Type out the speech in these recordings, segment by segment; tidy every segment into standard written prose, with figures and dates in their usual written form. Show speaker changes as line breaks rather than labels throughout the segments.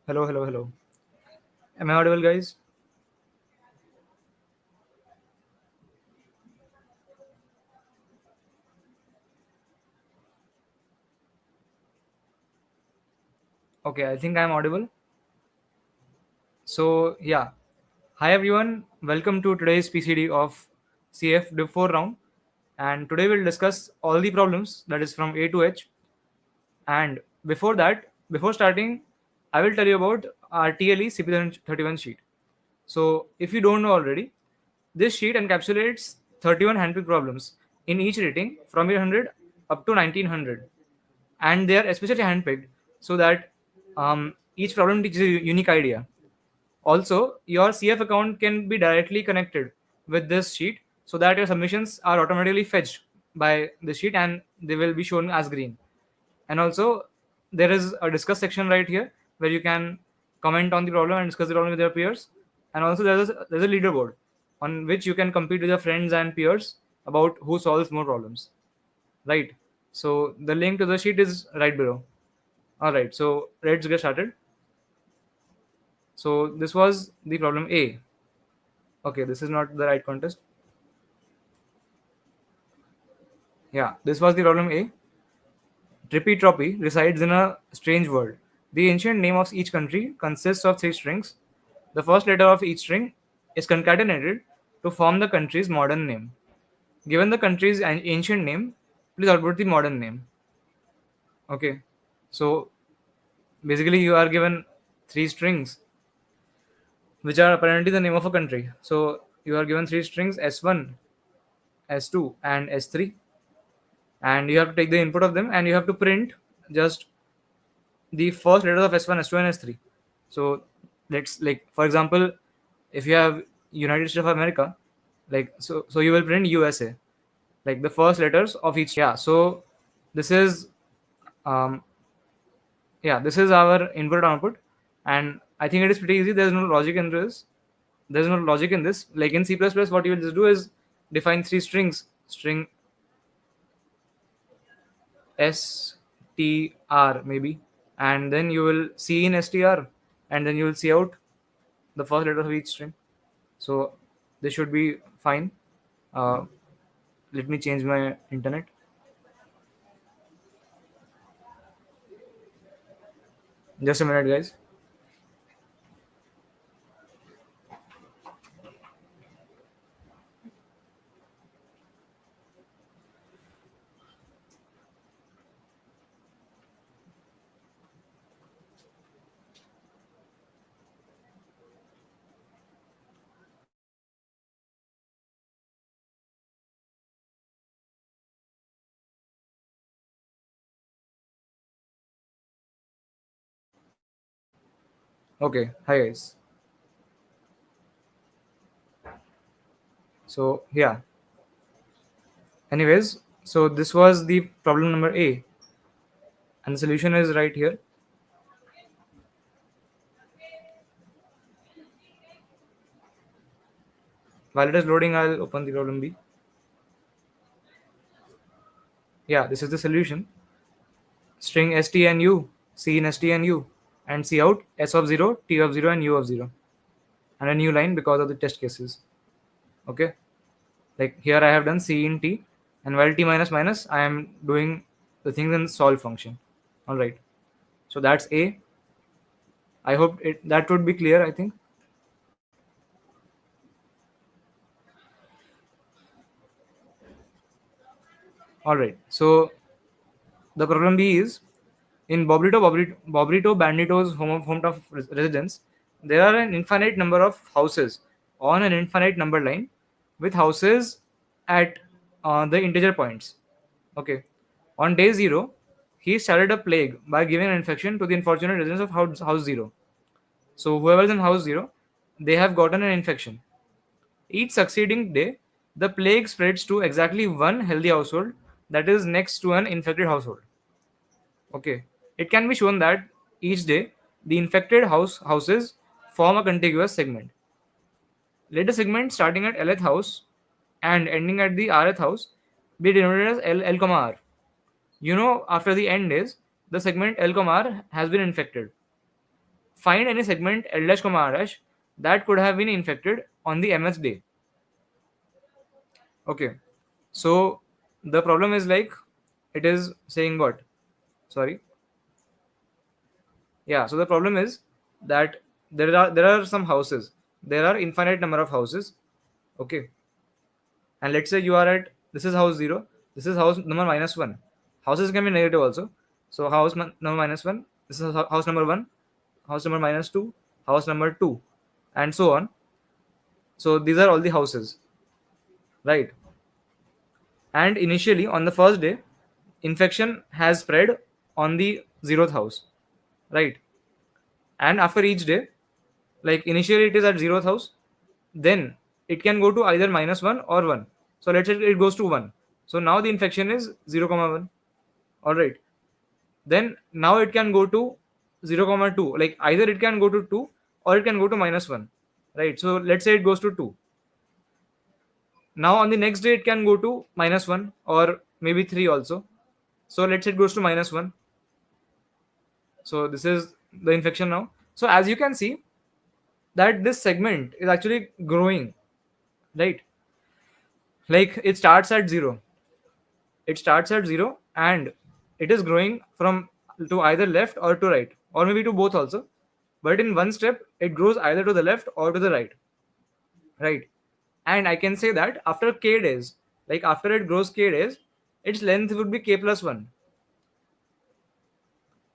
Hello, hello, hello. Am I audible, guys? Okay, I think I'm audible. So, yeah. Hi, everyone. Welcome to today's PCD of CF Div 4 round. And today we'll discuss all the problems that is from A to H. And before that, before starting, I will tell you about our TLE CP31 sheet. So, if you don't know already, this sheet encapsulates 31 handpicked problems in each rating from 800 up to 1900. And they are especially handpicked so that each problem teaches a unique idea. Also, your CF account can be directly connected with this sheet so that your submissions are automatically fetched by the sheet and they will be shown as green. And also, there is a discuss section right here where you can comment on the problem and discuss the problem with your peers. And also, there's a leaderboard on which you can compete with your friends and peers about who solves more problems. Right. So the link to the sheet is right below. All right. So let's get started. So this was the problem A. Okay, this is not the right contest. Yeah, this was the problem A. Trippi Troppi resides in a strange world. The ancient name of each country consists of three strings. The first letter of each string is concatenated to form the country's modern name. Given the country's ancient name, please output the modern name. Okay, so basically you are given three strings which are apparently the name of a country. So you are given three strings S1, S2, and S3, and you have to take the input of them and you have to print just the first letters of S1, S2, and S3. So let's, like, for example, if you have United States of America, like, so you will print USA, like the first letters of each. Yeah. So this is um yeah, this is our input and output, and I think it is pretty easy. There's no logic in this. There's no logic in this. Like in C++, what you will just do is define three strings, string str maybe, and then you will see in str, and then you will see out the first letter of each string. So this should be fine. Uh, Let me change my internet. Just a minute, guys. Okay, hi guys. So yeah. Anyways, so this was the problem number A, and the solution is right here. While it is loading, I'll open the problem B. Yeah, this is the solution. String st and u, c in st and u, and c out s of 0, t of 0, and u of 0, and a new line because of the test cases. Okay, like here I have done c in t, and while t minus minus, I am doing the things in solve function. All right, so that's A. I hope that would be clear. I think. All right, so the problem B is in Bobrito Bandito's hometown residence, there are an infinite number of houses on an infinite number line with houses at the integer points. Okay. On day 0, he started a plague by giving an infection to the unfortunate residents of house 0. So, whoever's in house 0, they have gotten an infection. Each succeeding day, the plague spreads to exactly one healthy household that is next to an infected household. Okay. It can be shown that each day the infected houses form a contiguous segment. Let a segment starting at Lth house and ending at the Rth house be denoted as L, R. You know, after the end is the segment L, R has been infected. Find any segment L dash comma R dash that could have been infected on the mth day. Okay, so the problem is like it is saying what? Sorry. Yeah, so the problem is that there are some houses. There are infinite number of houses. Okay, and let's say you are at, this is house 0, this is house number minus 1. Houses can be negative also. So number minus 1, this is house number 1, house number minus 2, house number 2, and so on. So these are all the houses, right? And initially on the first day, infection has spread on the 0th house, right? And after each day, like initially it is at 0th house, then it can go to either minus 1 or 1. So let's say it goes to 1. So now the infection is 0 comma 1. All right, then now it can go to 0 comma 2, like either it can go to 2 or it can go to minus 1, right? So let's say it goes to 2. Now on the next day it can go to minus 1 or maybe 3 also. So let's say it goes to minus 1. So this is the infection now. So as you can see that this segment is actually growing, right? Like it starts at 0 and it is growing from to either left or to right or maybe to both also, but in one step it grows either to the left or to the right, right? And I can say that after k days, like after it grows k days, its length would be k plus 1.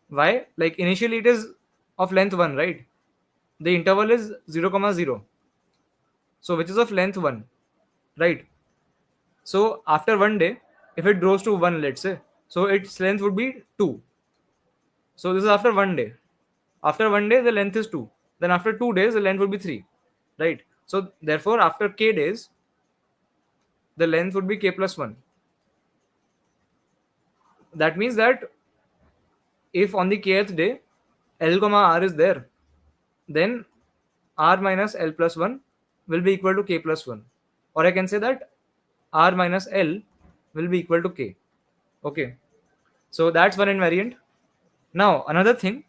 Why? Like initially it is of length 1, right? The interval is 0 comma 0, so which is of length 1, right? So after one day, if it grows to 1, let's say, so its length would be 2. So this is after one day. After one day, the length is 2. Then after 2 days, the length would be 3. Right? So therefore, after k days, the length would be k plus 1. That means that if on the kth day, L comma R is there, then R minus L plus 1 will be equal to k plus 1. Or I can say that R minus L will be equal to k. Okay. So that's one invariant. Now, another thing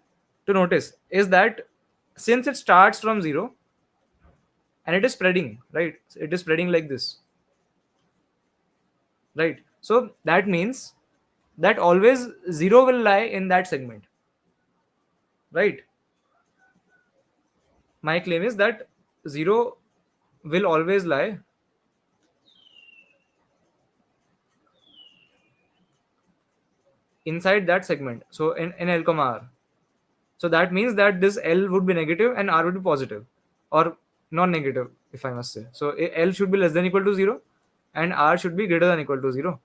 to notice is that since it starts from 0 and it is spreading, right? It is spreading like this, right? So that means that always 0 will lie in that segment, right? My claim is that 0 will always lie inside that segment. So in L comma R. So that means that this L would be negative and R would be positive or non-negative, if I must say. So L should be less than equal to 0 and R should be greater than equal to 0.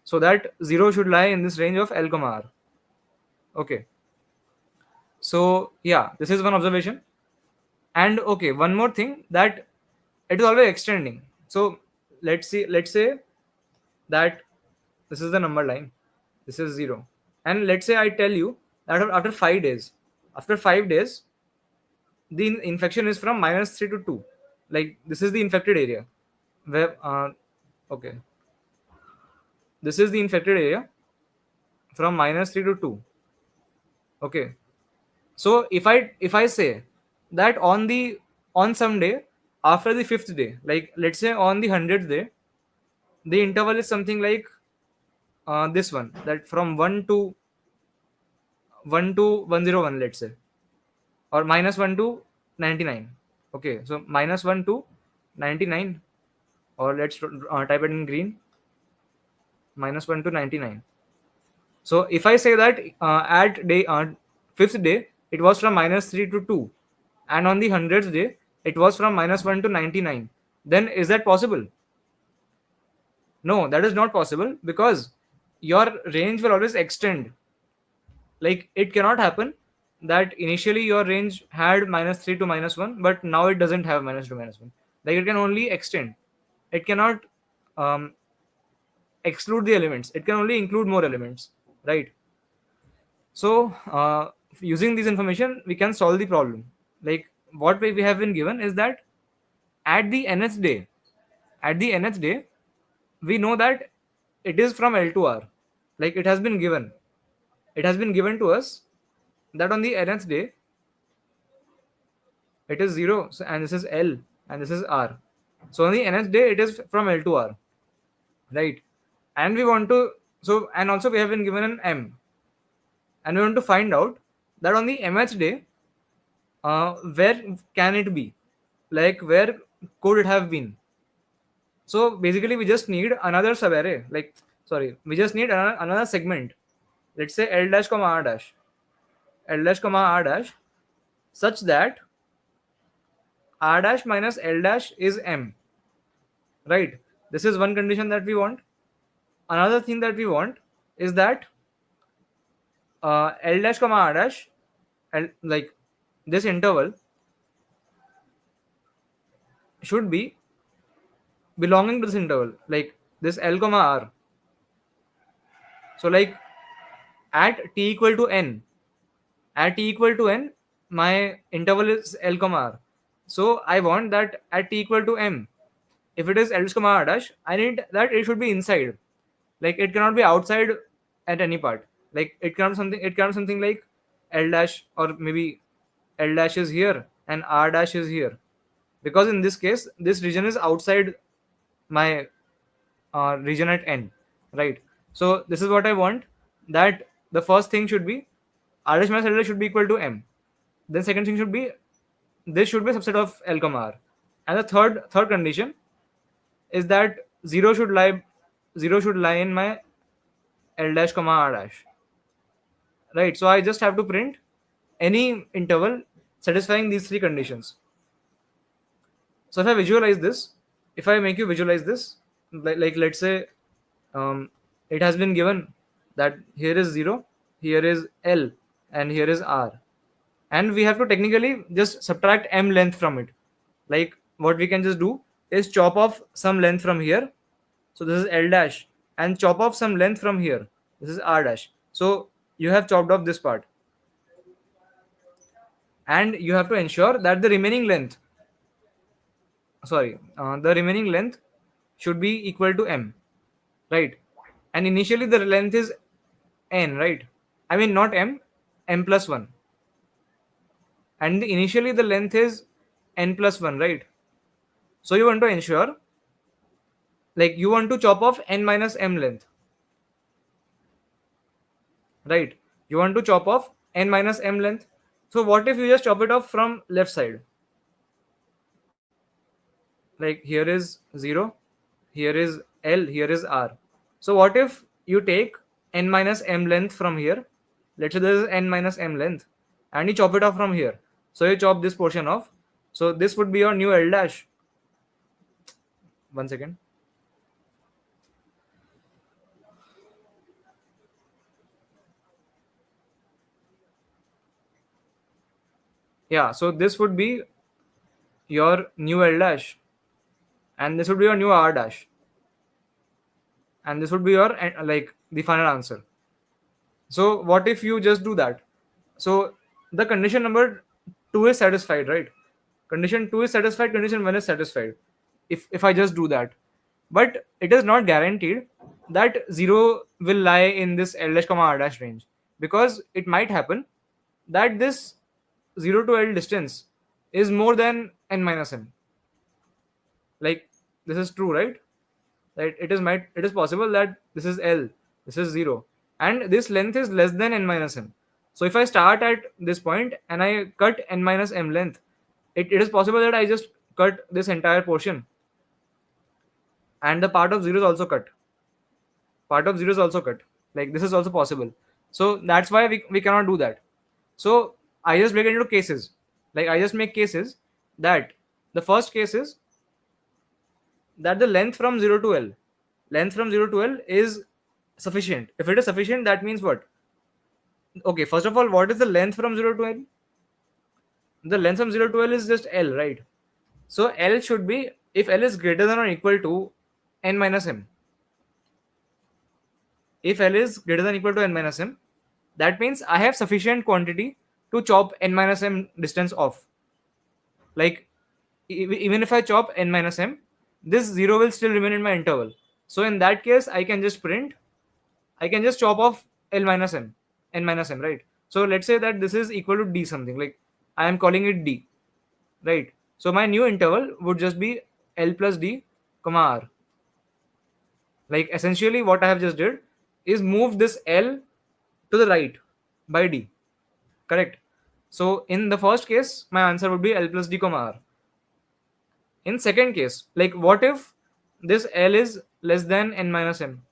So that 0 should lie in this range of L comma R. Okay. So yeah, this is one observation. And okay, one more thing, that it is always extending. So let's say that this is the number line, this is 0. And let's say I tell you that after 5 days, after 5 days, the infection is from minus 3 to 2. Like this is the infected area. Where okay, this is the infected area from minus 3 to 2. Okay. So if I say that on some day after the fifth day, like let's say on the 100th day, the interval is something like this one, that from 1 to 101, let's say, or minus 1 to 99. Okay, so minus 1 to 99, or let's type it in green, minus 1 to 99. So if I say that at day fifth day it was from minus 3 to 2, and on the 100th day it was from minus 1 to 99, then is that possible? No, that is not possible, because your range will always extend. Like it cannot happen that initially your range had minus 3 to minus 1, but now it doesn't have minus to minus 1. Like it can only extend. It cannot um, exclude the elements. It can only include more elements, right? So using this information, we can solve the problem. Like what we have been given is that at the nth day, at the nth day, we know that it is from L to R. Like it has been given to us that on the nth day, it is 0, and this is L, and this is R. So on the nth day, it is from L to R, right? And we want to, so, and also we have been given an M, and we want to find out that on the mth day, where can it be? Like, where could it have been? So basically, we just need another subarray. Like, sorry, we just need another segment. Let's say L dash comma R dash, L dash comma R dash, such that R dash minus L dash is M. Right? This is one condition that we want. Another thing that we want is that L dash comma R dash, and like this interval should be belonging to this interval, like this L comma R. So like at t equal to n, at t equal to n, my interval is L comma R. So I want that at t equal to m, if it is L comma R dash, I need that it should be inside. Like it cannot be outside at any part. Like it cannot be something like L dash, or maybe L dash is here and R dash is here, because in this case this region is outside my region at n, right? So this is what I want, that the first thing should be R dash minus L dash should be equal to m. Then second thing should be, this should be a subset of L comma R. And the third condition is that 0 should lie in my L dash comma R dash, right? So I just have to print any interval satisfying these three conditions. So if I visualize this, if I make you visualize this, like let's say, it has been given that here is 0, here is L, and here is R, and we have to technically just subtract m length from it. Like what we can just do is chop off some length from here, so this is L dash, and chop off some length from here, this is R dash. So you have chopped off this part, and you have to ensure that the remaining length, the remaining length should be equal to m, right? And initially the length is n, right? I mean not m, m plus 1, and initially the length is n plus 1, right? So you want to ensure, like you want to chop off n minus m length, right? You want to chop off n minus m length. So what if you just chop it off from left side? Like here is 0, here is L, here is R. So what if you take n minus m length from here? Let's say there is n minus m length, and you chop it off from here. So you chop this portion off. So this would be your new L dash. One second. Yeah, so this would be your new L dash, and this would be your new R dash, and this would be your like the final answer. So what if you just do that? So the condition number 2 is satisfied, right? Condition 2 is satisfied, condition 1 is satisfied, if I just do that. But it is not guaranteed that 0 will lie in this L dash comma R dash range, because it might happen that this 0 to L distance is more than n minus m. Like this is true, right? That it is possible that this is L, this is 0, and this length is less than n minus m. So if I start at this point and I cut n minus m length, it is possible that I just cut this entire portion, and the part of 0 is also cut. Part of 0 is also cut. Like this is also possible. So that's why we cannot do that. So I just break it into cases. Like I just make cases that the first case is that the length from 0 to L, length from 0 to L is sufficient. If it is sufficient, that means what? Okay, first of all, what is the length from 0 to L? The length from 0 to L is just L, right? So L should be, if L is greater than or equal to n minus m, if L is greater than or equal to n minus m, that means I have sufficient quantity to chop n minus m distance off. Like even if I chop n minus m, this 0 will still remain in my interval. So in that case, I can just chop off L minus m, n minus m, right? So let's say that this is equal to d something, like I am calling it d. right? So my new interval would just be L plus D, comma R. Like essentially, what I have just did is move this L to the right by D. Correct. So in the first case, my answer would be L plus D, comma R. In second case, like what if this L is less than n minus m?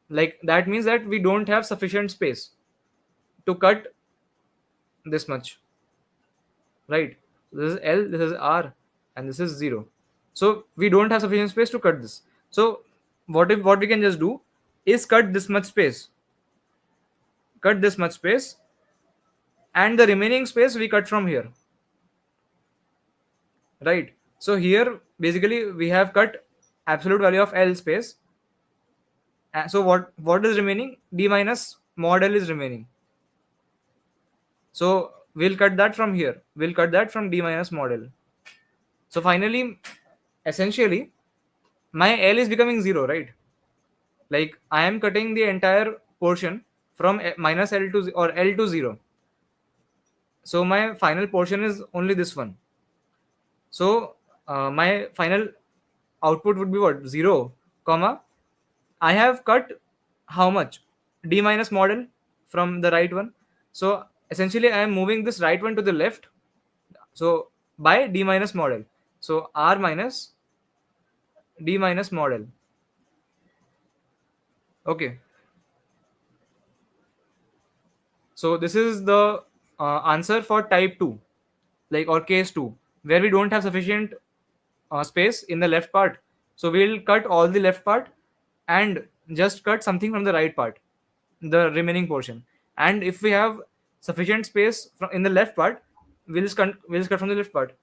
Like that means that we don't have sufficient space to cut this much, right? This is L, this is R, and this is 0. So we don't have sufficient space to cut this. So what we can just do is cut this much space, cut this much space, and the remaining space we cut from here, right? So here basically we have cut absolute value of L space. So what is remaining? D minus mod L is remaining. So we'll cut that from here. We'll cut that from D minus mod L. So finally, essentially, my L is becoming 0, right? Like I am cutting the entire portion from minus L to or L to 0. So my final portion is only this one. So my final output would be what? 0, comma. I have cut how much? D minus model from the right one. So essentially I am moving this right one to the left. So by D minus model. So R minus D minus model. Okay. So this is the answer for type 2, like or case 2, where we don't have sufficient space in the left part. So we'll cut all the left part and just cut something from the right part, the remaining portion. And if we have sufficient space in the left part, we'll just cut from the left part,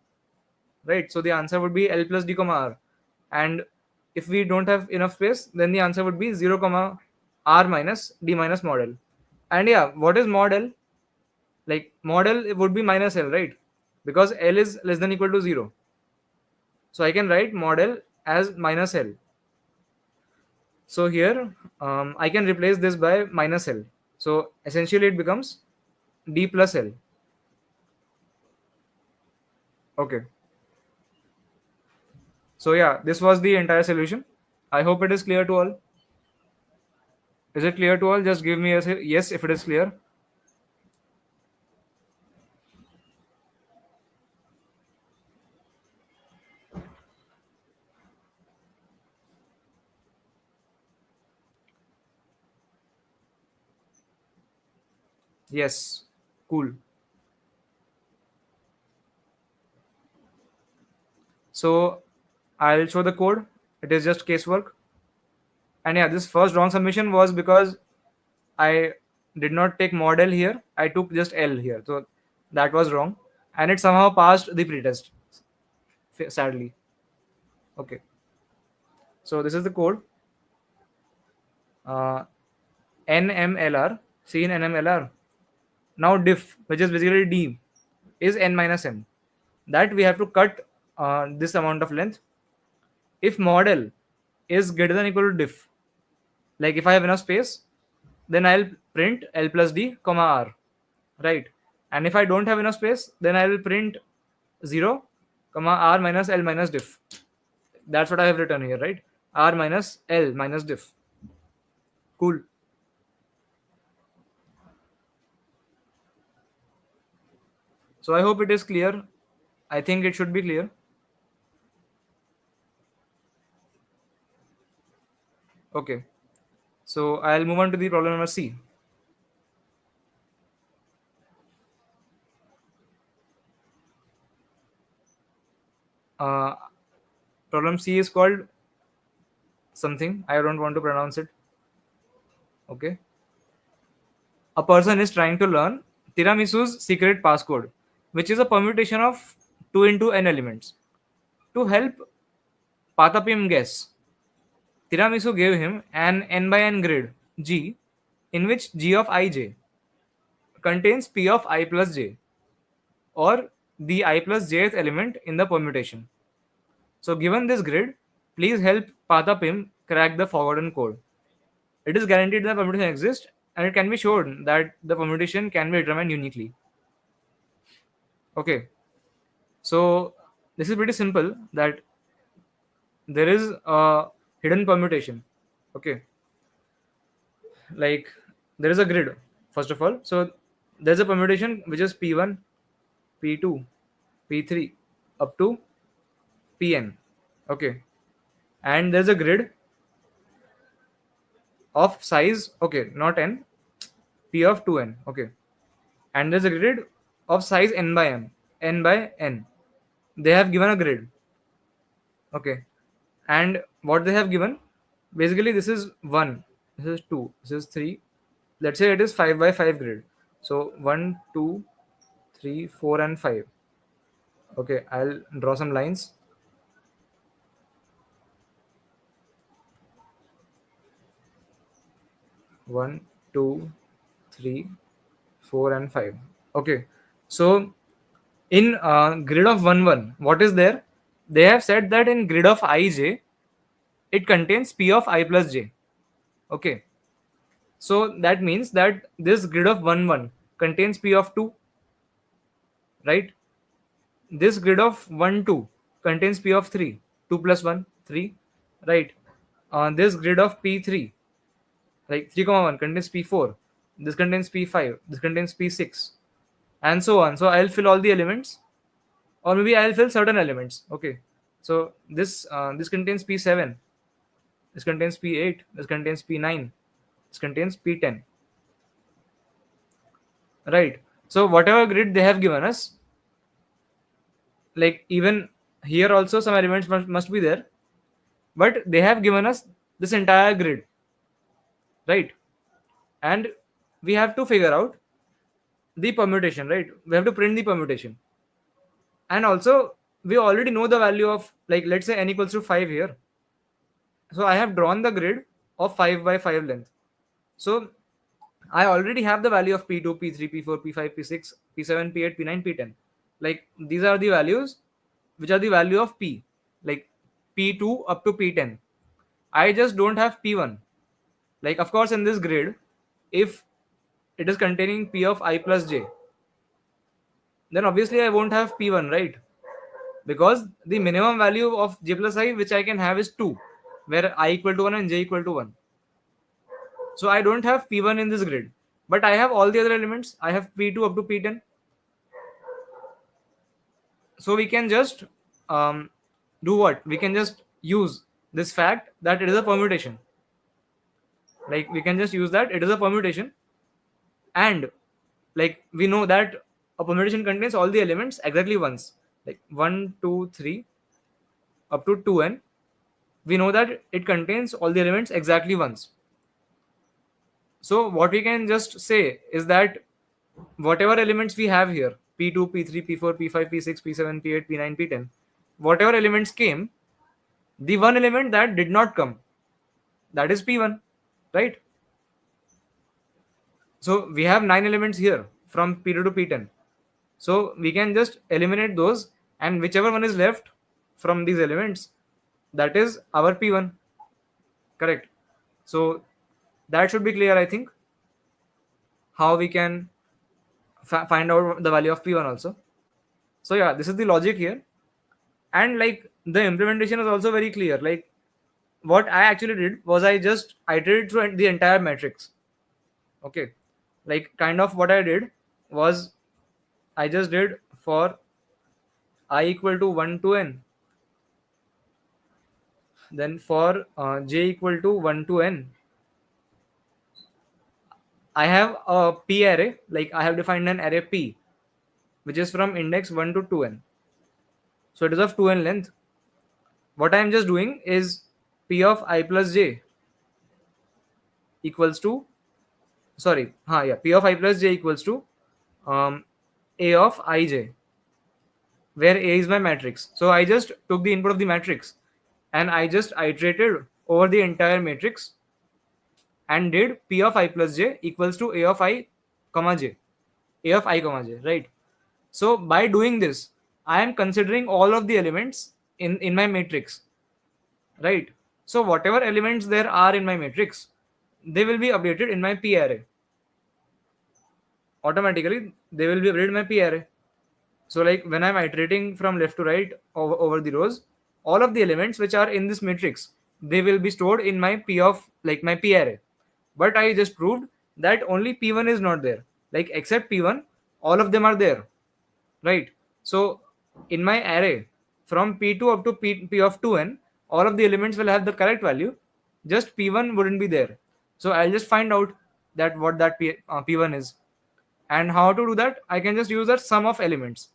right? So the answer would be L plus D comma R. And if we don't have enough space, then the answer would be 0 comma R minus D minus model. And yeah, what is model? Like model, it would be minus L, right? Because L is less than equal to 0. So I can write model as minus L. So here I can replace this by minus L. So essentially it becomes D plus L. Okay. So yeah, this was the entire solution. I hope it is clear to all. Is it clear to all? Just give me a yes if it is clear. Yes. Cool. So I'll show the code. It is just casework. And yeah, this first wrong submission was because I did not take model here. I took just L here. So that was wrong. And it somehow passed the pretest, sadly. Okay. So this is the code. Uh, NMLR. See in NMLR. Now diff, which is basically D, is N minus M. That we have to cut this amount of length. If model is greater than equal to diff, like if I have enough space, then I'll print L plus D comma R, right? And if I don't have enough space, then I will print 0 comma R minus L minus diff. That's what I have written here, right? R minus L minus diff. Cool. So I hope it is clear. I think it should be clear. Okay. So I'll move on to the problem number C. Uh, Problem C is called something. I don't want to pronounce it. Okay. A person is trying to learn tiramisu's secret passcode, which is a permutation of 2 into n elements. To help Patapim guess, Tiramisu gave him an n by n grid G, in which G of ij contains P of I plus j, or the I plus jth element in the permutation. So given this grid, please help Patapim crack the forgotten code. It is guaranteed that the permutation exists, and it can be shown that the permutation can be determined uniquely. Okay. So this is pretty simple, that there is a hidden permutation. Okay, like there is a grid first of all. So there's a permutation which is P1, P2, P3 up to Pn. Okay, and there's a grid of size, okay, not n, P of 2n. Okay, and there's a grid of size n by m, n by n. They have given a grid. Okay, and what they have given, basically this is 1, this is 2, this is 3. Let's say it is 5 by 5 grid. So 1, 2, 3, 4, and 5. Okay, I'll draw some lines. 1, 2, 3, 4, and 5. Okay, so in grid of 1 1, what is there? They have said that in grid of ij, it contains p of I plus j. Okay, so that means that this grid of 1 1 contains p of 2, right? This grid of 1 2 contains p of 3, 2 plus 1 3, right? This grid of p3, like 3 comma 1, contains p4, this contains p5, this contains p6, and so on. So I'll fill all the elements, or maybe I'll fill certain elements. Okay, so this contains p7, this contains p8, this contains p9, this contains p10, right? So whatever grid they have given us, like even here also some elements must be there, but they have given us this entire grid, right? And we have to figure out the permutation, right? We have to print the permutation. And also we already know the value of, like, let's say n equals to 5 here. So I have drawn the grid of 5 by 5 length. So I already have the value of p2, p3, p4, p5, p6, p7, p8, p9, p10. Like these are the values which are the value of p, like p2 up to p10. I just don't have p1. Like, of course, in this grid, if it is containing p of I plus j, then obviously I won't have p1, right? Because the minimum value of j plus I which I can have is 2, where I equal to 1 and j equal to 1. So I don't have p1 in this grid, but I have all the other elements. I have p2 up to p10. So we can just do what? We can just use this fact that it is a permutation. Like we can just use that it is a permutation, and like we know that a permutation contains all the elements exactly once, like 1 2 3 up to 2n. We know that it contains all the elements exactly once. So what we can just say is that whatever elements we have here, p2, p3, p4, p5, p6, p7, p8, p9, p10, whatever elements came, the one element that did not come, that is p1, right? So we have 9 elements here from p2 to p10. So we can just eliminate those, and whichever one is left from these elements, that is our p1. Correct. So that should be clear, I think, how we can find out the value of p1 also. So yeah, this is the logic here, and like the implementation is also very clear. Like what I actually did was I just iterated through the entire matrix. Okay, like kind of what I did was I just did for I equal to 1 to n, then for j equal to 1 to n, I have a p array, like I have defined an array p, which is from index 1 to 2n. So it is of 2n length. What I am just doing is p of I plus j equals to, sorry, p of I plus j equals to um, a of ij, where a is my matrix. So I just took the input of the matrix and I just iterated over the entire matrix and did p of I plus j equals to a of I comma j, a of I comma j, right? So by doing this, I am considering all of the elements in my matrix, right? So whatever elements there are in my matrix, they will be updated in my p array. Automatically, they will be updated in my p array. So like when I'm iterating from left to right over the rows, all of the elements which are in this matrix, they will be stored in my p of like my p array. But I just proved that only p1 is not there. Like except p1, all of them are there, right? So in my array from p2 up to p of 2n, all of the elements will have the correct value. Just p1 wouldn't be there. So I'll just find out that what that p1 is. And how to do that? I can just use that sum of elements.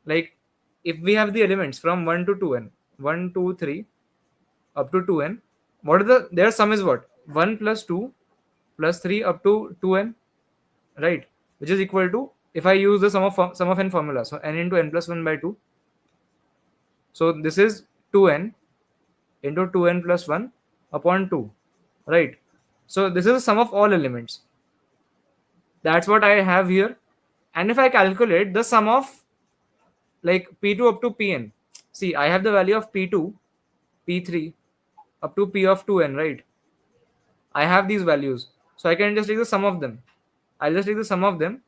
Like if we have the elements from 1 to 2n, 1 2 3 up to 2n, what are their sum is what? 1 plus 2 plus 3 up to 2n, right? Which is equal to, if I use the sum of n formula, so n into n plus 1 by 2, so this is 2n into 2n plus 1 upon 2, right? So this is the sum of all elements. That's what I have here. And if I calculate the sum of like p2 up to pn, see I have the value of p2, p3 up to p of 2n, right? I have these values, so I can just take the sum of them. I'll just take the sum of them,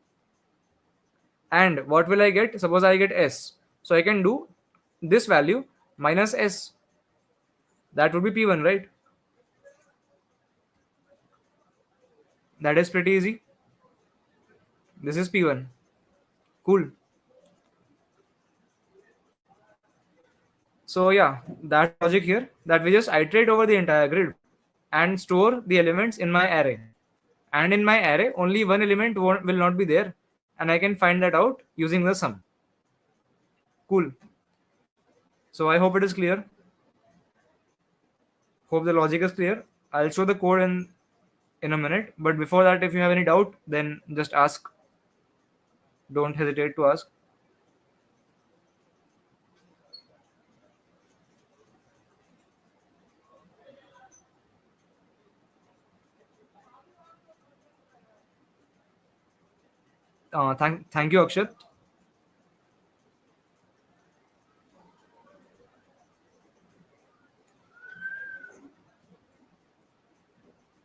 and what will I get? Suppose I get s, so I can do this value minus s. That would be p1, right? That is pretty easy. This is p1. Cool. So yeah, that's the logic here, that we just iterate over the entire grid and store the elements in my array. And in my array, only one element will not be there, and I can find that out using the sum. Cool. So I hope it is clear. Hope the logic is clear. I'll show the code in a minute, but before that, if you have any doubt, then just ask. Don't hesitate to ask. Thank you, Akshat.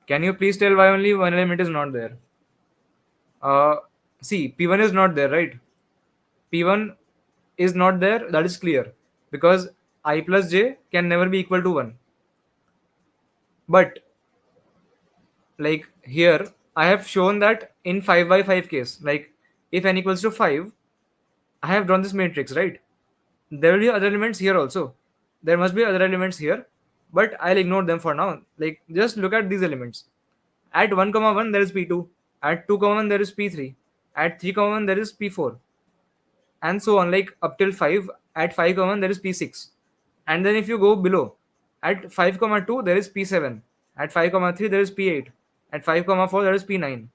Can you please tell why only one element is not there? Uh, See, P1 is not there, right? P1 is not there, that is clear, because I plus j can never be equal to 1. But like here, I have shown that in 5 by 5 case, like if n equals to 5, I have drawn this matrix, right? There will be other elements here also. There must be other elements here, but I'll ignore them for now. Like just look at these elements. At 1 comma 1 there is p2, at 2 comma 1 there is p3, at 3 comma 1 there is p4, and so on, like up till 5. At 5 comma 1 there is p6, and then if you go below, at 5 comma 2 there is p7, at 5 comma 3 there is p8, at 5 comma 4 there is p9, and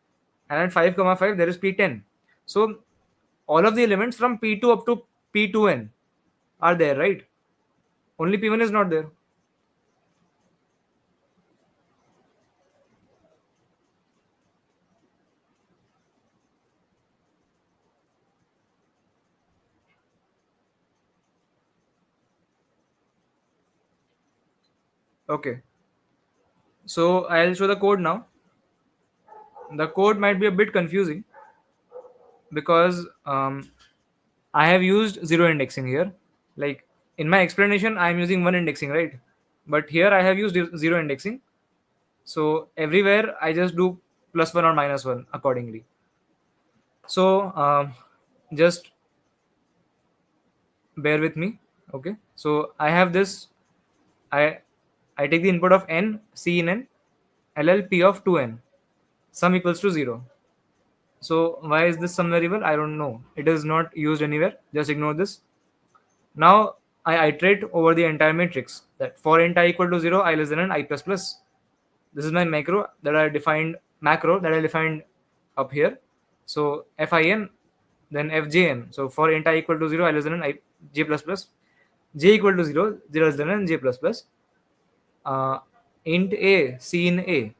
at 5 comma 5 there is p10. So all of the elements from p2 up to p2n are there, right? Only p1 is not there. Okay, so I'll show the code now. The code might be a bit confusing because I have used zero indexing here. Like in my explanation, I am using one indexing, right? But here I have used zero indexing. So everywhere I just do +1 or -1 accordingly. So just bear with me. Okay. So I have this. I I take the input of n, c in n, ll of 2n. Sum equals to 0. So why is this sum variable? I don't know. It is not used anywhere. Just ignore this. Now I iterate over the entire matrix, that for int I equal to 0, I less than an I plus plus. This is my macro that I defined up here. So fin, then fjn. So for int I equal to 0, I less than an I j plus plus. J equal to 0, 0 less than an j plus plus. Uh, int a, c in a,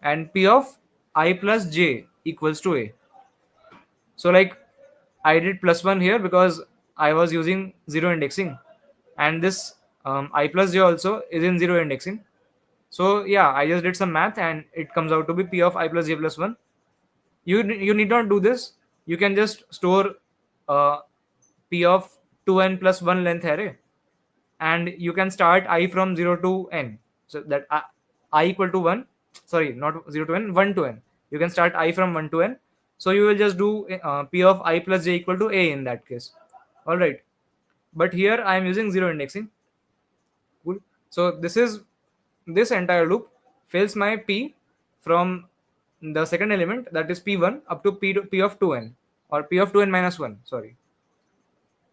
and p of I plus j equals to a. So like I did +1 here because I was using zero indexing, and this I plus j also is in zero indexing. So yeah, I just did some math and it comes out to be p of I plus j plus 1. You need not do this. You can just store uh, p of 2n plus 1 length array, and you can start I from 0 to n. So that I equal to 1, sorry, not 0 to n, 1 to n. You can start I from 1 to n. So you will just do p of I plus j equal to a in that case. All right. But here I am using zero indexing. Cool. So this entire loop fills my p from the second element, that is p1, up to p of 2n, or p of 2n minus 1, sorry.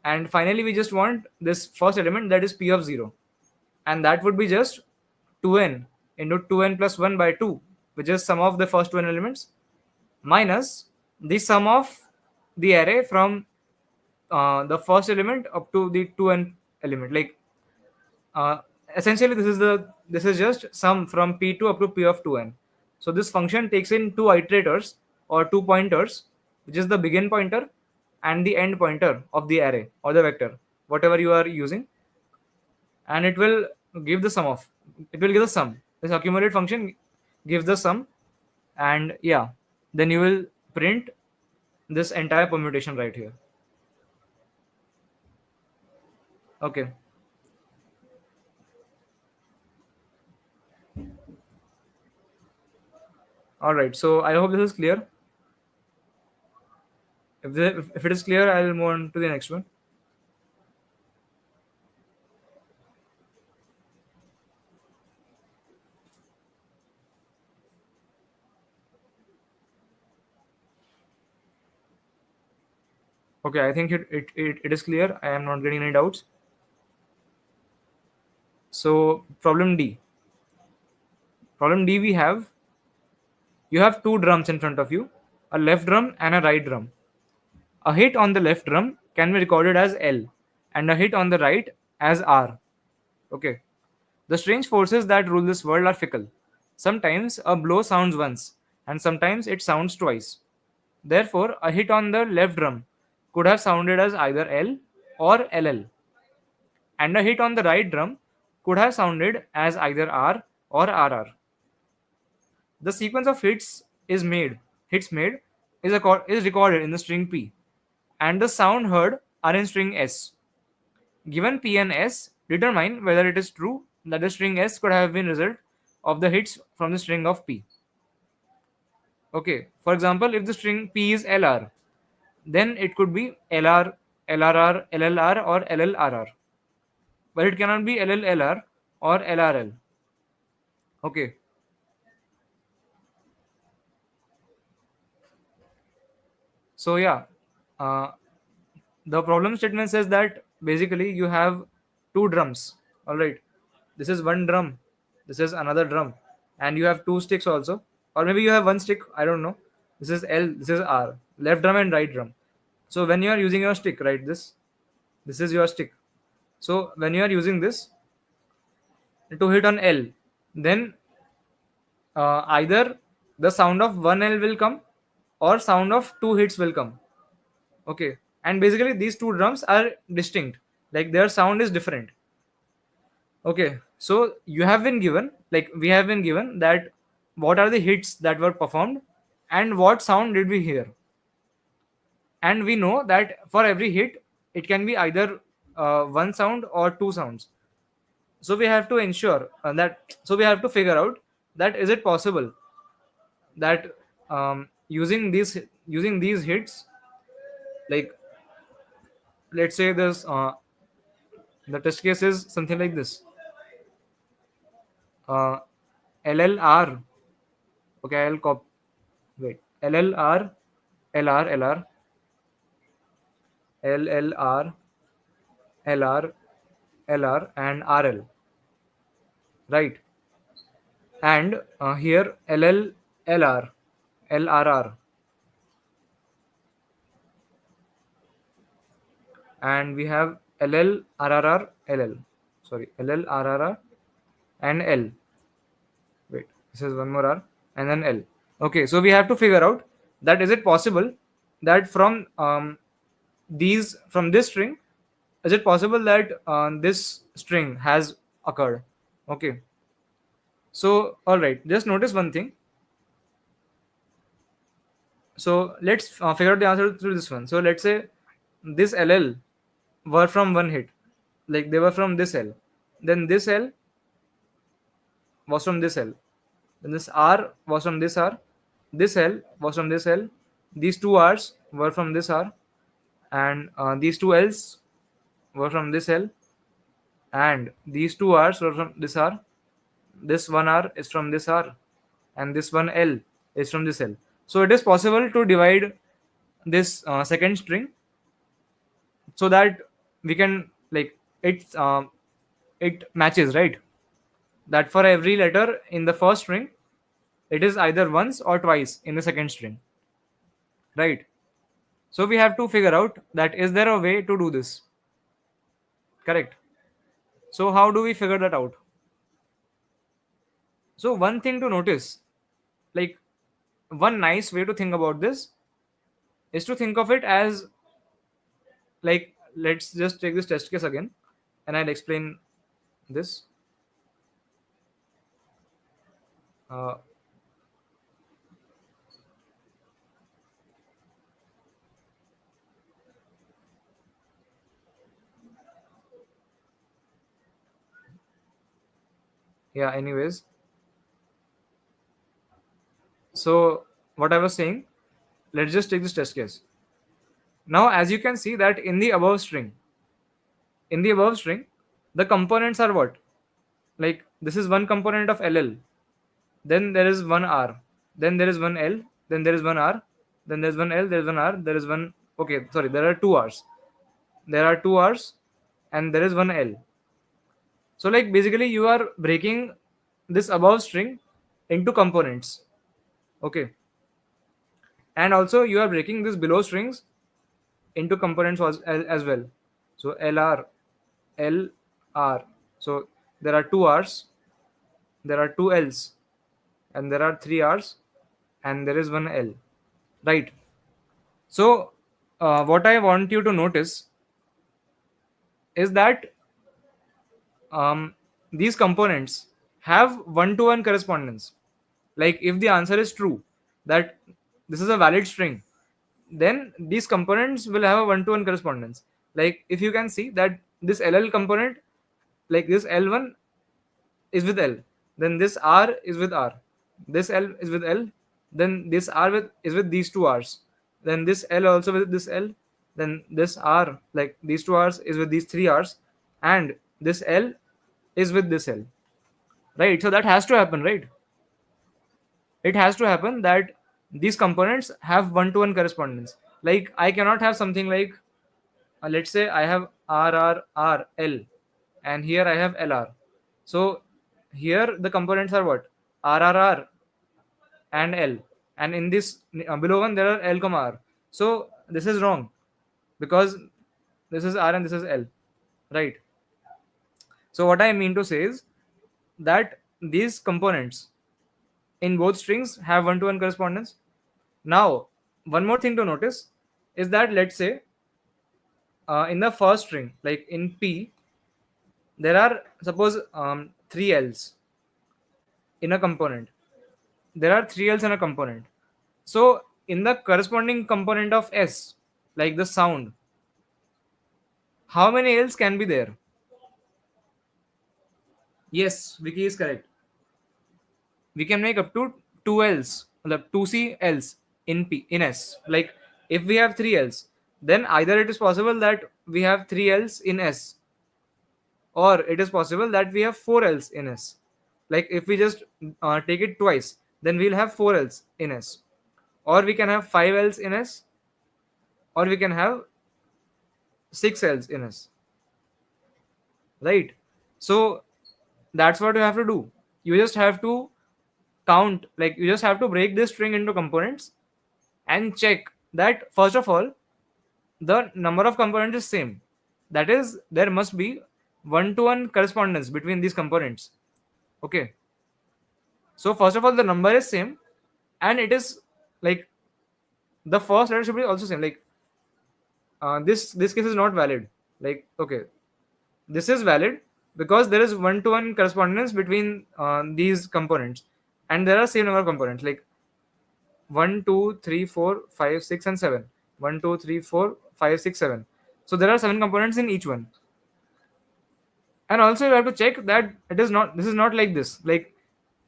And finally we just want this first element, that is p of 0, and that would be just 2n into 2n plus 1 by 2, which is sum of the first 2n elements minus the sum of the array from the first element up to the 2n element. Like uh, essentially this is just sum from p2 up to p of 2n. So this function takes in two iterators or two pointers, which is the begin pointer and the end pointer of the array or the vector, whatever you are using, and it will give the sum of, it will give the sum. This accumulate function gives the sum, and yeah, then you will print this entire permutation right here. Okay. All right, so I hope this is clear. If it is clear, I'll move on to the next one. Okay, I think it is clear. I am not getting any doubts. So problem D. Problem D, we have, you have two drums in front of you, a left drum and a right drum. A hit on the left drum can be recorded as L, and a hit on the right as R. Okay. The strange forces that rule this world are fickle. Sometimes a blow sounds once, and sometimes it sounds twice. Therefore, a hit on the left drum could have sounded as either L or LL, and a hit on the right drum could have sounded as either R or RR. The sequence of hits made is recorded in the string P, and the sound heard are in string S. Given P and S, determine whether it is true that the string S could have been result of the hits from the string of P. Okay, for example, if the string P is LR, then it could be LR, LRR, LLR, or LLRR. But it cannot be LLLR or LRL. Okay, so yeah, uh, the problem statement says that basically you have two drums. All right, this is one drum, this is another drum, and you have two sticks also, or maybe you have one stick. I don't know. This is L, this is R, left drum and right drum. So when you are using your stick, right, this is your stick. So when you are using this to hit on L, then either the sound of one L will come or sound of two hits will come. Okay, and basically these two drums are distinct, like their sound is different. Okay, so you have been given, like we have been given, that what are the hits that were performed and what sound did we hear, and we know that for every hit it can be either one sound or two sounds. So we have to ensure that, so we have to figure out that is it possible that using these hits, like let's say this the test case is something like this, uh, LLR. Okay, I'll copy, wait, LLR, LR, LR, LLR, LR, LR, and RL, right? And here LL, LR, LRR, and we have LL, RRR, LL. Sorry, LL, RRR, and L. Wait, this is one more R, and then L. Okay, so we have to figure out that is it possible that from this string, is it possible that this string has occurred? Okay, so all right, just notice one thing. So let's figure out the answer through this one. So let's say this LL. were from one hit. Like they were from this L. Then this L was from this L. Then this R was from this R. This L was from this L. These two R's were from this R. And these two L's were from this L. And these two R's were from this R. This one R is from this R. And this one L is from this L. So it is possible to divide this second string so that we can like it matches, right? That for every letter in the first string, it is either once or twice in the second string, right? So we have to figure out that is there a way to do this, correct? So how do we figure that out? So one thing to notice, like one nice way to think about this is to think of it as like, let's just take this test case again and I'll explain this. uh, yeah, anyways, so what I was saying, let's just take this test case. Now as you can see that in the above string the components are what, like this is one component of ll, then there is one r, then there is one l, then there is one r, then there's one l, there's one r, there is one, okay, sorry, there are two r's, there are two r's, and there is one l. So like basically you are breaking this above string into components, okay, and also you are breaking this below strings into components as well. So lr, lr, so there are two r's, there are two l's, and there are three r's, and there is one l, right? So what I want you to notice is that these components have one-to-one correspondence. Like if the answer is true, that this is a valid string, then these components will have a one-to-one correspondence. Like if you can see that this ll component, like this l1 is with l, then this r is with r, this l is with l, then this r is with these two r's, then this l also with this l, then this r, like these two r's is with these three r's, and this l is with this l, right? So that has to happen, right? It has to happen that these components have one-to-one correspondence. Like I cannot have something like, let's say I have r, and here I have lr. So here the components are what, r and l, and in this below one there are l comma r. So this is wrong because this is r and this is l, right? So what I mean to say is that these components in both strings have one-to-one correspondence. Now, one more thing to notice is that let's say in the first string, like in P, there are suppose three L's in a component. There are three L's in a component. So in the corresponding component of S, like the sound, how many L's can be there? Yes, Vicky is correct. We can make up to two L's, like two C L's in P in S. Like if we have three L's, then either it is possible that we have three L's in S, or it is possible that we have four L's in S. Like if we just take it twice, then we'll have four L's in S, or we can have five L's in S, or we can have six L's in S, right? So that's what you have to do. You just have to count, like you just have to break this string into components and check that first of all the number of components is same. That is, there must be one-to-one correspondence between these components. Okay. So first of all, the number is same, and it is like the first letter should be also same. Like this case is not valid. Like okay, this is valid because there is one-to-one correspondence between these components, and there are same number of components. Like 1 2 3 4 5 6 and 7, 1 2 3 4 5 6 7. So there are 7 components in each one. And also you have to check that this is not like this. Like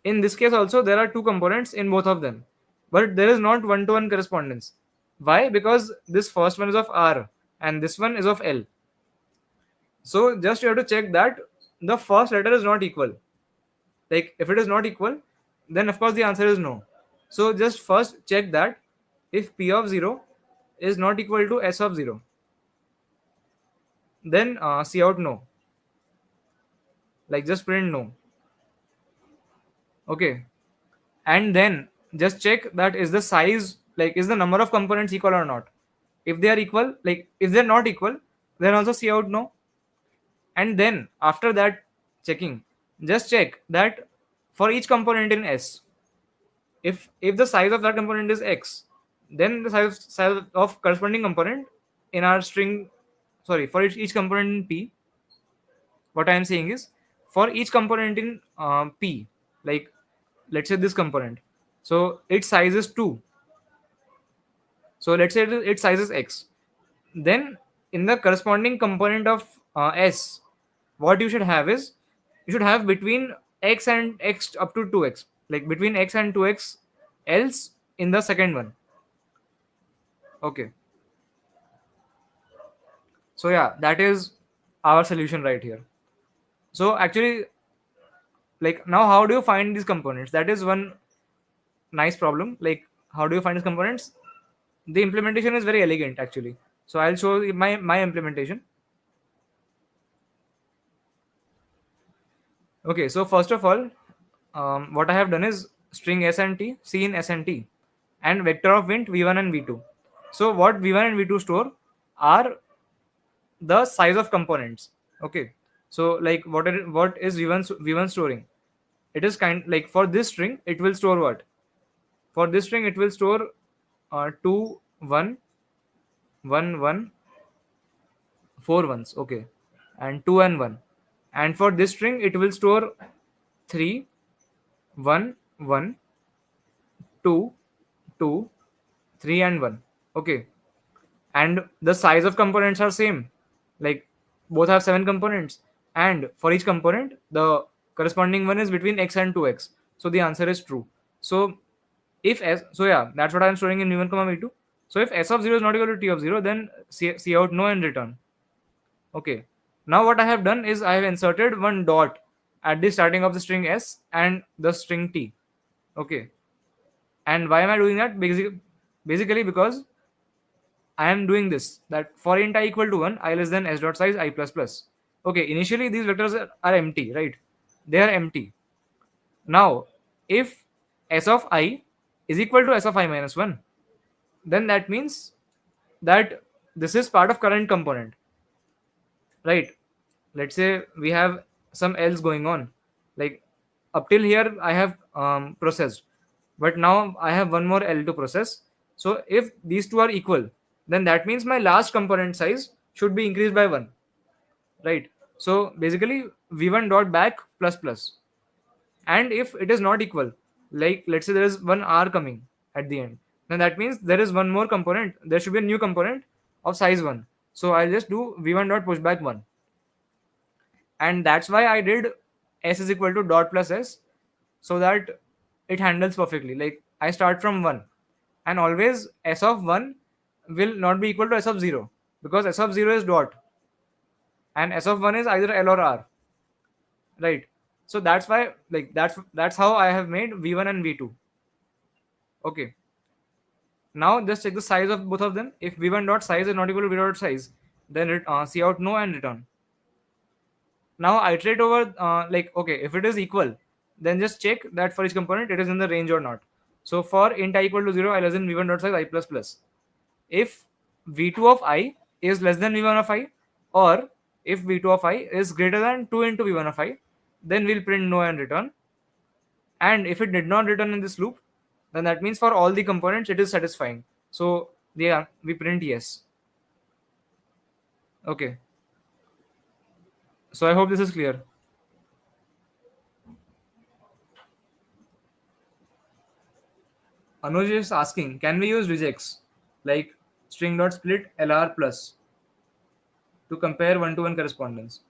in this case also there are 2 components in both of them, but there is not one to one correspondence. Why? Because this first one is of R and this one is of L. So just you have to check that the first letter is not equal. Like if it is not equal, then of course the answer is no. So just first check that if P of 0 is not equal to S of 0, then see out no. Like just print no. Okay. And then just check that is the size, like is the number of components equal or not. If they are equal, like if they're not equal, then also see out no. And then after that checking, just check that for each component in S, if the size of that component is X, then the size of corresponding component in our string, sorry, for each component in P, what I am saying is for each component in P, like let's say this component, so its size is 2. So let's say its size is X. Then in the corresponding component of S, what you should have is you should have between X and X up to 2X, like between X and 2X else in the second one. Okay. So yeah, that is our solution right here. So actually, like now, how do you find these components? That is one nice problem. Like, how do you find these components? The implementation is very elegant actually. So I'll show you my implementation. Okay, so first of all, what I have done is string s and t, c in s and t, and vector of int v1 and v2. So what v1 and v2 store are the size of components. Okay, so like what is v1 storing? It is kind like for this string it will store what? For this string it will store 2 1 1 1 4 ones. Okay, and 2 and 1. And for this string it will store 3 1 1 2 2 3 and 1. Okay, and the size of components are same, like both have 7 components, and for each component the corresponding one is between x and 2x, so the answer is true. So if s, so yeah, that's what I'm storing in v1 comma v2. So if s of 0 is not equal to t of 0, then see out no and return. Okay, now what I have done is I have inserted one dot at the starting of the string s and the string t. Okay, and why am I doing that? Basically because I am doing this, that for int I equal to 1, I less than s dot size I plus plus. Okay, initially these vectors are empty, right? They are empty. Now, if s of I is equal to s of I minus 1, then that means that this is part of current component, right? Let's say we have some else going on. Like up till here I have processed, but now I have one more L to process. So if these two are equal, then that means my last component size should be increased by 1, right? So basically v1 dot back plus plus. And if it is not equal, like let's say there is one R coming at the end, then that means there is one more component, there should be a new component of size 1. So I'll just do v1 dot push back 1, and that's why I did s is equal to dot plus s, so that it handles perfectly. Like I start from 1, and always s of 1 will not be equal to s of 0, because s of 0 is dot and s of 1 is either L or R, right? So that's why, like that's how I have made v1 and v2. Okay, now just check the size of both of them. If v1 dot size is not equal to v dot size, then see out no and return. Now iterate over, like okay, if it is equal, then just check that for each component it is in the range or not. So for int I equal to 0, I less than v1 dot size I plus plus. If v2 of I is less than v1 of I, or if v2 of I is greater than 2 into v1 of I, then we'll print no and return. And if it did not return in this loop, then that means for all the components it is satisfying. So yeah, we print yes. Okay, so I hope this is clear. Anuj is asking, can we use regex like string dot split lr plus? to compare one-to-one correspondence.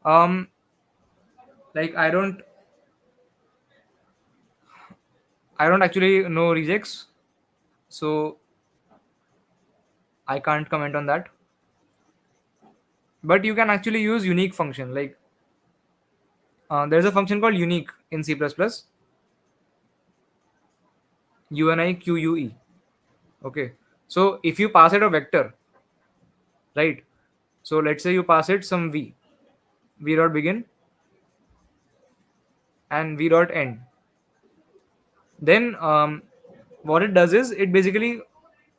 Um, like I don't actually know rejects, so I can't comment on that. But you can actually use unique function. Like there's a function called unique in C++, unique. Okay, so if you pass it a vector, right? So let's say you pass it some v dot begin and v dot end. Then what it does is it basically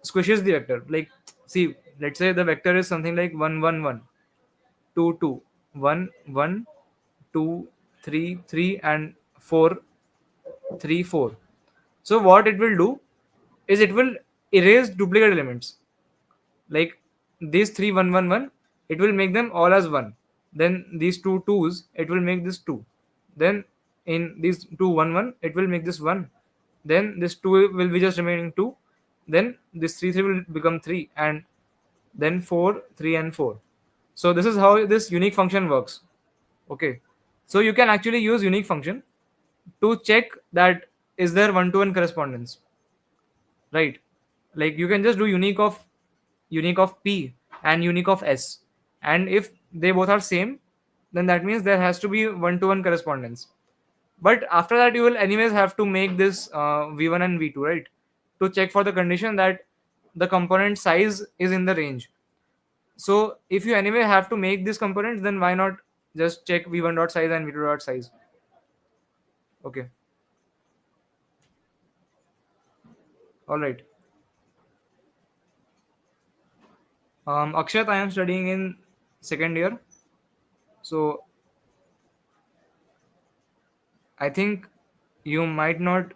squishes the vector. Like, see, let's say the vector is something like 1 1 1 2 2 1 1 2 3 3 and 4 3 4. So what it will do is it will erase duplicate elements. Like these 3 1 1 1, it will make them all as 1. Then these two twos, it will make this 2. Then in these 2 1 1, it will make this 1. Then this 2 will be just remaining 2. Then this 3 3 will become 3, and then 4 3 and 4. So this is how this unique function works. Okay, so you can actually use unique function to check that is there one-to-one correspondence, right? Like you can just do unique of p and unique of s, and if they both are same, then that means there has to be one-to-one correspondence. But after that you will anyways have to make this v1 and v2, right, to check for the condition that the component size is in the range. So if you anyway have to make these components, then why not just check v1 dot size and v2 dot size. Okay, all right. Akshat, I am studying in second year, so I think you might not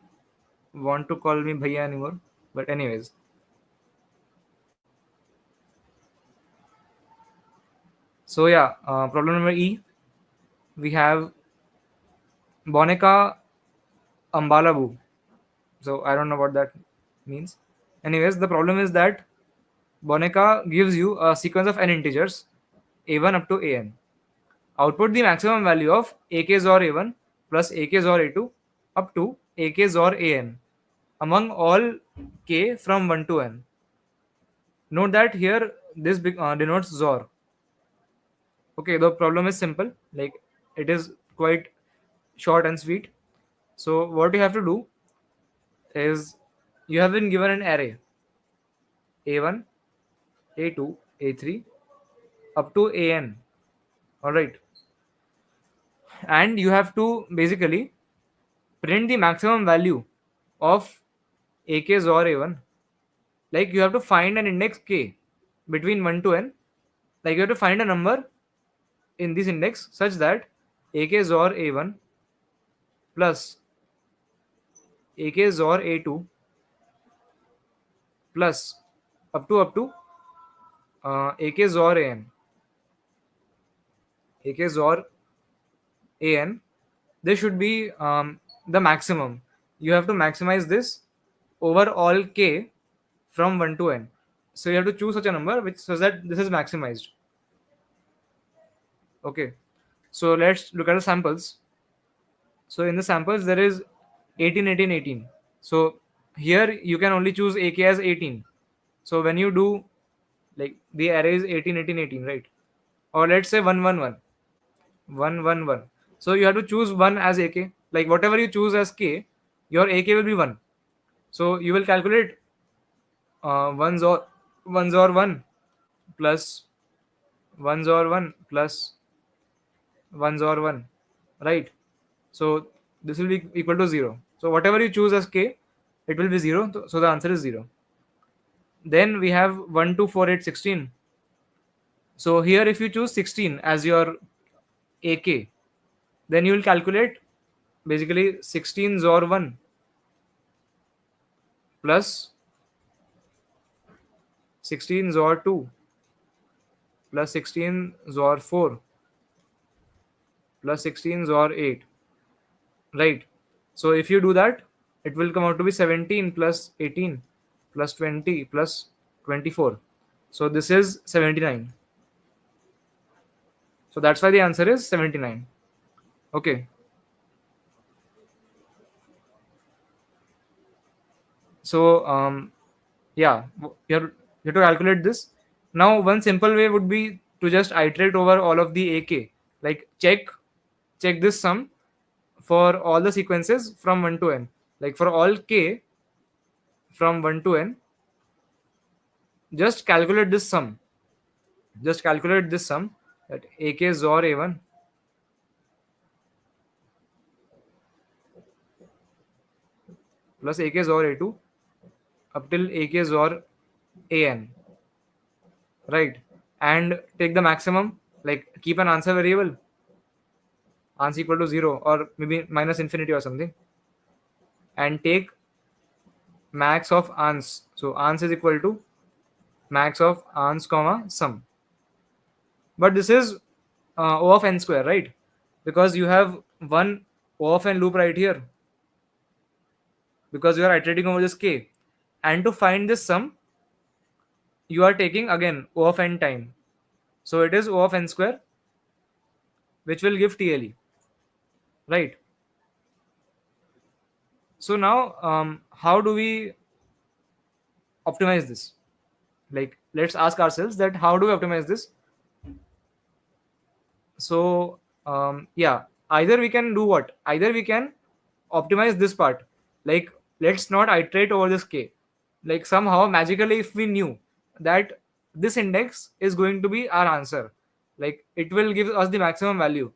want to call me bhaiya anymore. But anyways, so yeah, problem number E, we have Boneca Ambalabu. So I don't know what that means. Anyways, the problem is that Boneca gives you a sequence of n integers, a1 up to an. Output the maximum value of ak XOR a1 plus ak XOR a2 up to ak XOR an among all k from 1 to n. Note that here this denotes XOR. Okay, the problem is simple. Like it is quite short and sweet. So what you have to do is you have been given an array a1, a2, a3 up to an. All right, and you have to basically print the maximum value of ak XOR a1. Like you have to find an index k between 1 to n. Like you have to find a number in this index such that ak XOR a1 plus ak XOR a2 plus up to ak XOR ak XOR an, this should be the maximum. You have to maximize this over all k from 1 to n. So you have to choose such a number which says that this is maximized. Okay, so let's look at the samples. So in the samples there is 18 18 18. So here you can only choose ak as 18. So when you do, like the array is 18 18 18, right? Or let's say 1 1 1 1 1 1. So you have to choose 1 as ak. Like whatever you choose as k, your ak will be 1. So you will calculate 1 or 1 plus 1 or 1 plus 1 or 1, right? So this will be equal to 0. So whatever you choose as k, it will be 0. So the answer is 0. Then we have 1 2 4 8 16. So here if you choose 16 as your ak, then you will calculate basically 16 XOR 1 plus 16 XOR 2 plus 16 XOR 4 plus 16 XOR 8, right? So if you do that, it will come out to be 17 plus 18 plus 20 plus 24. So this is 79. So that's why the answer is 79. Okay. So yeah, you have to calculate this. Now one simple way would be to just iterate over all of the AK. Like check this sum for all the sequences from 1 to n. Like for all k from 1 to n, just calculate this sum. Just calculate this sum, that AK XOR A1 plus AK XOR A2 up till AK XOR AN, right? And take the maximum, like keep an answer variable, answer equal to 0 or maybe minus infinity or something, and take max of ans. So ans is equal to max of ans comma sum. But this is O of n square, right? Because you have one O of n loop right here, because you are iterating over this k. And to find this sum, you are taking again O of n time. So it is O of n square, which will give TLE, right? So now, how do we optimize this? Like, let's ask ourselves that how do we optimize this? So yeah, either we can do what? Either we can optimize this part. Like, let's not iterate over this k. Like somehow magically, if we knew that this index is going to be our answer, like it will give us the maximum value,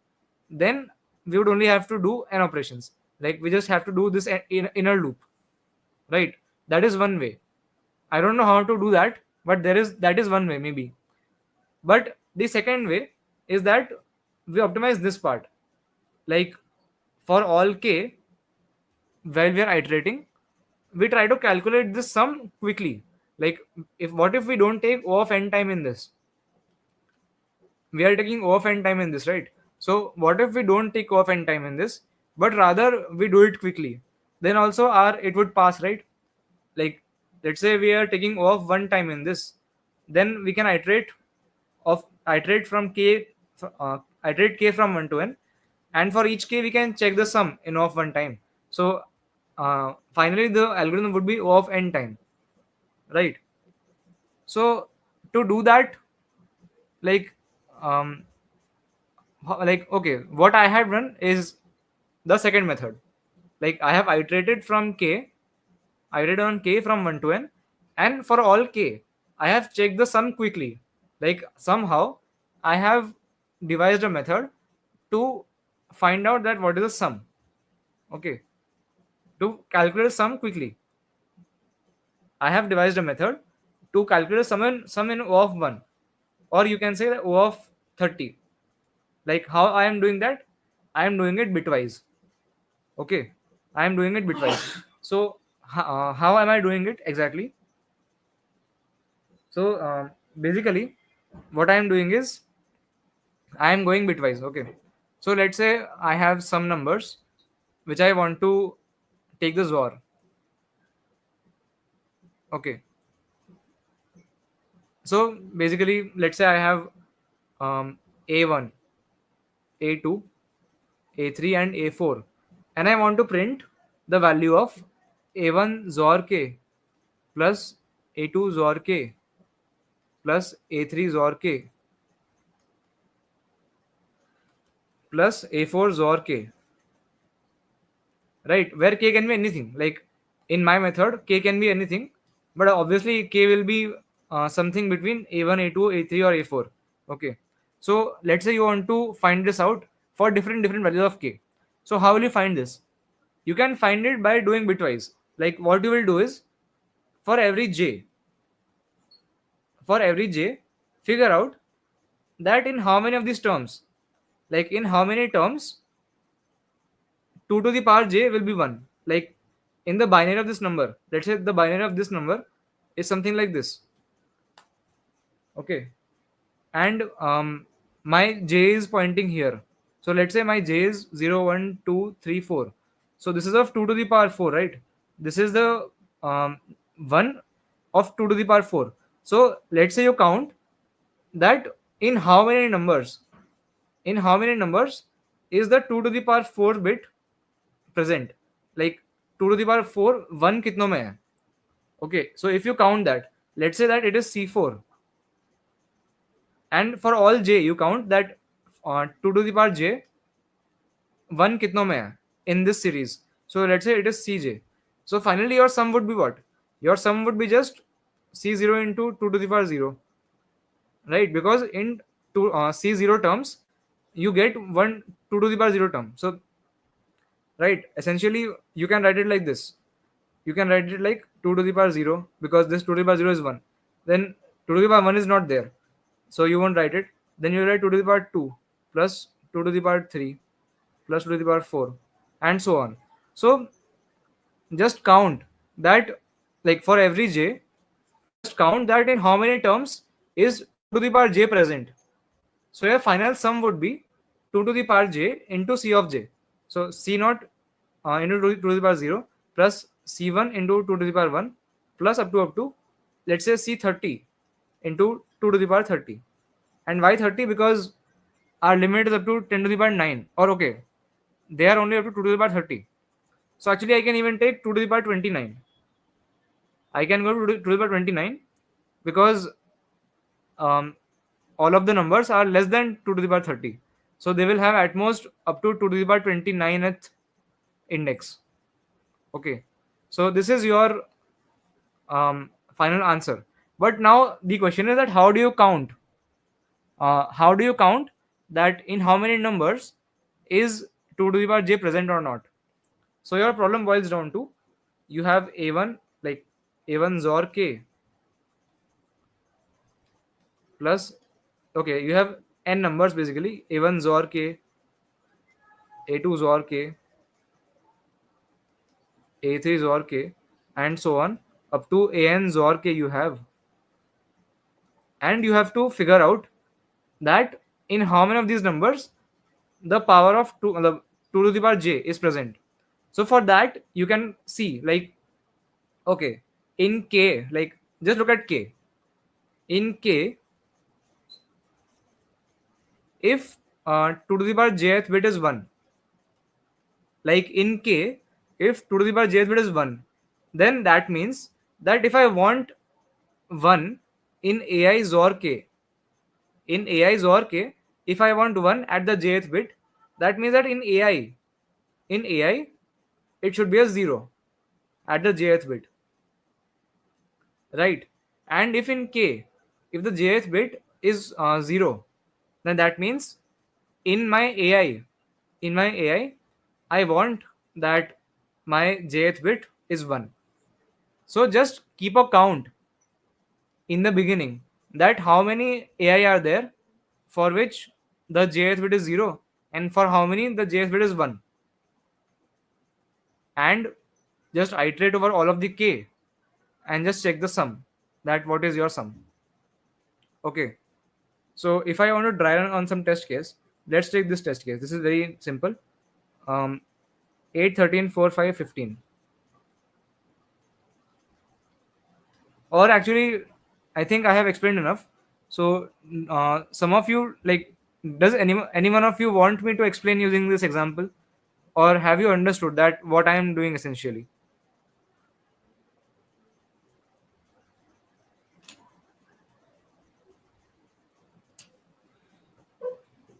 then we would only have to do n operations. Like we just have to do this inner loop, right? That is one way. I don't know how to do that, but that is one way maybe. But the second way is that we optimize this part. Like for all k, while we are iterating, we try to calculate this sum quickly. Like if what if we don't take O of n time in this? We are taking O of n time in this, right? So what if we don't take O of n time in this, but rather we do it quickly? Then also our it would pass, right? Like let's say we are taking O of 1 time in this, then we can iterate from k, iterate k from 1 to n, and for each k we can check the sum in O of 1 time. So finally the algorithm would be O of n time, right? So to do that, like um like okay, what I have done is the second method. Like I have iterated from k, iterated on k from 1 to n, and for all k I have checked the sum quickly. Like somehow I have devised a method to find out that what is the sum. Okay, to calculate sum quickly, I have devised a method to calculate sum in O of 1, or you can say that O of 30. Like how I am doing that? I am doing it bitwise. Okay, I am doing it bitwise. So how am I doing it exactly? So basically, what I am doing is I am going bitwise. Okay, so let's say I have some numbers which I want to take the XOR. Okay, so basically, let's say I have A1, A2, A3, and A4, and I want to print the value of A1 XOR k plus A2 XOR k plus A3 XOR k plus A4 XOR k, right? Where k can be anything. Like in my method, k can be anything, but obviously k will be something between A1, A2, A3, or A4. Okay, so let's say you want to find this out for different values of k. So how will you find this? You can find it by doing bitwise. Like what you will do is, for every j, for every j, figure out that in how many of these terms, like in how many terms 2 to the power j will be 1. Like in the binary of this number, let's say the binary of this number is something like this. Okay, and my j is pointing here. So let's say my j is 0, 1, 2, 3, 4. So this is of 2 to the power 4, right? This is the 1 of 2 to the power 4. So let's say you count that in how many numbers, is the 2 to the power 4 bit present. Like 2 to the power 4 1 कितनों में है. Okay, so if you count that, let's say that it is C4, and for all j you count that 2 to the power j 1 कितनों में है in this series. So let's say it is Cj. So finally your sum would be what? Your sum would be just C0 into 2 to the power 0, right? Because in C0 terms you get 1 2 to the power 0 term. So right, essentially you can write it like this. You can write it like 2 to the power 0, because this 2 to the power 0 is 1. Then 2 to the power 1 is not there, so you won't write it. Then you write 2 to the power 2 plus 2 to the power 3 plus 2 to the power 4, and so on. So just count that, like for every j, just count that in how many terms is 2 to the power j present. So your final sum would be 2 to the power j into c of j. So c naught into 2 to the power 0 plus c1 into 2 to the power 1 plus up to let's say c30 into 2 to the power 30. And why 30? Because our limit is up to 10 to the power 9. Or okay, they are only up to 2 to the power 30. So actually I can even take 2 to the power 29. I can go to the power 29 because um, all of the numbers are less than 2 to the power 30. So they will have at most up to 2 to the power 29th index. Okay. So this is your final answer. But now the question is that how do you count? How do you count that in how many numbers is 2 to the power j present or not? So your problem boils down to, you have a1, like a1 XOR k plus, okay, you have n numbers basically, a1 XOR k, a2 XOR k, a3 XOR k, and so on up to an XOR k you have. And you have to figure out that in how many of these numbers the power of 2, the 2 to the power j is present. So for that you can see, like, okay, in k, like just look at k. In k, if 2 to the power jth bit is 1, like in k, if 2 to the power jth bit is 1, then that means that if I want 1 in ai XOR k, in ai XOR k, if I want 1 at the jth bit, that means that in ai it should be a 0 at the jth bit, right? And if in k, if the jth bit is 0, then that means in my ai, in my ai I want that my jth bit is 1. So just keep a count in the beginning that how many ai are there for which the jth bit is 0, and for how many the jth bit is 1, and just iterate over all of the k and just check the sum, that what is your sum. Okay, so if I want to try run on some test case, let's take this test case. This is very simple. um 8 13 4 5 15. Or actually I think I have explained enough. So some of you, like, does any one of you want me to explain using this example, or have you understood that what I am doing essentially?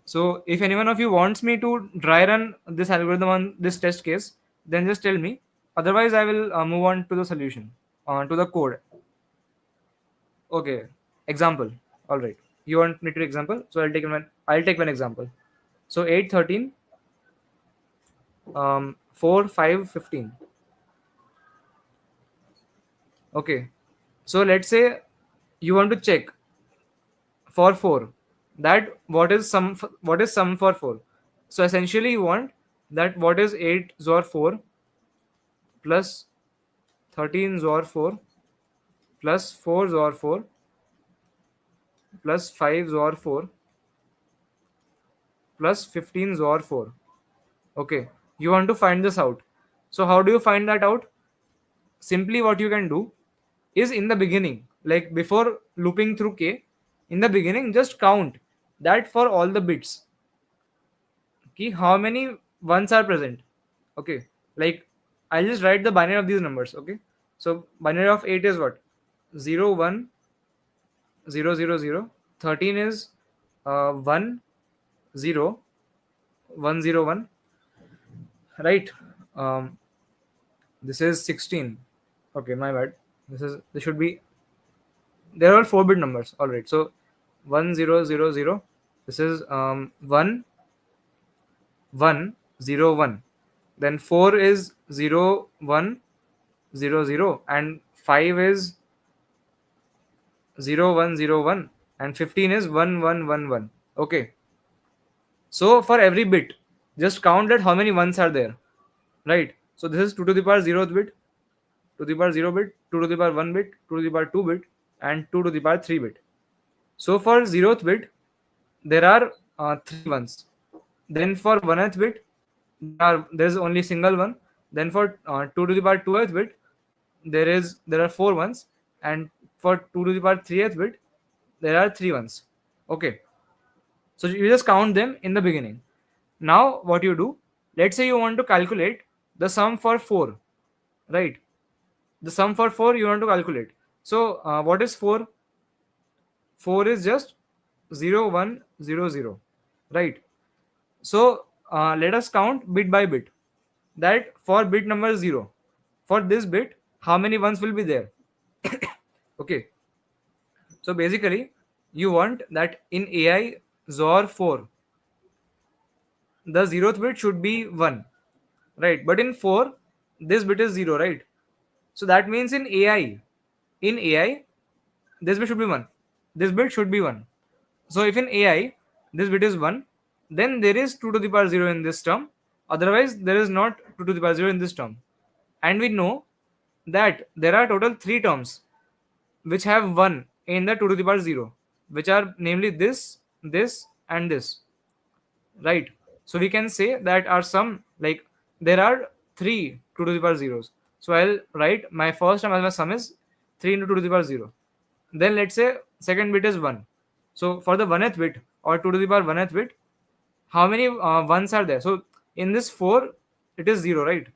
So if any one of you wants me to dry run this algorithm on this test case, then just tell me. Otherwise, I will move on to the solution, to the code. Okay, example. All right. You want me to example? So I'll take one example. So 8 13, 4 5 15. Okay. So let's say you want to check for 4 that what is sum for 4. So essentially you want that what is 8 XOR 4 plus 13 XOR 4 plus 4 XOR 4 plus 5 XOR 4 plus 15 XOR 4. Okay, you want to find this out. So how do you find that out? Simply what you can do is, in the beginning, like before looping through k, in the beginning just count that for all the bits, ki how many ones are present. Okay, like I'll just write the binary of these numbers. Okay, so binary of 8 is what? 0 1 0 0 0. 13 is 1 0 1 0 1, right? um this is 16. Okay, my bad. This should be, there are 4-bit numbers. All right, so 1 0 0 0. This is 1 1 0 1. Then 4 is 0 1 0 0, and 5 is 0 1 0 1, and 15 is 1 1 1 1. Okay, so for every bit, just count that how many ones are there, right? So this is 2 to the power 0th bit, 2 to the power 0 bit, 2 to the power 1 bit, 2 to the power 2 bit, and 2 to the power 3 bit. So for 0th bit, there are 3 ones. Then for 1th bit, there is only single one. Then for 2 to the power 2th bit, there are 4 ones, and for 2 to the power 3th bit, there are 3 ones. Okay, so you just count them in the beginning. Now what you do? Let's say you want to calculate the sum for 4, right? The sum for 4 you want to calculate. So what is 4? 4 is just 0 1 0 0, right? So let us count bit by bit. That for bit number 0, for this bit, how many ones will be there? Okay, so basically, you want that in AI XOR 4, the 0th bit should be 1, right? But in 4, this bit is 0, right? So that means in AI, this bit should be 1. This bit should be 1. So if in AI, this bit is 1, then there is 2 to the power 0 in this term. Otherwise, there is not 2 to the power 0 in this term. And we know that there are total 3 terms which have 1 in the 2 to the power 0, which are namely this, and this, right? So we can say that our sum, like there are 3 2 to the power zeros. So I'll write my first term as my sum is 3 into 2 to the power 0. Then let's say second bit is 1. So for the 1th bit or 2 to the power 1th bit, how many ones are there? So in this 4, it is 0, right?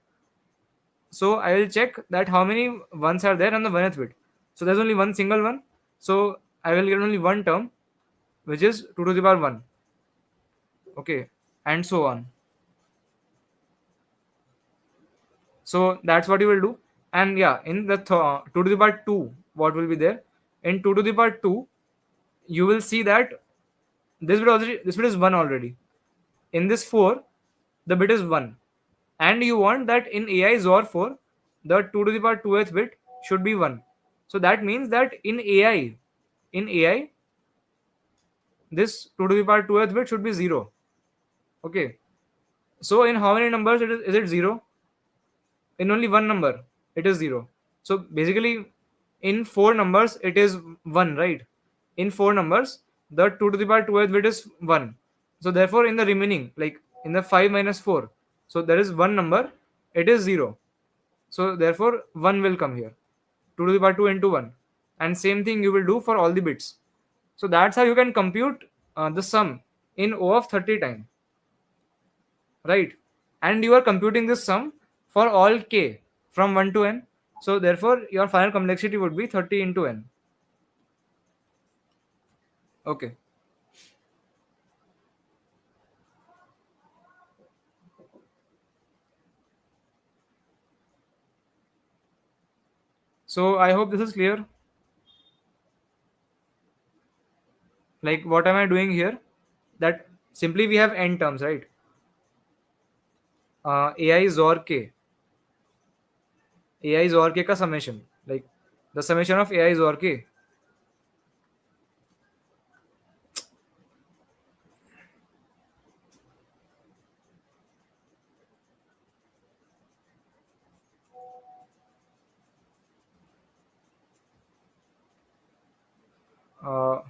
So I will check that how many ones are there on the 1th bit. So there's only one single one. So I will get only one term, which is 2 to the power 1. Okay, and so on. So that's what you will do. And yeah, in the 2 to the power 2, what will be there? In 2 to the power 2, you will see that this bit is 1 already. In this 4, the bit is 1. And you want that in AI XOR 4, the 2 to the power 2th bit should be 1. So that means that in AI, this 2 to the power 2th bit should be 0. Okay. So in how many numbers is it 0? In only one number, it is 0. So basically, in 4 numbers, it is 1, right? In 4 numbers, the 2 to the power 2th bit is 1. So therefore, in the remaining, like in the 5 minus 4, so there is one number, it is 0. So therefore, 1 will come here. 2 to the power 2 into 1. And same thing you will do for all the bits. So that's how you can compute the sum in O of 30 time, right? And you are computing this sum for all k from 1 to n. So therefore, your final complexity would be 30 into n. Okay. So I hope this is clear. Like what am I doing here? That simply we have n terms, right? AI XOR k. AI XOR k ka summation. Like the summation of AI XOR k. Uh,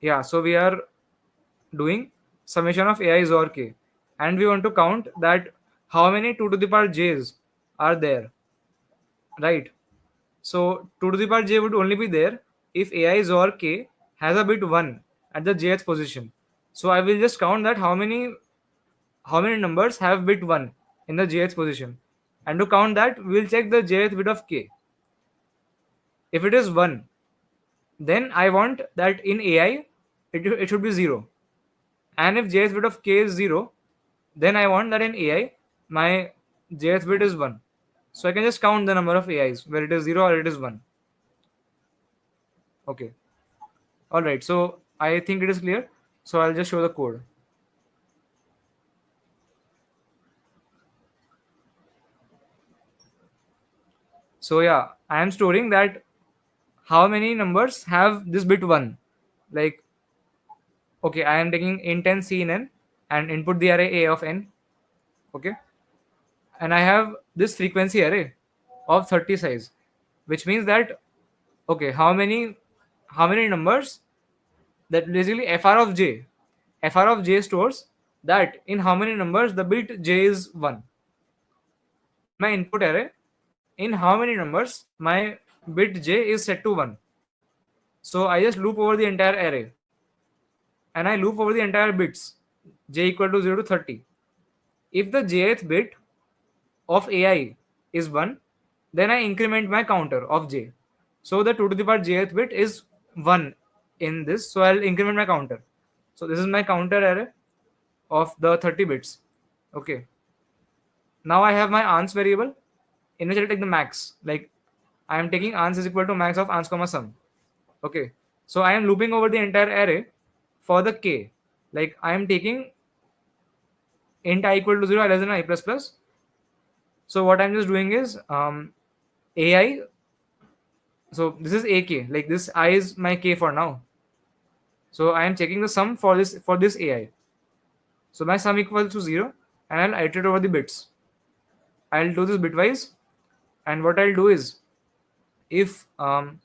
yeah, so we are doing summation of AI XOR k. And we want to count that how many 2 to the power j's are there, right? So 2 to the power j would only be there if ai XOR k has a bit 1 at the jth position. So I will just count that how many numbers have bit 1 in the jth position. And to count that, we will check the jth bit of k. If it is 1, then I want that in ai it should be 0. And if jth bit of k is 0, then I want that in ai my jth bit is 1. So I can just count the number of ais where it is 0 or it is 1. Okay. All right. So I think it is clear. So I'll just show the code. So yeah, I am storing that how many numbers have this bit 1. Like, okay, I am taking int n c in n and input the array a of n. Okay. And I have this frequency array of 30 size, which means that, okay, how many numbers, that basically fr of j stores that in how many numbers the bit j is 1. In my input array, in how many numbers my bit j is set to 1. So I just loop over the entire array, and I loop over the entire bits j equal to 0 to 30. If the jth bit of ai is 1, then I increment my counter of j. So the 2 to the power jth bit is 1 in this, so I'll increment my counter. So this is my counter array of the 30 bits. Okay. Now I have my ans variable in which I'll take the max. Like, I am taking ans is equal to max of ans comma sum. Okay. So I am looping over the entire array for the k. Like, I am taking int I equal to 0 I less than I plus plus. So what I'm just doing is ai. So this is ak. Like, this I is my k for now. So I am checking the sum for this ai. So my sum equals to 0, and I'll iterate over the bits. I'll do this bitwise, and what I'll do is, if 2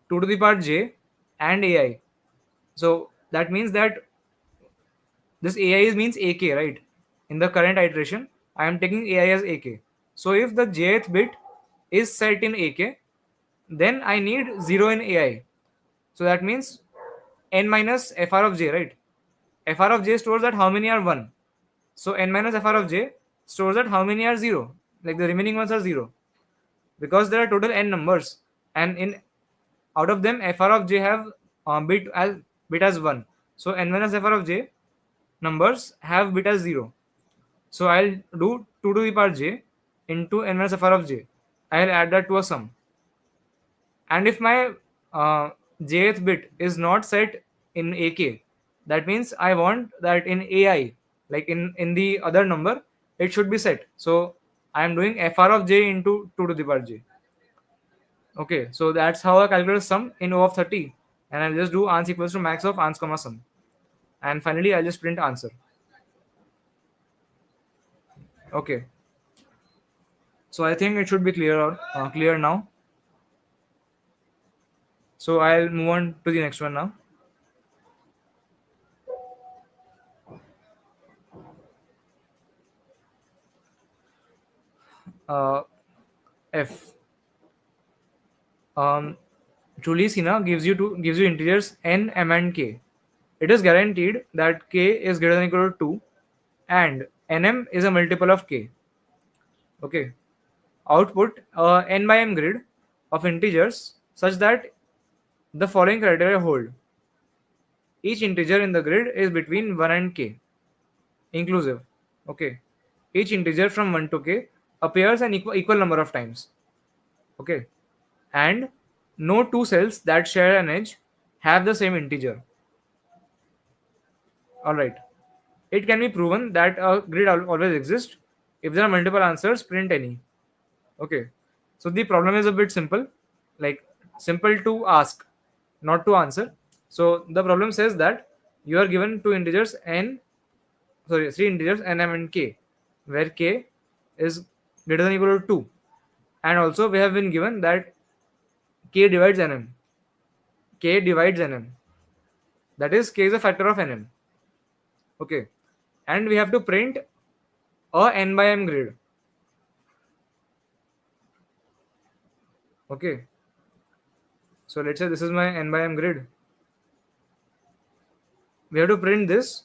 to the power j and ai, so that means that this ai is means ak, right? In the current iteration, I am taking ai as ak. So if the jth bit is set in ak, then I need 0 in ai. So that means n minus fr of j, right? Fr of j stores that how many are 1. So n minus fr of j stores that how many are 0. Like, the remaining ones are 0, because there are total n numbers, and in out of them fr of j have bit as 1. So n minus fr of j numbers have bit as 0. So I'll do 2 to the power j into n minus fr of j. I'll add that to a sum. And if my jth bit is not set in ak, that means I want that in ai, like in the other number, it should be set. So I am doing fr of j into 2 to the power j. Okay, so that's how I calculate sum in O of 30. And I'll just do ans equals to max of ans comma sum. And finally, I'll just print answer. Okay, so I think it should be clear now. So I'll move on to the next one now. Uh, F. Um, Trulicina gives you integers n, m, and k. It is guaranteed that k is greater than or equal to 2, and nm is a multiple of k. Okay. Output n by m grid of integers such that the following criteria hold. Each integer in the grid is between 1 and k, inclusive. Okay. Each integer from 1 to k appears an equal number of times. Okay. And no two cells that share an edge have the same integer. Alright. It can be proven that a grid always exists. If there are multiple answers, print any. Okay. So the problem is a bit simple. Like, simple to ask, not to answer. So the problem says that you are given three integers n, m, and k, where k is greater than or equal to 2. And also we have been given that k divides nm. K divides nm. That is, k is a factor of nm. Okay. And we have to print a n by m grid. Okay. So let's say this is my n by m grid. We have to print this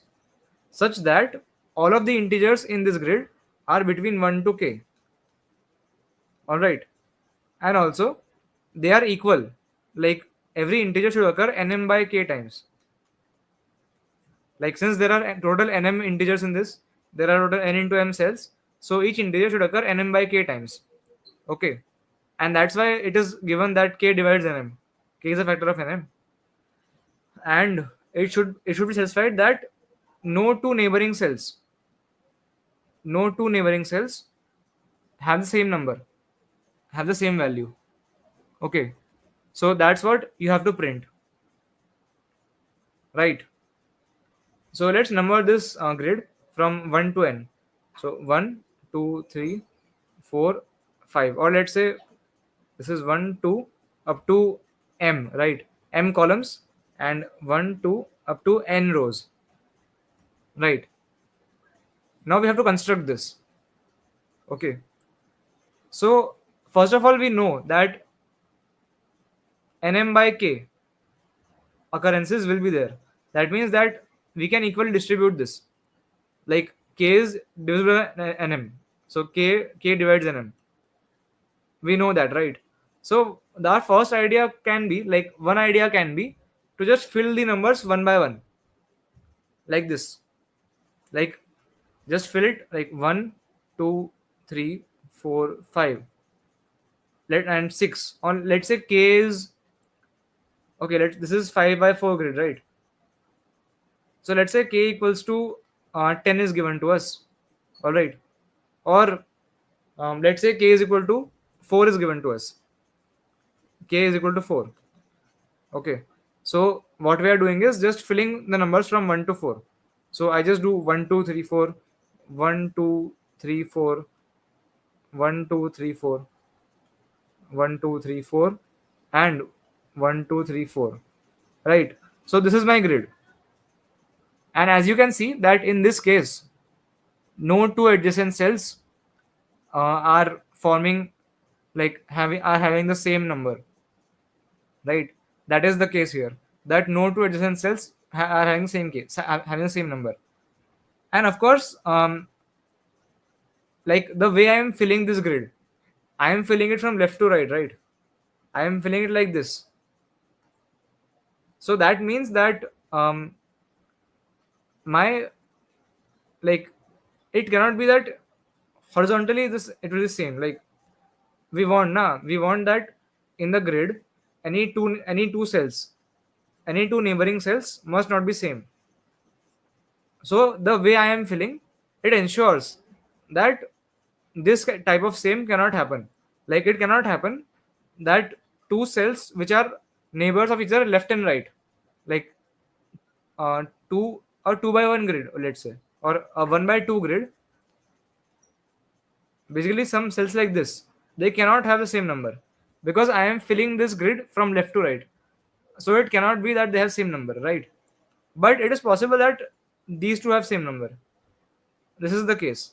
such that all of the integers in this grid are between 1 to k. All right. And also they are equal. Like every integer should occur nm by k times. Like since there are total nm integers in this, there are total n into m cells. So each integer should occur nm by k times. Okay. And that's why it is given that k divides nm. K is a factor of nm. And it should be satisfied that no two neighboring cells, no two neighboring cells have the same number, have the same value. Okay. So that's what you have to print. Right. So let's number this grid from 1 to n. So 1, 2, 3, 4, 5. Or let's say this is 1, 2 up to m, right? M columns and 1, 2 up to n rows. Right. Now we have to construct this. Okay. So first of all, we know that nm by k occurrences will be there. That means that we can equally distribute this. Like k is divisible by nm. So k divides nm. We know that, right? So our first idea can be, like one idea can be to just fill the numbers one by one, like this. Like just fill it like 1, 2, 3, 4, 5. And 6 on, let's say k is okay. This is 5 by 4 grid, right? So let's say k equals to 10 is given to us. All right. Or let's say k is equal to 4 is given to us. K is equal to 4. Okay. So what we are doing is just filling the numbers from 1 to 4. So I just do 1, 2, 3, 4, 1, 2, 3, 4, 1, 2, 3, 4, 1, 2, 3, 4, and 1, 2, 3, 4. Right. So this is my grid. And as you can see that in this case, no two adjacent cells are forming, like having the same number, right? That is the case here, that no two adjacent cells are having the same case, having the same number. And of course, like the way I am filling this grid, I am filling it from left to right, right? I am filling it like this. So that means that my, like, it cannot be that horizontally this it will be same. Like we want that in the grid, any two cells, any two neighboring cells must not be same. So the way I am filling, it ensures that this type of same cannot happen. Like it cannot happen that two cells which are neighbors of each other left and right, like two or 2 by 1 grid, let's say, or a 1 by 2 grid. Basically some cells like this, they cannot have the same number because I am filling this grid from left to right. So it cannot be that they have same number, right? But it is possible that these two have same number. This is the case,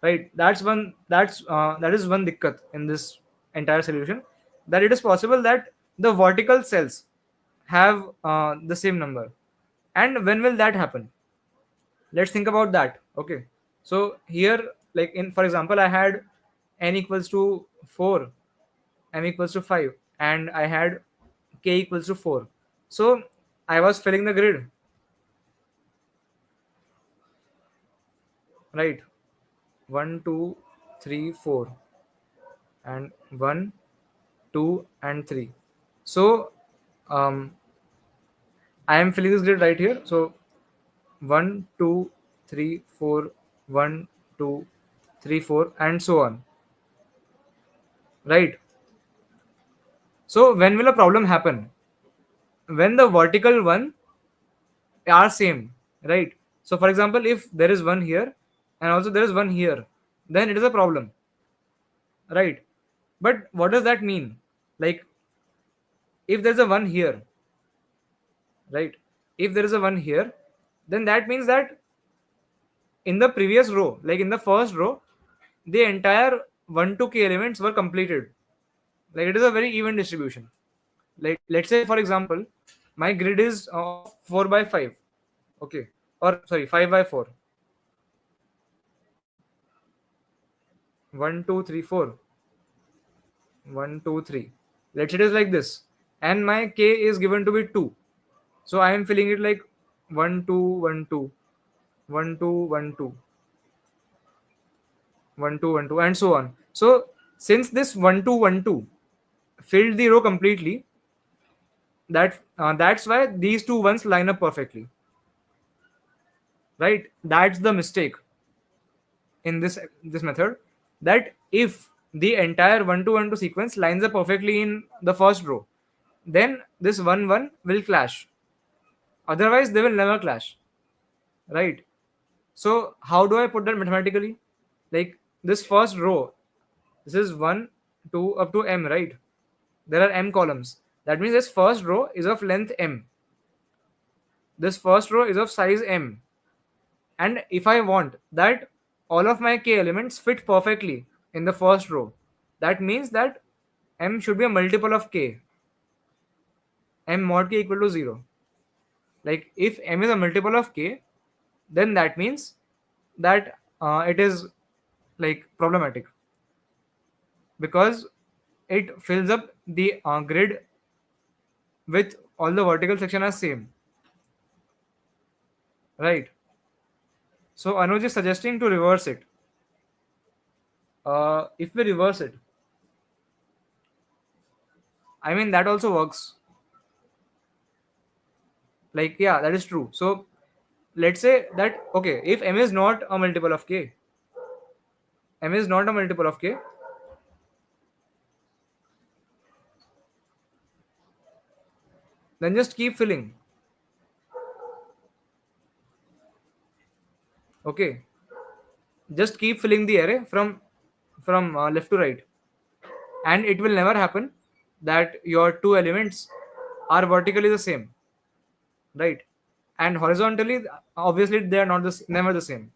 right? That is one dikkat in this entire solution, that it is possible that the vertical cells have the same number. And when will that happen? Let's think about that. Okay. So here, like in, for example, I had n equals to 4, m equals to 5, and I had k equals to 4. So I was filling the grid, right? 1, 2, 3, 4, and 1, 2, and 3. So I am filling this grid right here. So 1, 2, 3, 4, 1, 2, 3, 4, and so on, right? So when will a problem happen? When the vertical one are same, right? So for example, if there is one here and also there is one here, then it is a problem, right? But what does that mean? Like if there's a one here, right? If there is a one here, then that means that in the previous row, like in the first row, the entire 1 to k elements were completed. Like it is a very even distribution. Like, let's say for example, my grid is of 4 by 5. Okay, or sorry, 5 by 4. 1 2 3 4. 1 2 3. Let's say it is like this, and my k is given to be 2. So I am filling it like 1 2 1 2 1 2 1 2 1 2 1 2 and so on. So since this 1 2 1 2 filled the row completely, that's why these two ones line up perfectly, right? That's the mistake in this method, that if the entire 1 2 1 2 sequence lines up perfectly in the first row, then this 1 1 will clash. Otherwise they will never clash, right? So how do I put that mathematically? Like, this first row, this is 1 2 up to m, right? There are m columns. That means this first row is of length m. This first row is of size m. And if I want that all of my k elements fit perfectly in the first row, that means that m should be a multiple of k. M mod k equal to 0. Like, if m is a multiple of k, then that means that it is like problematic, because it fills up the grid with all the vertical section as same, right? So Anuj is suggesting to reverse it. If we reverse it, I mean, that also works. Like, yeah, that is true. So let's say that, okay, if m is not a multiple of k, m is not a multiple of k, then just keep filling. Okay, just keep filling the array from left to right, and it will never happen that your two elements are vertically the same, right? And horizontally, obviously they are not never the same.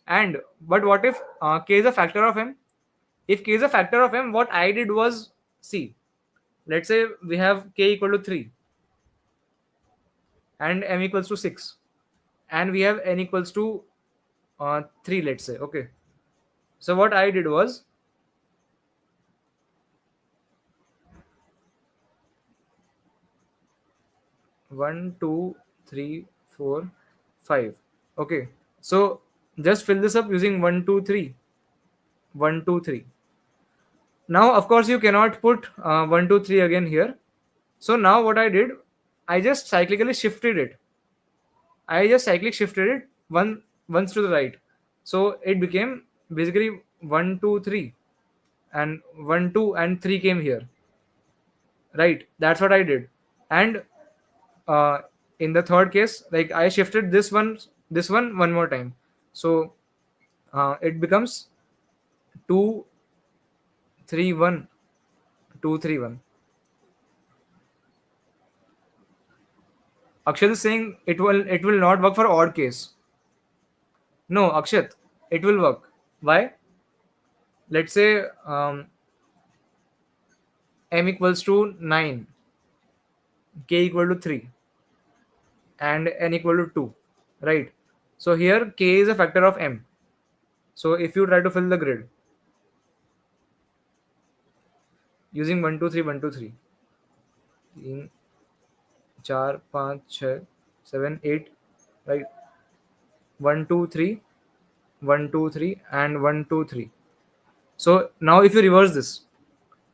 And but what if k is a factor of m? If k is a factor of m, what I did was, see, let's say we have k equal to 3 and m equals to 6, and we have n equals to 3, let's say. Okay, so what I did was, 1 2 3 4 5. Okay, so just fill this up using 1 2 3 1 2 3. Now of course you cannot put 1 2 3 again here. So now what I did, I just cyclically shifted it. I just cyclic shifted it once to the right. So it became basically 1 2 3, and 1 2 and 3 came here. Right? That's what I did. And uh, in the third case, like, I shifted this one more time. So it becomes 2 3 1 2 3 1. Akshat is saying it will not work for odd case. No, Akshat, it will work. Why? Let's say m equals to 9, k equal to 3, and n equal to 2, right? So here k is a factor of m. So if you try to fill the grid using 1 2 3 1 2 3, 3 4 5 6 7 8, right? 1 2 3 1 2 3 and 1 2 3. So now if you reverse this,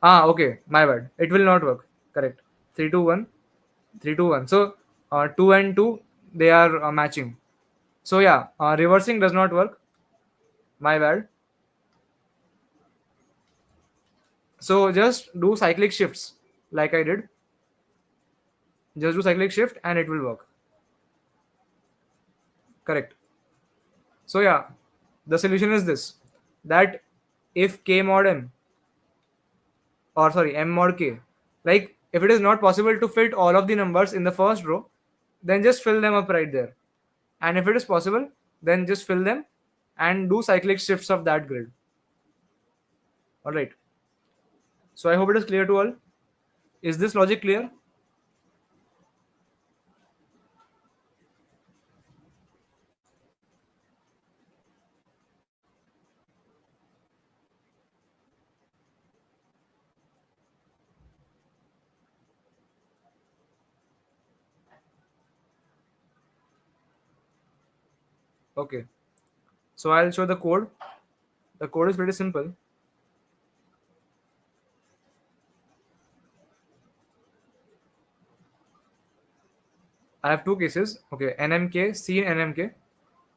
okay, my bad, it will not work. Correct. 3 2 1 3 2 1. So 2 and 2, they are matching. So yeah, reversing does not work. My bad. So just do cyclic shifts like I did. Just do cyclic shift and it will work. Correct. So yeah, the solution is this, that if k mod m, or sorry, m mod k, like, if it is not possible to fit all of the numbers in the first row, then just fill them up right there. And if it is possible, then just fill them and do cyclic shifts of that grid. All right. So I hope it is clear to all. Is this logic clear? Okay. So I'll show the code. The code is pretty simple. I have two cases. Okay, NMK, C and NMK.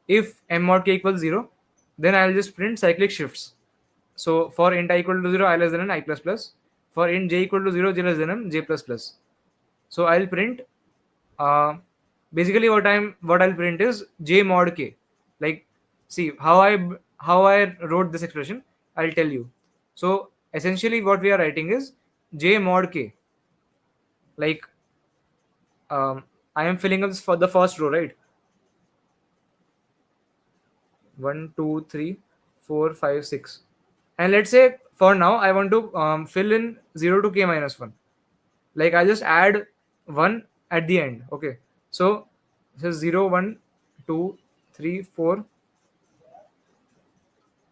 If M mod K equals 0, then I'll just print cyclic shifts. So for int I equal to 0, I less than n, I plus plus. For int j equal to 0, j less than m, j plus plus. So I'll print, uh, basically what I'll print is j mod k. Like, see how I wrote this expression. I'll tell you. So essentially what we are writing is j mod k. Like, I am filling up this for the first row, right? 1, 2, 3, 4, 5, 6. And let's say for now I want to fill in 0 to k minus 1. Like, I just add 1 at the end. Okay, so this is 0, 1, 2, 3, 4.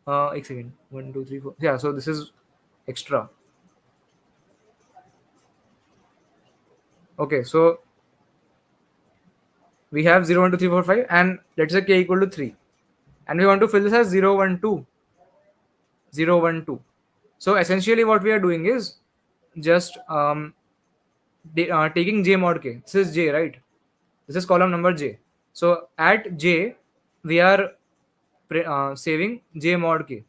One second. 1, 2, 3, 4. Yeah, so this is extra. Okay, so we have 0, 1, 2, 3, 4, 5, and let's say k equal to 3, and we want to fill this as 0, 1, 2, 0, 1, 2. So essentially what we are doing is just taking j mod k. This is j, right? This is column number j. So at j, we are saving j mod k,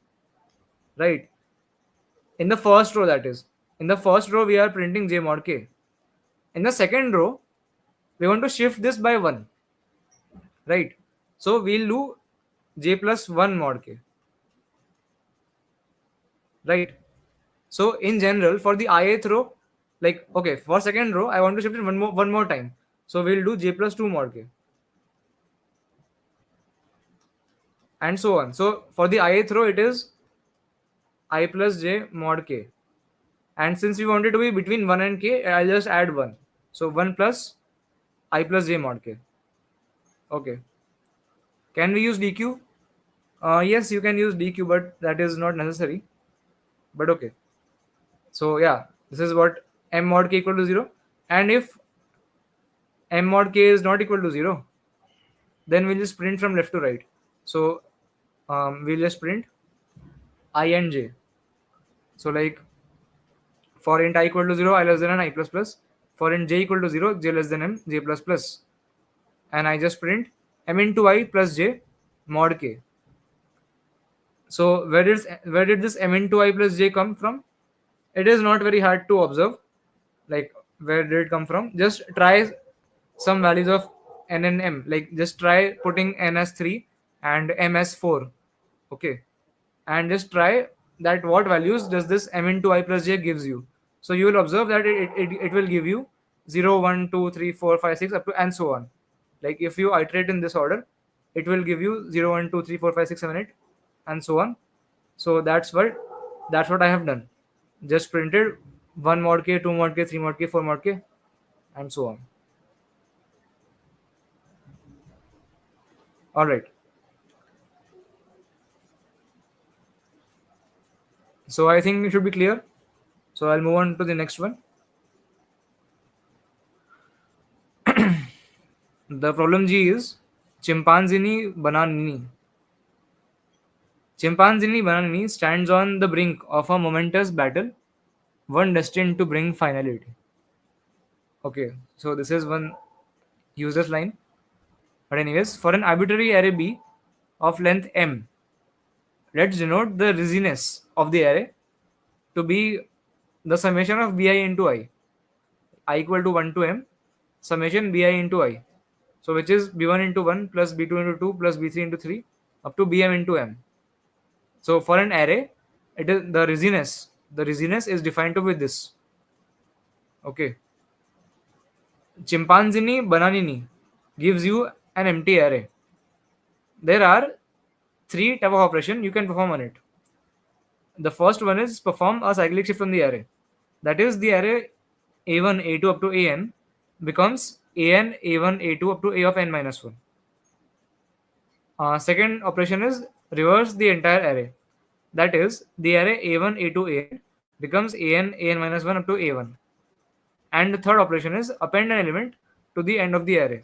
right? In the first row, that is. In the first row, we are printing j mod k. In the second row, we want to shift this by 1, right? So we'll do j plus 1 mod k, right? So in general, for the ith row, like, okay, for second row, I want to shift it one more time. So we'll do j plus 2 mod k, and so on. So for the ith row, it is I plus j mod k. And since we want it to be between 1 and k, I'll just add 1. So 1 plus I plus j mod k. Okay. Can we use dq? Yes, you can use dq, but that is not necessary. But okay. So yeah, this is what m mod k equal to 0. And if m mod k is not equal to 0, then we'll just print from left to right. So we'll just print I and j. So like, for int I equal to 0, I less than n, I plus plus. For int j equal to 0, j less than m, j plus plus. And I just print m into I plus j mod k. So where did this m into I plus j come from? It is not very hard to observe. Like, where did it come from? Just try some values of n and m. Like, just try putting n as 3 and m as 4. Okay, and just try that what values does this m into I plus j gives you. So you will observe that it will give you 0, 1, 2, 3, 4, 5, 6 up to and so on. Like, if you iterate in this order, it will give you 0, 1, 2, 3, 4, 5, 6, 7, 8, and so on. So that's what I have done. Just printed 1 mod k, 2 mod k, 3 mod k, 4 mod k, and so on. All right. So I think it should be clear. So I'll move on to the next one. The problem G is Chimpanzini Bananini. Chimpanzini Bananini stands on the brink of a momentous battle, one destined to bring finality. Okay, so this is one useless line. But anyways, for an arbitrary array B of length M, let's denote the riskiness of the array to be the summation of bi into I equal to 1 to m, summation bi into I. So which is b1 into 1 plus b2 into 2 plus b3 into 3 up to bm into m. So for an array, it is the riskiness. The riskiness is defined to be this. Okay. Chimpanzini Bananini gives you an empty array. There are three type of operation you can perform on it. The first one is perform a cyclic shift on the array. That is, the array a1 a2 up to an becomes an a1 a2 up to a of n minus 1. Second operation is reverse the entire array. That is, the array a1 a2 an becomes an minus 1 up to a1. And the third operation is append an element to the end of the array.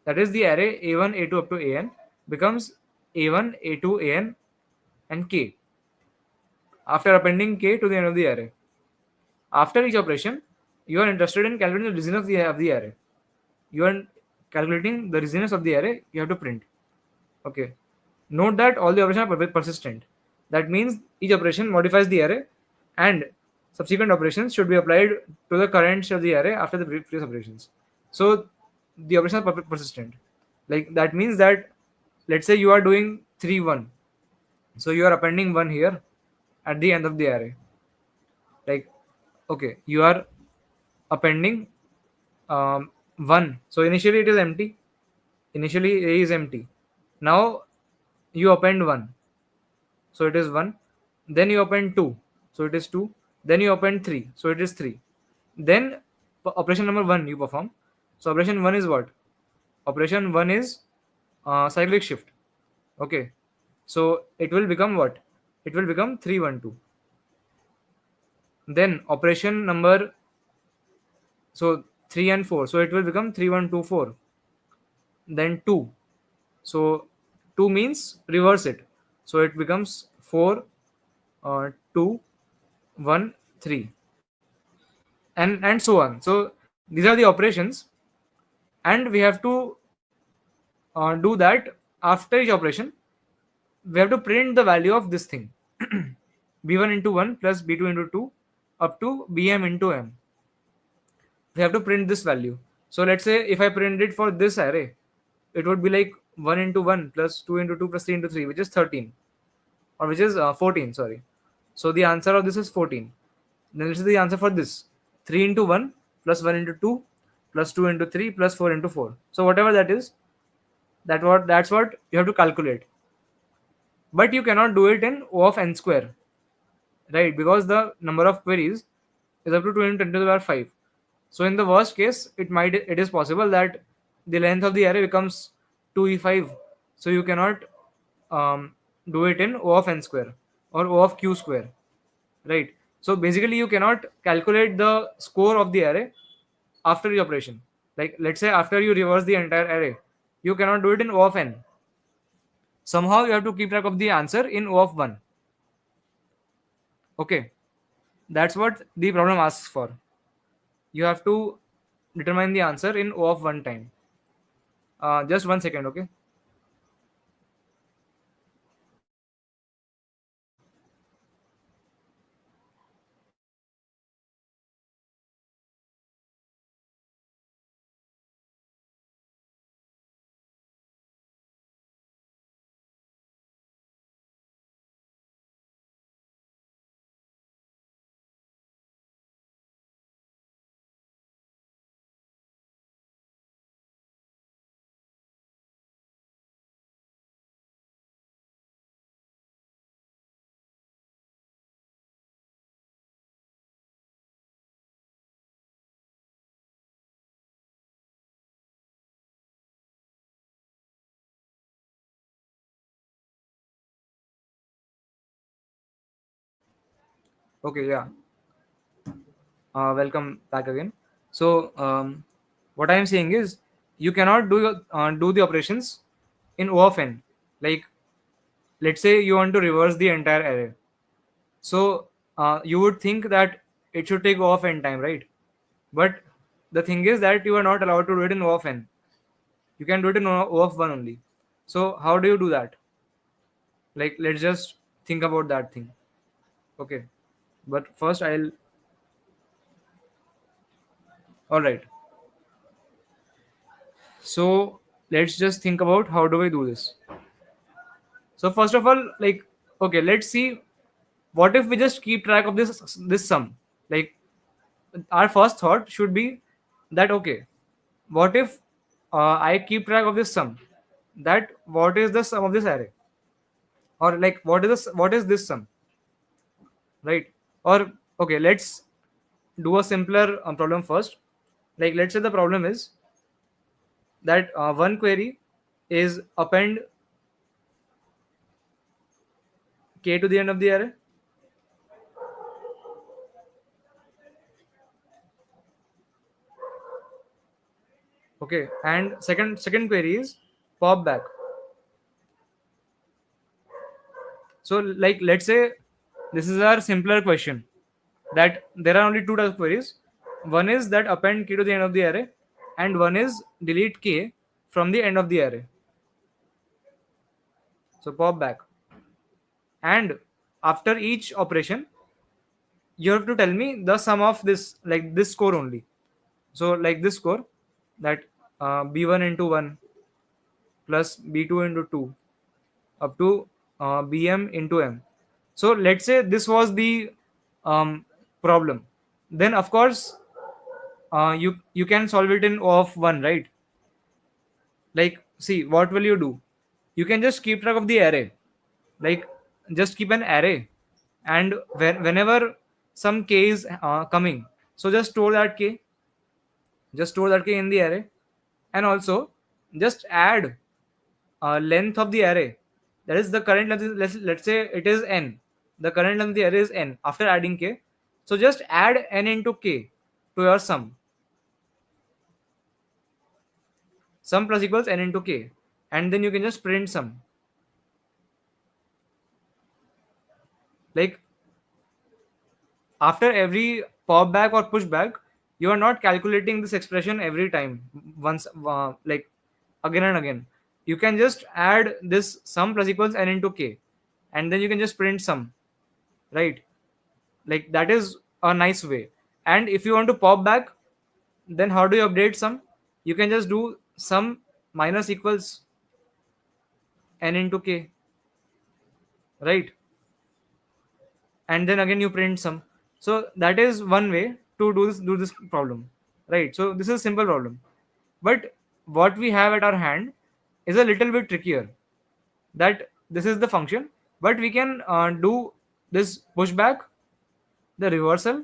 That is, the array a1 a2 up to an becomes a1 a2 an and k after appending k to the end of the array. After each operation, you are interested in calculating the reasoness of the array. You are calculating the reasoness of the array, you have to print. Okay. Note that all the operations are persistent. That means each operation modifies the array, and subsequent operations should be applied to the current state of the array after the previous operations. So the operations are persistent. Like that means that, let's say you are doing 3 1. So you are appending 1 here at the end of the array. Like, okay, you are appending 1. So initially it is empty. Initially A is empty. Now you append 1. So it is 1. Then you append 2. So it is 2. Then you append 3. So it is 3. Then operation number 1 you perform. So operation 1 is what? Operation 1 is cyclic shift. Okay. So it will become what? It will become 3 1 2. Then operation number, so 3 and 4. So it will become 3 1 2 4. Then 2. So 2 means reverse it. So it becomes 4 2 1 3, and so on. So these are the operations, and we have to do that. After each operation, we have to print the value of this thing b1 into 1 plus b2 into 2 up to bm into m. We have to print this value. So let's say if I print it for this array, it would be like 1 into 1 plus 2 into 2 plus 3 into 3, which is 13, or which is 14, sorry. So the answer of this is 14. Then this is the answer for this: 3 into 1 plus 1 into 2 plus 2 into 3 plus 4 into 4. So whatever that is, that's what you have to calculate. But you cannot do it in O of n square, right? Because the number of queries is up to 2 into 10 to the power 5. So in the worst case, it is possible that the length of the array becomes 2e5. So you cannot do it in O of n square or O of q square, right? So basically, you cannot calculate the score of the array after the operation. Like, let's say after you reverse the entire array, you cannot do it in O of n. Somehow you have to keep track of the answer in O of 1. Okay, that's what the problem asks for. You have to determine the answer in O of 1 time. Just 1 second, okay? Okay, yeah. Welcome back again. So, what I am saying is, you cannot do the operations in O of n. Like, let's say you want to reverse the entire array. So, you would think that it should take O of n time, right? But the thing is that you are not allowed to do it in O of n. You can do it in O of 1 only. So, how do you do that? Like, let's just think about that thing. Okay. But first, all right. So, let's just think about how do we do this. So first of all, like, okay, let's see, what if we just keep track of this sum. Like, our first thought should be that, okay, what if I keep track of this sum, that what is the sum of this array, or like what is this sum, right? Or okay, let's do a simpler problem first. Like let's say the problem is that one query is append k to the end of the array. Okay, and second query is pop back. So like let's say this is our simpler question, that there are only two types of queries. One is that append k to the end of the array, and one is delete k from the end of the array. So pop back, and after each operation you have to tell me the sum of this, like this score only. So like this score, that b1 into 1 plus b2 into 2 up to bm into m. So let's say this was the um, problem. Then of course you can solve it in O of 1, right? Like see, what will you do? You can just keep track of the array. Like just keep an array, and whenever some k is coming, so just store that k, just store that k in the array, and also just add length of the array. That is the current length is, let's say it is n. The current length of the array is n after adding k. So just add n into k to your sum. Sum plus equals n into k, and then you can just print sum. Like after every pop back or push back, you are not calculating this expression every time once, like again and again. You can just add this sum plus equals n into k, and then you can just print sum, right? Like that is a nice way. And if you want to pop back, then how do you update sum? You can just do sum minus equals n into k, right? And then again you print sum. So that is one way to do this problem, right? So this is a simple problem, but what we have at our hand is a little bit trickier. That this is the function, but we can do this pushback, the reversal,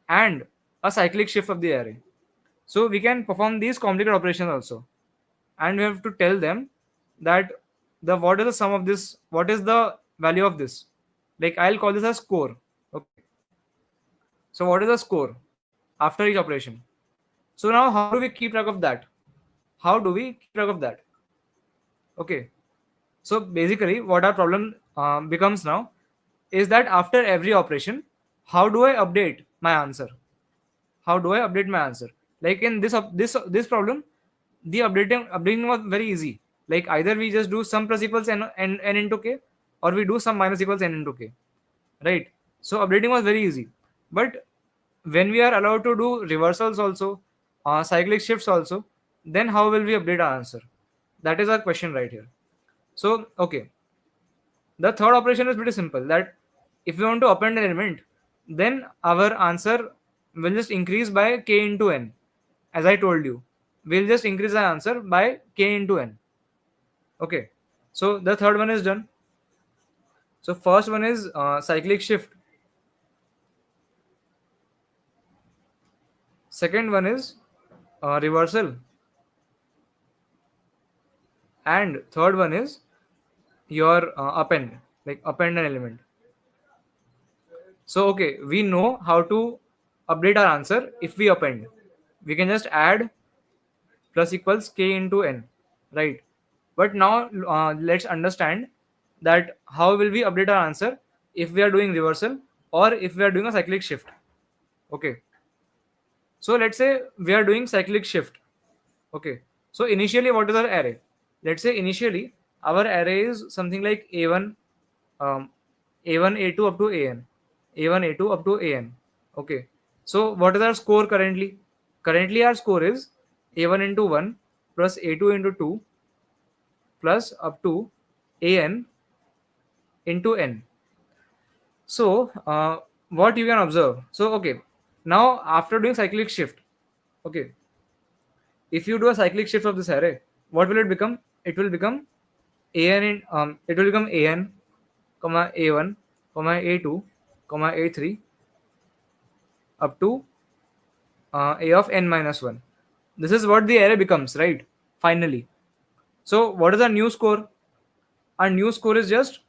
and a cyclic shift of the array. So we can perform these complicated operations also, and we have to tell them that the what is the sum of this, what is the value of this. Like I'll call this as score. Okay, so what is the score after each operation? So now how do we keep track of that? How do we keep track of that? Okay, so basically what our problem becomes now is that after every operation, how do I update my answer? How do I update my answer? Like in this problem, the updating was very easy. Like either we just do sum plus equals n into k, or we do sum minus equals n into k, right? So updating was very easy. But when we are allowed to do reversals also, cyclic shifts also, then how will we update our answer? That is our question right here. So okay, the third operation is pretty simple, that if we want to append an element, then our answer will just increase by k into n. As I told you, we'll just increase our answer by k into n. Okay, so the third one is done. So first one is cyclic shift. Second one is reversal. And third one is your append, like append an element. So okay, we know how to update our answer. If we append, we can just add plus equals k into n, right? But now let's understand that how will we update our answer if we are doing reversal or if we are doing a cyclic shift. Okay, so let's say we are doing cyclic shift. Okay, so initially what is our array? Let's say initially our array is something like a1, um, a1 a2 up to an, a1 a2 up to an. Okay, so what is our score currently? Currently our score is a1 into 1 plus a2 into 2 plus up to an into n. So what you can observe, so okay, now after doing cyclic shift, okay, if you do a cyclic shift of this array, what will it become? It will become it will become an comma a1 comma a2 comma a3 up to a of n minus 1. This is what the array becomes, right? Finally. So what is our new score? Our new score is just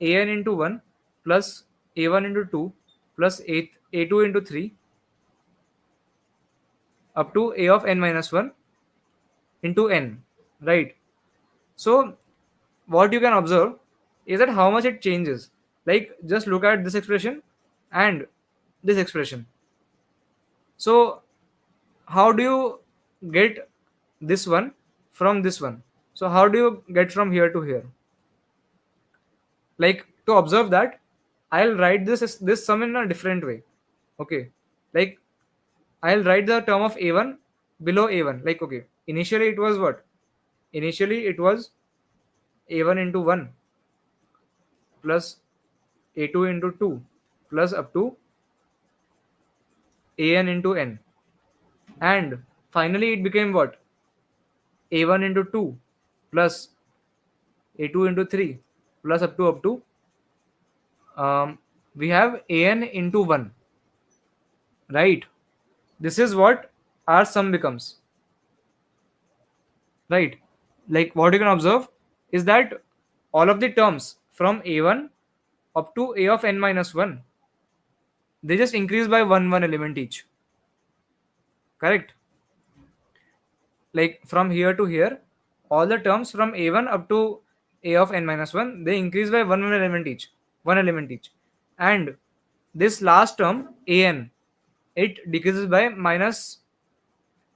an into 1 plus a1 into 2 plus a2 into 3 up to a of n minus 1 into n, right? So what you can observe is that how much it changes. Like just look at this expression and this expression. So how do you get this one from this one? So how do you get from here to here? Like to observe that, I'll write this sum in a different way. Okay, like I'll write the term of a1 below a1. Like okay, initially it was what? Initially it was a1 into 1 plus a2 into 2 plus up to an into n, and finally it became what? a1 into 2 plus a2 into 3 plus up to we have an into 1, right? This is what our sum becomes, right? Like what you can observe is that all of the terms from a1 up to a of n minus 1, they just increase by one element each, correct? Like from here to here, all the terms from a1 up to a of n minus 1, they increase by one element each, one element each. And this last term an, it decreases by minus,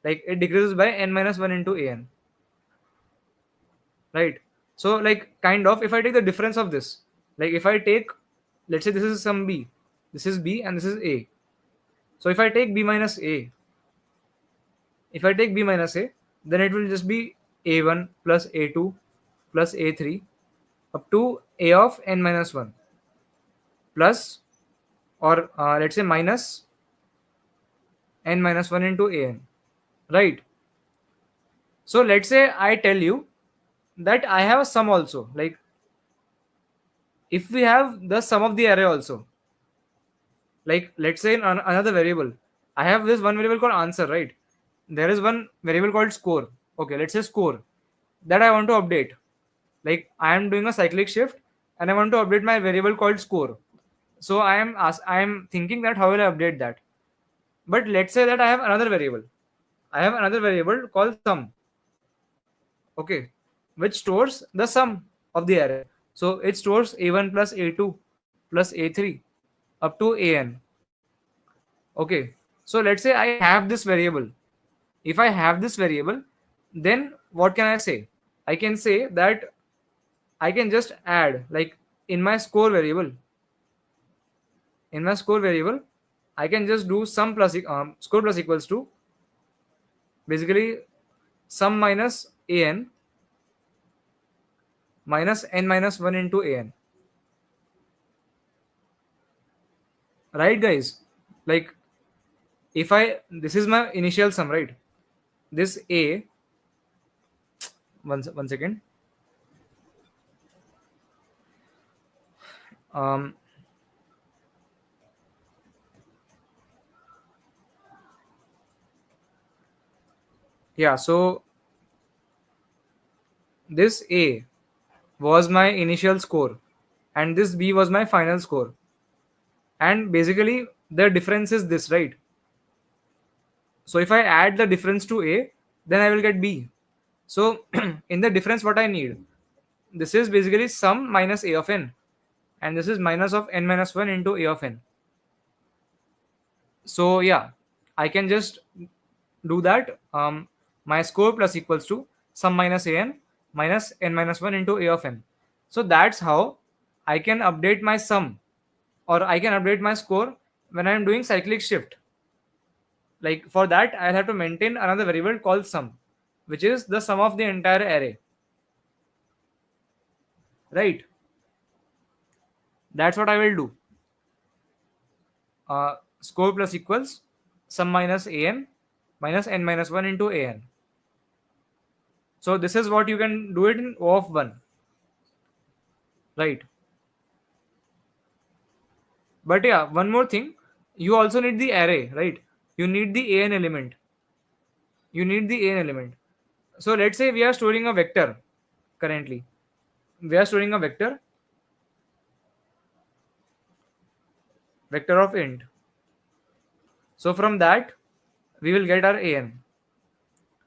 like it decreases by n minus 1 into an, right? So like kind of, if I take the difference of this, like if I take, let's say this is some b, this is b and this is a. So if I take b minus a, if I take b minus a, then it will just be a1 plus a2 plus a3 up to a of n minus 1 plus, or let's say minus n minus 1 into an, right? So let's say I tell you that I have a sum also. Like if we have the sum of the array also, like let's say in another variable, I have this one variable called answer, right? There is one variable called score. Okay, let's say score, that I want to update. Like I am doing a cyclic shift and I want to update my variable called score. So I am thinking that how will I update that? But let's say that I have another variable. I have another variable called sum. Okay, which stores the sum of the array. So it stores a1 plus a2 plus a3 up to an. Okay, so let's say I have this variable. If I have this variable, then what can I say? I can say that I can just add, like in my score variable, in my score variable, I can just do sum plus score plus equals to basically sum minus an minus n minus 1 into an, right guys? Like if I, this is my initial sum, right? This a, one second. um yeah, so this a was my initial score and this b was my final score, and basically the difference is this, right? So if I add the difference to a, then I will get b. So in the difference, what I need, this is basically sum minus a of n, and this is minus of n minus 1 into a of n. So yeah, I can just do that. My score plus equals to sum minus an minus n minus 1 into a of n. So that's how I can update my sum, or I can update my score when I'm doing cyclic shift. Like for that, I'll have to maintain another variable called sum, which is the sum of the entire array, right? That's what I will do. Score plus equals sum minus an minus n minus 1 into an. So this is what you can do it in O of 1, right? But yeah, one more thing, you also need the array, right? you need the an element. You need the an element. So let's say we are storing a vector currently. We are storing a vector of int. So from that, we will get our an,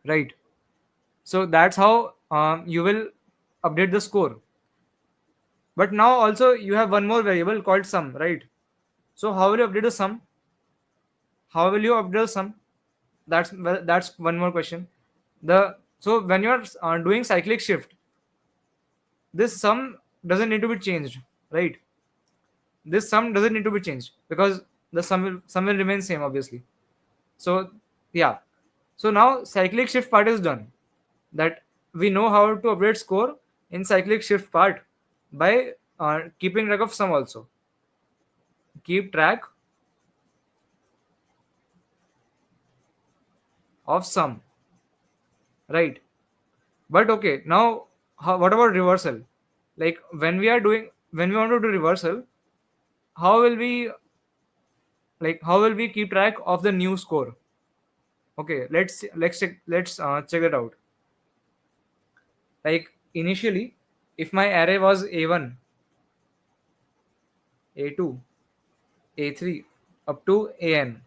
right? So that's how you will update the score. But now also you have one more variable called sum, right? So how will you update the sum? How will you update the sum? That's one more question. The so when you are doing cyclic shift, this sum doesn't need to be changed, right? This sum doesn't need to be changed because the sum will remain same, obviously. So yeah, so now cyclic shift part is done. That we know how to update score in cyclic shift part by keeping track of sum also. Keep track of sum, right? But okay, now what about reversal? Like when we want to do reversal, how will we how will we keep track of the new score? Okay, let's check that out. Like initially, if my array was a1, a2, a3 up to an,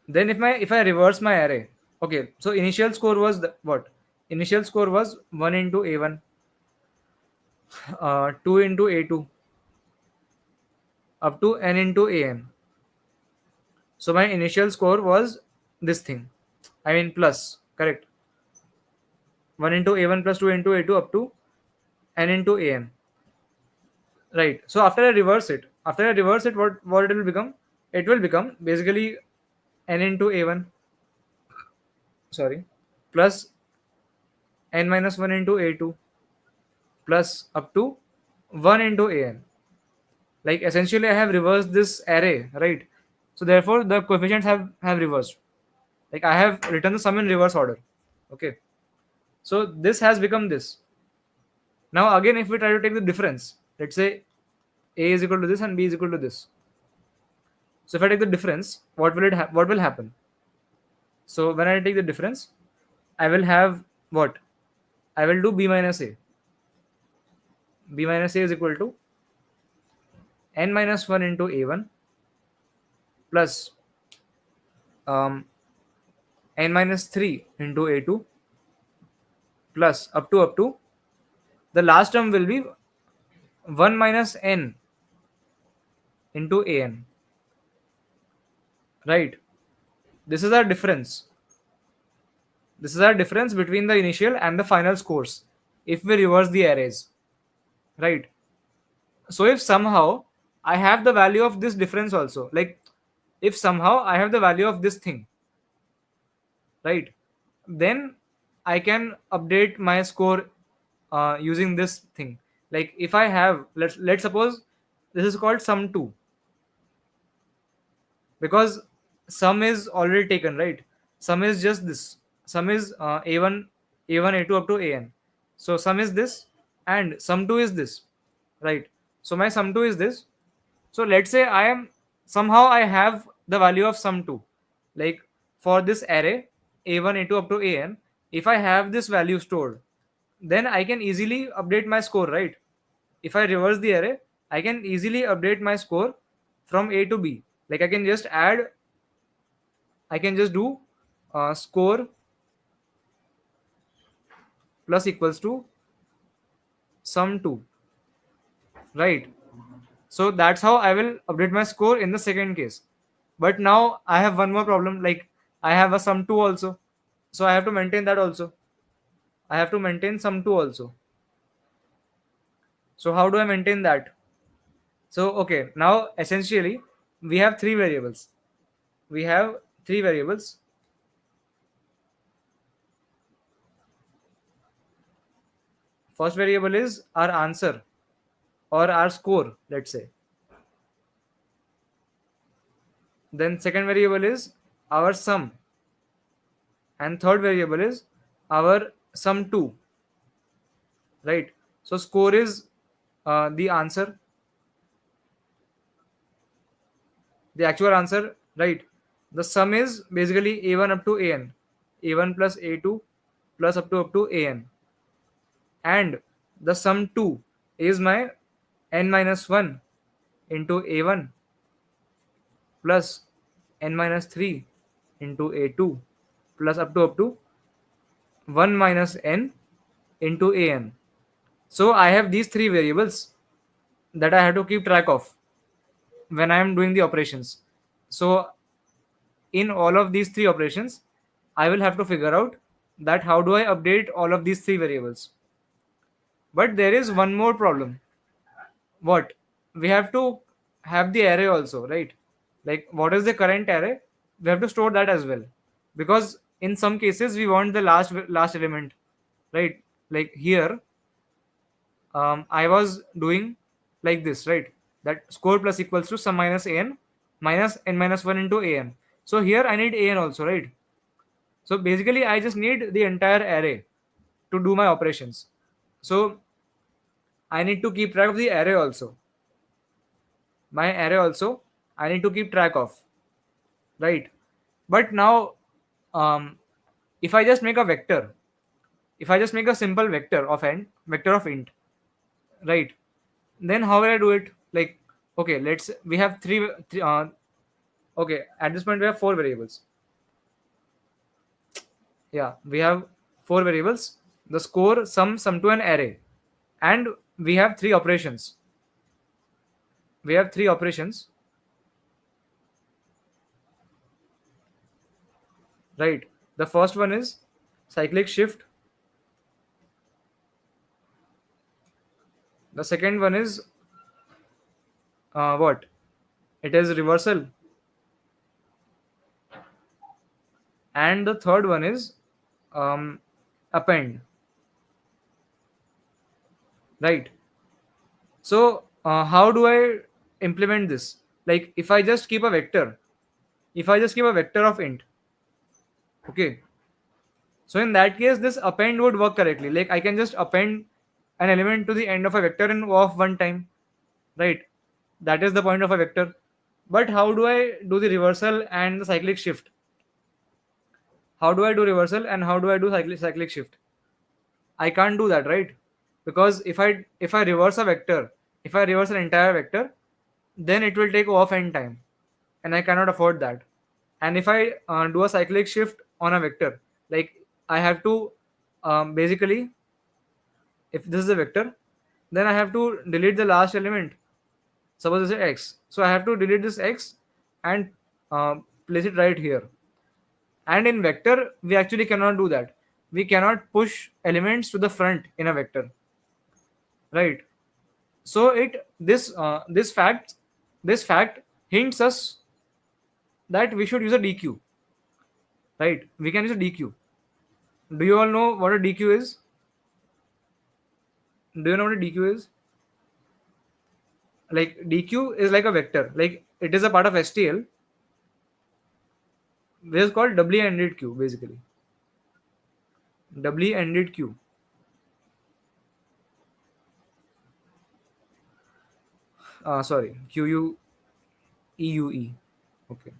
then if I reverse my array, okay, so initial score was what? Initial score was 1 into a1, 2 into a2 up to n into an. So my initial score was this thing. I mean plus, correct. 1 into a1 plus 2 into a2 up to n into an. Right. So after I reverse it, what it will become? It will become basically n into a1, sorry, plus n minus 1 into a2 plus up to 1 into an. Like essentially I have reversed this array, right? So therefore the coefficients have reversed. Like I have written the sum in reverse order. Okay. So this has become this. Now again, if we try to take the difference, let's say a is equal to this and b is equal to this. So if I take the difference, what will happen? So when I take the difference, I will have what? I will do b minus a. B minus a is equal to n minus 1 into a1 plus um, n minus 3 into a2 plus up to the last term will be 1 minus n into an, right? This is our difference. This is our difference between the initial and the final scores if we reverse the arrays, right? So if somehow I have the value of this difference also, like if somehow I have the value of this thing, right, then I can update my score using this thing. Like if I have, let's suppose this is called sum 2, because sum is already taken, right? Sum is just this. Sum is a1 a2 up to an. So sum is this and sum 2 is this, right? So my sum 2 is this. So let's say I have the value of sum 2, like for this array a1 a2 up to an. If I have this value stored, then I can easily update my score, right? If I reverse the array, I can easily update my score from a to b. Like I can just do score plus equals to sum 2, right? So that's how I will update my score in the second case. But now I have one more problem, like I have a sum 2 also. So I have to maintain that also. I have to maintain sum 2 also. So how do I maintain that? So okay, now essentially we have three variables. We have three variables. First variable is our answer or our score, let's say. Then second variable is our sum, and third variable is our sum 2, right? So score is the answer, the actual answer, right? The sum is basically a1 up to an, a1 plus a2 plus up to an, and the sum 2 is my n minus 1 into a1 plus n minus 3 into a2 plus up to 1 minus n into an. So I have these three variables that I have to keep track of when I am doing the operations. So in all of these three operations, I will have to figure out that how do I update all of these three variables. But there is one more problem. What? We have to have the array also, right? Like what is the current array? We have to store that as well. Because in some cases we want the last element, right? Like here, I was doing like this, right? That score plus equals to sum minus an minus n minus 1 into an. So here I need an also, right? So basically I just need the entire array to do my operations. So I need to keep track of the array also. My array also I need to keep track of, right? But now, um, if I just make a vector, if I just make a simple vector of int, right? Then how will I do it? Like, okay, we have three okay, at this point we have four variables. Yeah, we have four variables: the score, sum to an array, and we have three operations. We have three operations, right? The first one is cyclic shift. The second one is what? It is reversal, and the third one is um, append, right? So how do I implement this? Like if I just keep a vector of int, okay, so in that case this append would work correctly. Like I can just append an element to the end of a vector in of one time, right? That is the point of a vector. But how do I do the reversal and the cyclic shift? How do I do reversal and how do I do cyclic shift? I can't do that, right? Because if I reverse a vector, if I reverse an entire vector, then it will take off n time, and I cannot afford that. And if I do a cyclic shift on a vector, like I have to basically, if this is a vector, then I have to delete the last element. Suppose this is x, so I have to delete this x and place it right here. And in vector, we actually cannot do that. We cannot push elements to the front in a vector, right? So this fact hints us that we should use a DQ, right? We can use a DQ. Do you all know what a DQ is? Do you know what a DQ is? Like DQ is like a vector. Like it is a part of STL, which is called doubly ended queue, basically. Doubly ended queue. Sorry, QUEUE. Okay.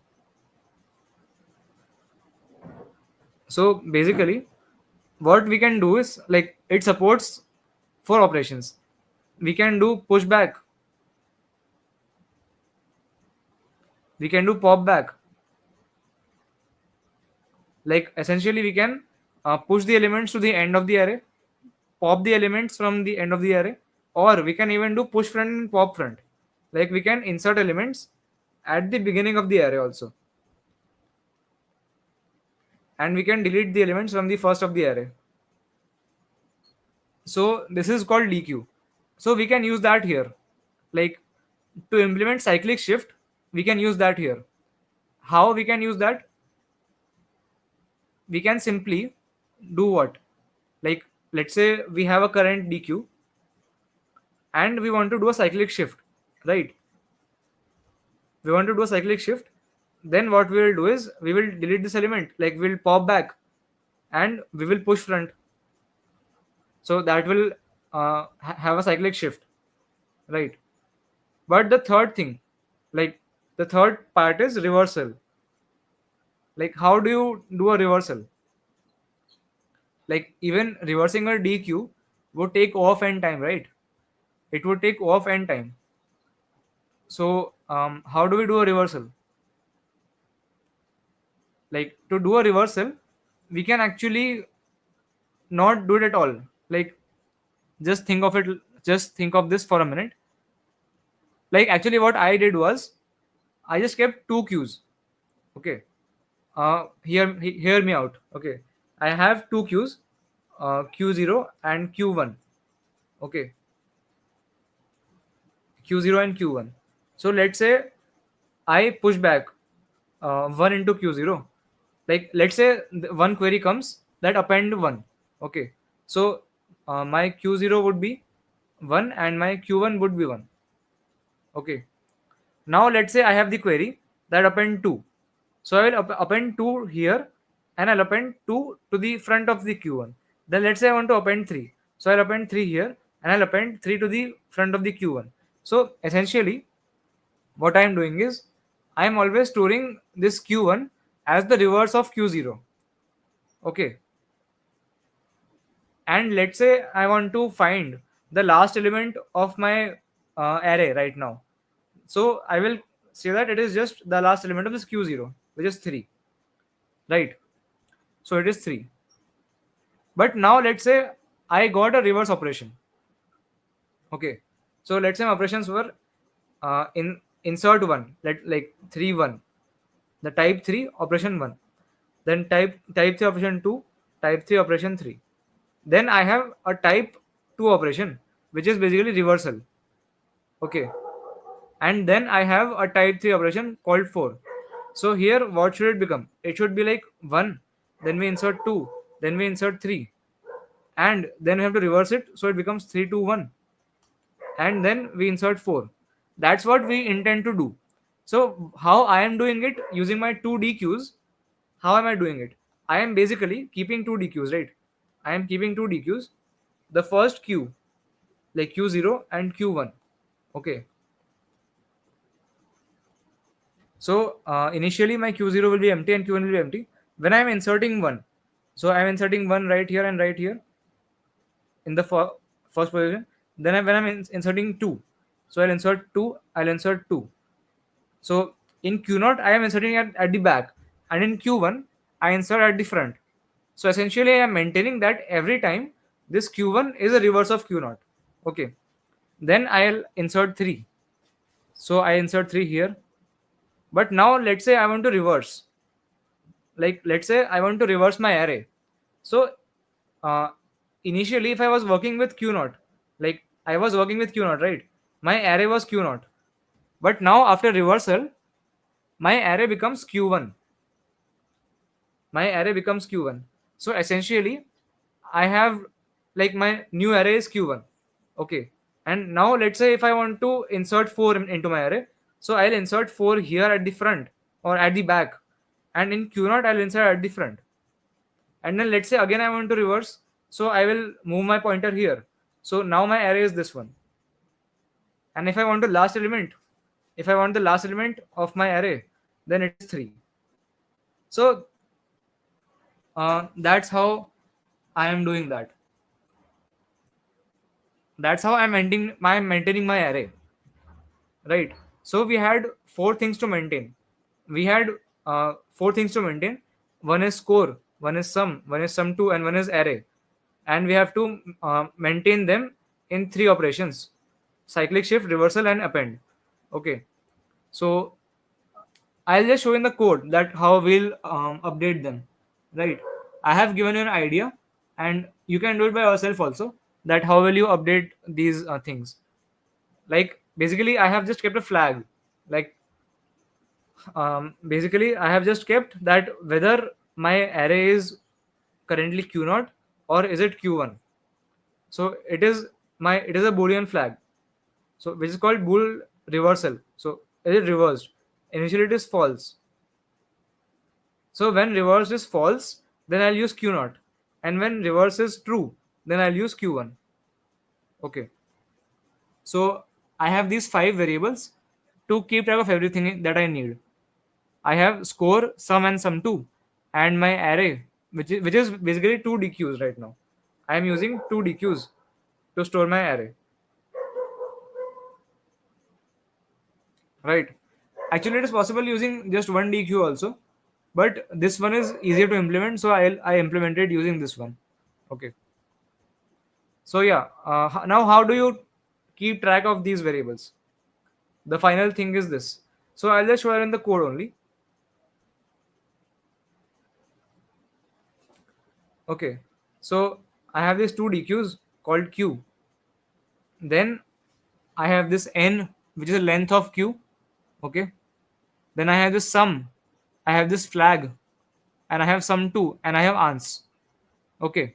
So basically, what we can do is like it supports four operations. We can do pushback. We can do pop back. Like essentially, we can push the elements to the end of the array, pop the elements from the end of the array, or we can even do push front and pop front. Like we can insert elements at the beginning of the array also, and we can delete the elements from the first of the array. So this is called DQ. So we can use that here. Like to implement cyclic shift, we can use that here. How we can use that? We can simply do what? Like let's say we have a current DQ and we want to do a cyclic shift, right? We want to do a cyclic shift. Then what we will do is we will delete this element. Like we'll pop back and we will push front. So that will have a cyclic shift, right? But the third thing, like the third part is reversal. Like how do you do a reversal? Like even reversing a DQ would take off n time, right? It would take off n time. So how do we do a reversal? Like to do a reversal, we can actually not do it at all. Like just think of it. Just think of this for a minute. Like actually, what I did was I just kept two queues. Okay. Hear me out. Okay. I have two queues, Q0 and Q1. Okay. Q0 and Q1. So let's say I push back 1 into Q0. Like let's say one query comes that append 1. Okay. So my Q0 would be 1 and my Q1 would be 1. Okay. Now let's say I have the query that append 2. So I will append 2 here and I'll append 2 to the front of the Q1. Then let's say I want to append 3. So I'll append 3 here and I'll append 3 to the front of the Q1. So essentially what I am doing is I am always storing this Q1 as the reverse of Q0. Okay. And let's say I want to find the last element of my array right now. So I will say that it is just the last element of this Q0, which is 3. Right. So it is 3. But now let's say I got a reverse operation. Okay. So let's say my operations were in insert 1, like 3 1. The type 3 operation 1. Then type 3 operation 2, type 3 operation 3. Then I have a type 2 operation, which is basically reversal. Okay. And then I have a type 3 operation called 4. So here what should it become? It should be like 1, then we insert 2, then we insert 3, and then we have to reverse it, so it becomes 3 2 1, and then we insert 4. That's what we intend to do. So how I am doing it using my two DQs? How am I doing it? I am basically keeping two DQs, right? I am keeping two DQs. The first Q, like Q0 and Q1. Okay. So initially my Q0 will be empty and Q1 will be empty. When I am inserting 1, so I am inserting 1 right here and right here in the first position. Then when I'm inserting 2, so I'll insert 2, I'll insert 2. So in Q0, I am inserting at the back, and in Q1, I insert at the front. So essentially, I am maintaining that every time this Q1 is a reverse of Q0. Okay. Then I'll insert 3. So I insert 3 here. But now let's say I want to reverse. Like let's say I want to reverse my array. So uh, initially, if I was working with Q0, like I was working with Q0, right? My array was Q0. But now after reversal, my array becomes Q1. My array becomes Q1. So essentially, I have like my new array is Q1. Okay. And now let's say if I want to insert 4 into my array, so I'll insert 4 here at the front or at the back. And in Q0, I'll insert at the front. And then let's say again I want to reverse. So I will move my pointer here. So now my array is this one. And if I want the last element of my array, then it is 3. So that's how I am doing that. That's how I'm maintaining my array, right? So we had four things to maintain. We had four things to maintain. One is score, one is sum 2, and one is array. And we have to maintain them in three operations: cyclic shift, reversal, and append. Okay. So I'll just show in the code that how we'll update them. Right. I have given you an idea, and you can do it by yourself also. That how will you update these things? Like basically, I have just kept a flag. Like basically, I have just kept that whether my array is currently Q0 or is it Q1. So it is a Boolean flag. So which is called bool reversal. So is it reversed? Initially it is false. So when reverse is false, then I'll use Q0. And when reverse is true, then I'll use Q1. Okay. So I have these five variables to keep track of everything that I need. I have score, sum, and sum 2, and my array, which is basically two DQs right now. I am using two DQs to store my array, right? Actually, it is possible using just one DQ also, but this one is easier to implement, so I implemented using this one. Okay. So yeah, now how do you keep track of these variables? The final thing is this. So I'll just show you in the code only. Okay. So I have these two DQs called Q. Then I have this N, which is the length of Q. Okay. Then I have this sum. I have this flag, and I have sum 2, and I have ans. Okay.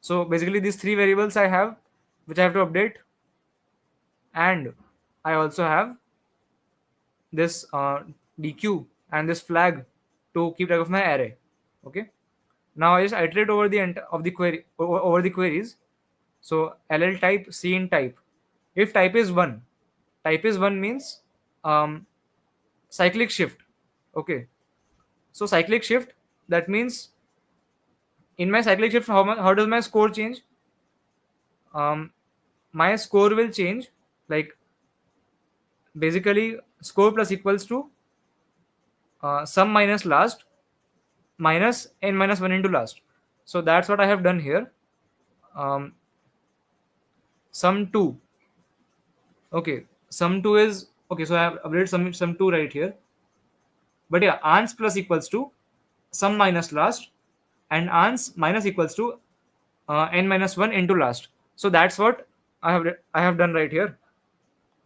So basically these three variables I have, which I have to update, and I also have this DQ and this flag to keep track of my array. Okay. Now I just iterate over the end of the query over the queries. So LL type, C in type. If type is one means um, cyclic shift. Okay. So cyclic shift, that means in my cyclic shift, how does my score change? Um, my score will change, like basically score plus equals to sum minus last minus n minus 1 into last. So that's what I have done here. Um, sum 2. Okay, sum 2 is okay. So I have updated sum 2 right here. But yeah, ans plus equals to sum minus last, and ans minus equals to n minus 1 into last. So that's what I have done right here.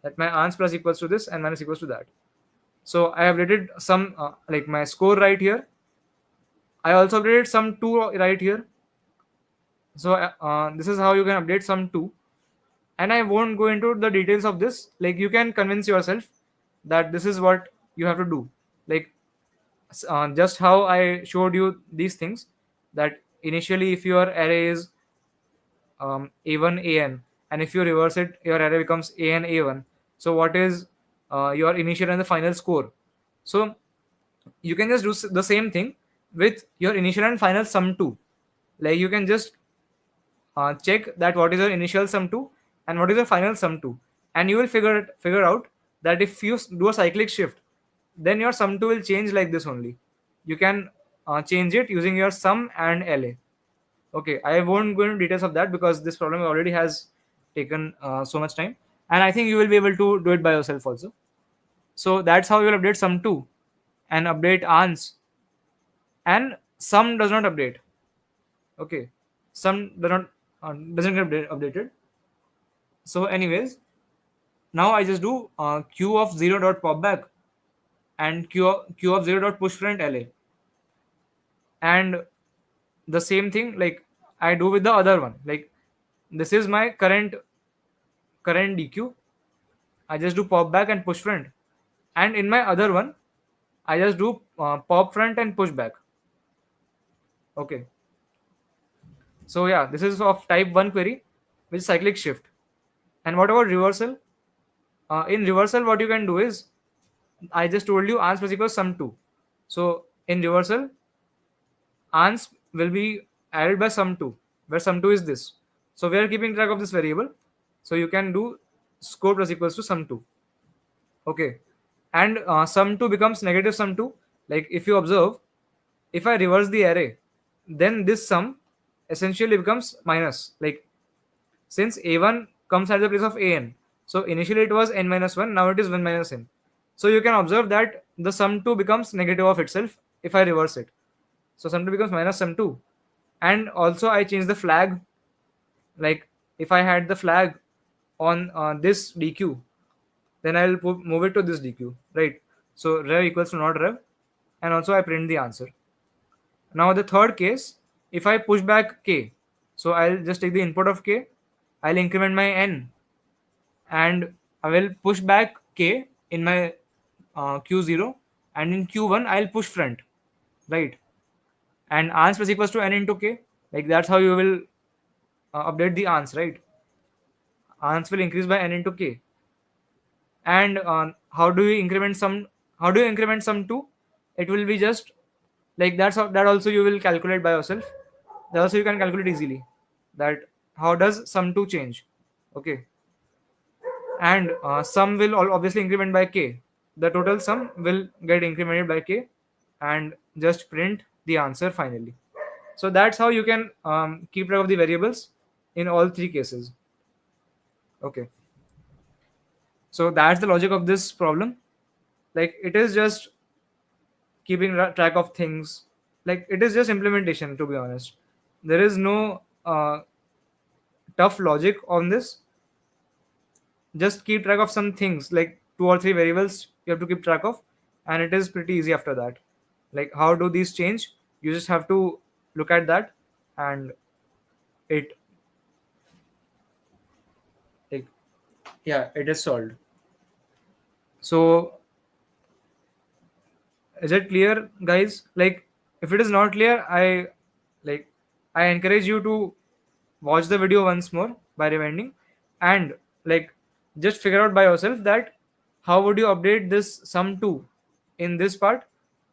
That my ans plus equals to this and minus equals to that. So I have rated some like my score right here. I also updated sum 2 right here. So this is how you can update sum 2. And I won't go into the details of this. Like you can convince yourself that this is what you have to do. Like just how I showed you these things, that initially if your array is a1 an, and if you reverse it your array becomes an a1. So what is your initial and the final score? So you can just do the same thing with your initial and final sum 2. Like you can just check that what is your initial sum 2 and what is your final sum 2, and you will figure out that if you do a cyclic shift, then your sum 2 will change like this only. You can change it using your sum and LA. Okay, I won't go into details of that because this problem already has taken so much time, and I think you will be able to do it by yourself also. So that's how you will update sum 2 and update ans, and sum does not update. Okay, sum doesn't get updated. So anyways, now I just do q of 0 dot pop back and q of 0 dot push front LA, and the same thing like I do with the other one. Like this is my current DQ. I just do pop back and push front, and in my other one I just do pop front and push back. Okay. So yeah, this is of type 1 query, which is cyclic shift. And what about reversal? In reversal, what you can do is, I just told you ans plus equals sum 2. So in reversal, ans will be added by sum 2, where sum 2 is this. So we are keeping track of this variable. So you can do score plus equals to sum 2. Okay. And sum 2 becomes negative sum 2. Like if you observe, if I reverse the array, then this sum essentially becomes minus. Like since a1 comes at the place of an, so initially it was n minus 1, now it is 1 minus n. So you can observe that the sum 2 becomes negative of itself if I reverse it. So sum 2 becomes minus sum 2. And also I change the flag. Like if I had the flag on this dq, then I'll move it to this dq, right? So rev equals to not rev, and also I print the answer. Now the third case, if I push back k, so I'll just take the input of k, I'll increment my n, and I will push back k in my q0, and in q1 I'll push front, right? And ans plus equals to n into k, like that's how you will update the ans, right? Ans will increase by n into k. And how do you increment some How do you increment sum to? It will be just like that also you will calculate by yourself. That also you can calculate easily. That how does sum to change? Okay, and sum will obviously increment by k. The total sum will get incremented by k, and just print the answer finally. So that's how you can keep track of the variables in all three cases. Okay, so that's the logic of this problem. Like it is just keeping track of things. Like it is just implementation, to be honest. There is no tough logic on this. Just keep track of some things, like two or three variables you have to keep track of, and it is pretty easy after that. Like how do these change? You just have to look at that, and it like yeah, it is solved. So is it clear, guys? Like if it is not clear, like I encourage you to watch the video once more by rewinding, and like just figure out by yourself that how would you update this sum to in this part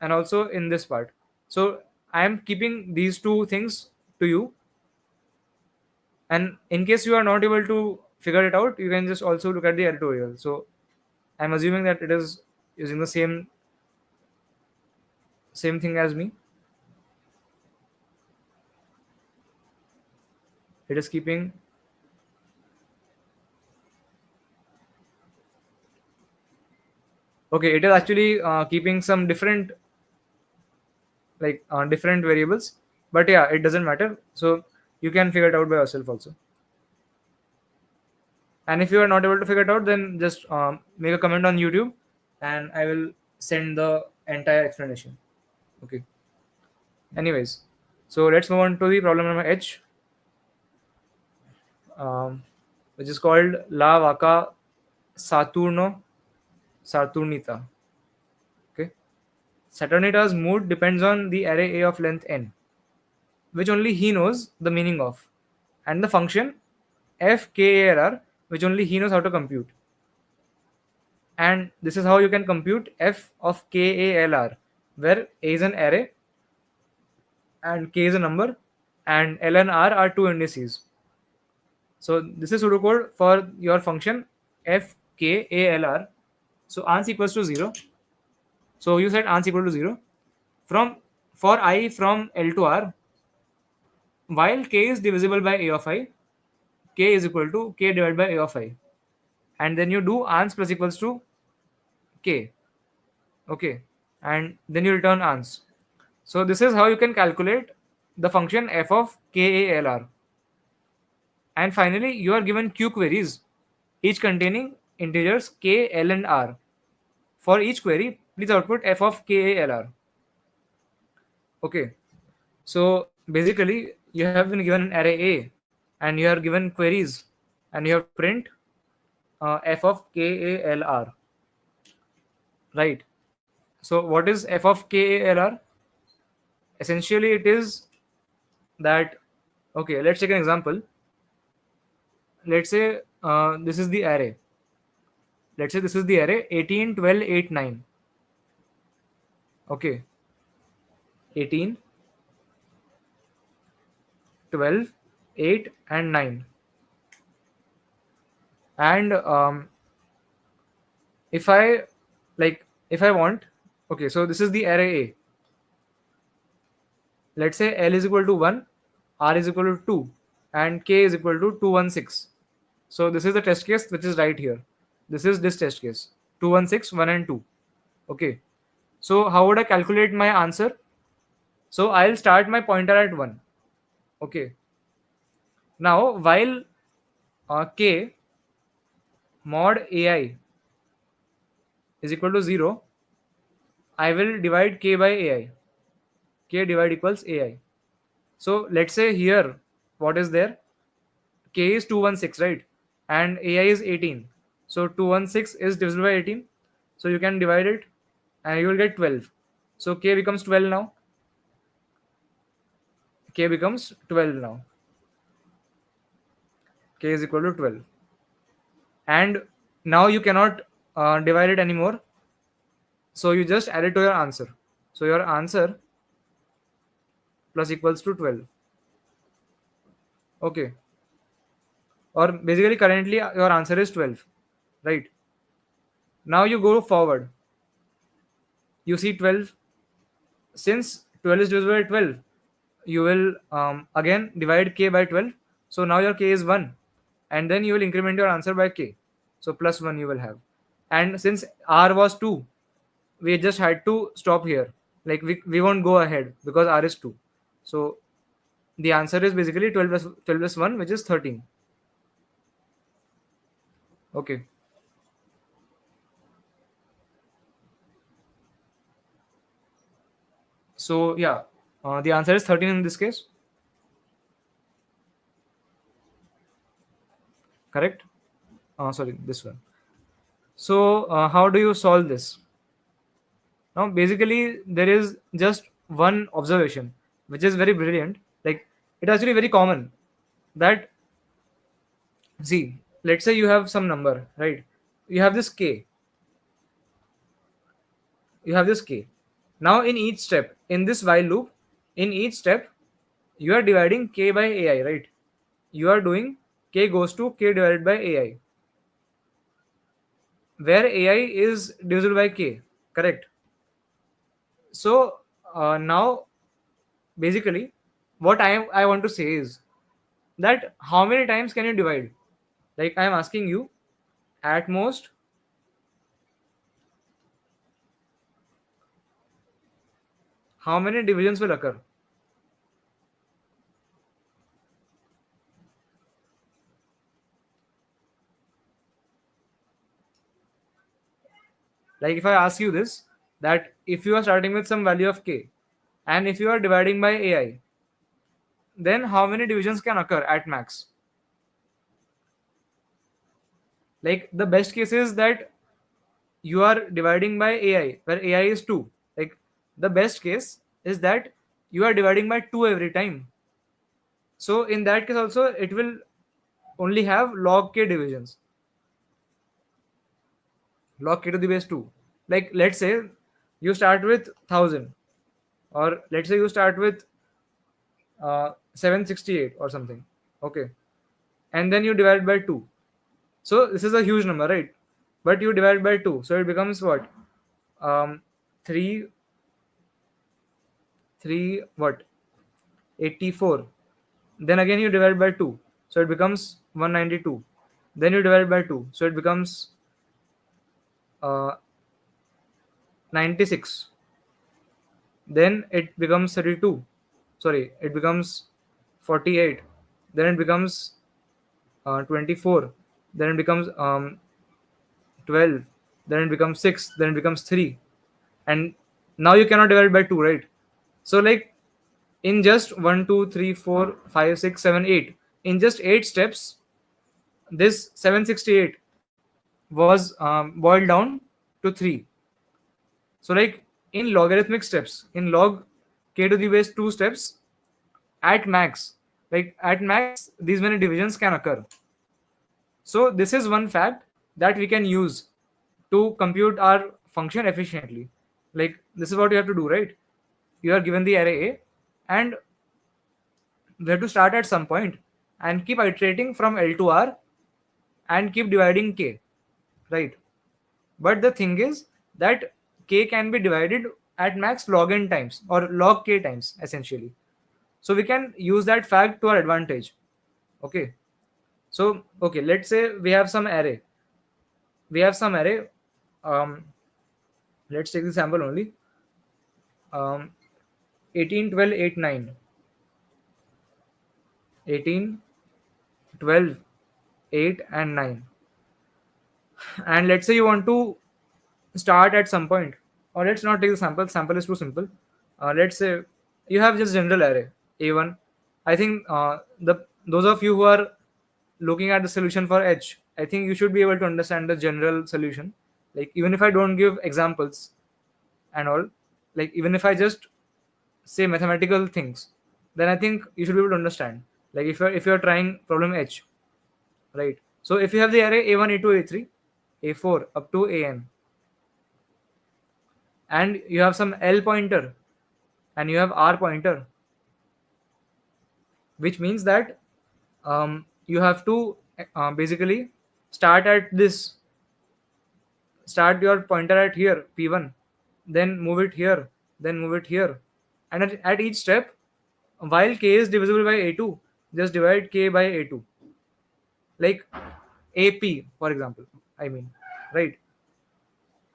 and also in this part. So I am keeping these two things to you, and in case you are not able to figure it out, you can just also look at the editorial. So I'm assuming that it is using the same thing as me. It is keeping, okay, it is actually keeping some different, like different variables, but yeah, it doesn't matter. So you can figure it out by yourself also. And if you are not able to figure it out, then just make a comment on YouTube, and I will send the entire explanation. Okay, anyways, so let's move on to the problem number H, um, which is called La Vaca Saturno Saturnita. Okay, Saturnita's mood depends on the array A of length n, which only he knows the meaning of, and the function fkarr, which only he knows how to compute. And this is how you can compute f of kalr, where a is an array and k is a number, and l and r are two indices. So this is pseudocode for your function fkalr. So ans equals to 0. So you set ans equal to 0 from for I from L to R, while k is divisible by a of I, k is equal to k divided by a of I, and then you do ans plus equals to k. Okay, and then you return ans. So this is how you can calculate the function f of kalr. And finally, you are given q queries, each containing integers k, l, and r. For each query, please output f of kalr. Okay, so basically, you have been given an array A, and you are given queries, and you have to print f of kalr. Right. So what is f of kalr? Essentially, it is that, okay, let's take an example. Let's say this is the array. Let's say this is the array 18, 12, 8, 9. Okay, 18, 12, 8, and 9. And if I if I want, okay, so this is the array A. Let's say L is equal to 1, R is equal to 2, and K is equal to 216. So this is the test case which is right here. This is this test case 216, 1, and 2. Okay. So how would I calculate my answer? So I'll start my pointer at 1. Okay. Now while K mod AI is equal to 0, I will divide K by AI. K divide equals AI. So let's say here, what is there? K is 216, right? And AI is 18. So 216 is divisible by 18. So you can divide it and you will get 12. So K becomes 12 now. K becomes 12 now. K is equal to 12. And now you cannot divide it anymore. So you just add it to your answer. So your answer plus equals to 12. Okay. Or basically currently your answer is 12. Right. Now you go forward. You see 12. Since 12 is divisible by 12, you will again divide k by 12. So now your k is 1. And then you will increment your answer by k. So plus 1 you will have. And since r was 2, we just had to stop here. Like we won't go ahead because r is 2. So the answer is basically 12 plus 1, which is 13. Okay. So yeah, the answer is 13 in this case. Correct? Sorry, this one. So how do you solve this? Now, basically, there is just one observation, which is very brilliant. Like, it's actually very common that, see, let's say you have some number, right? You have this k, you have this k. Now, in each step, in this while loop, in each step, you are dividing k by ai, right? You are doing k goes to k divided by ai, where ai is divisible by k, correct? So, now, basically, what I want to say is that how many times can you divide? Like I am asking you, at most, how many divisions will occur? Like if I ask you this, that if you are starting with some value of k, and if you are dividing by ai, then how many divisions can occur at max? Like the best case is that you are dividing by ai, where ai is 2. Like the best case is that you are dividing by 2 every time. So in that case also it will only have log k divisions, log k to the base 2. Like let's say you start with 1000, or let's say you start with 768 or something. Okay. And then you divide by 2. So this is a huge number, right? But you divide by 2, so it becomes what? 3 3 what? 84. Then again you divide by 2, so it becomes 192. Then you divide by 2, so it becomes uh, 96. Then it becomes 32. Sorry, it becomes 48. Then it becomes 24. Then it becomes 12. Then it becomes 6. Then it becomes 3. And now you cannot divide by 2, right? So like in just 1, 2, 3, 4, 5, 6, 7, 8, in just 8 steps, this 768 was boiled down to 3. So like in logarithmic steps, in log k to the base 2 steps, at max, like at max, these many divisions can occur. So this is one fact that we can use to compute our function efficiently. Like this is what you have to do, right? You are given the array a, and we have to start at some point and keep iterating from L to R and keep dividing k, right? But the thing is that k can be divided at max log n times or log k times essentially. So we can use that fact to our advantage. Okay. So okay, let's say we have some array. We have some array. Um, let's take the sample only. 18, 12, 8, 9. 18, 12, 8, and 9. And let's say you want to start at some point, or let's not take the sample is too simple. Let's say you have just general array a1. I think the those of you who are looking at the solution for h, I think you should be able to understand the general solution. Like even if I don't give examples and all, like even if I just say mathematical things, then I think you should be able to understand. Like if you're trying problem h, right? So if you have the array a1, a2, a3, a4 up to an, and you have some L pointer, and you have R pointer, which means that you have to basically start at this, start your pointer at here P1, then move it here, then move it here, and at each step, while k is divisible by a2, just divide k by a2, like ap, for example, I mean, right?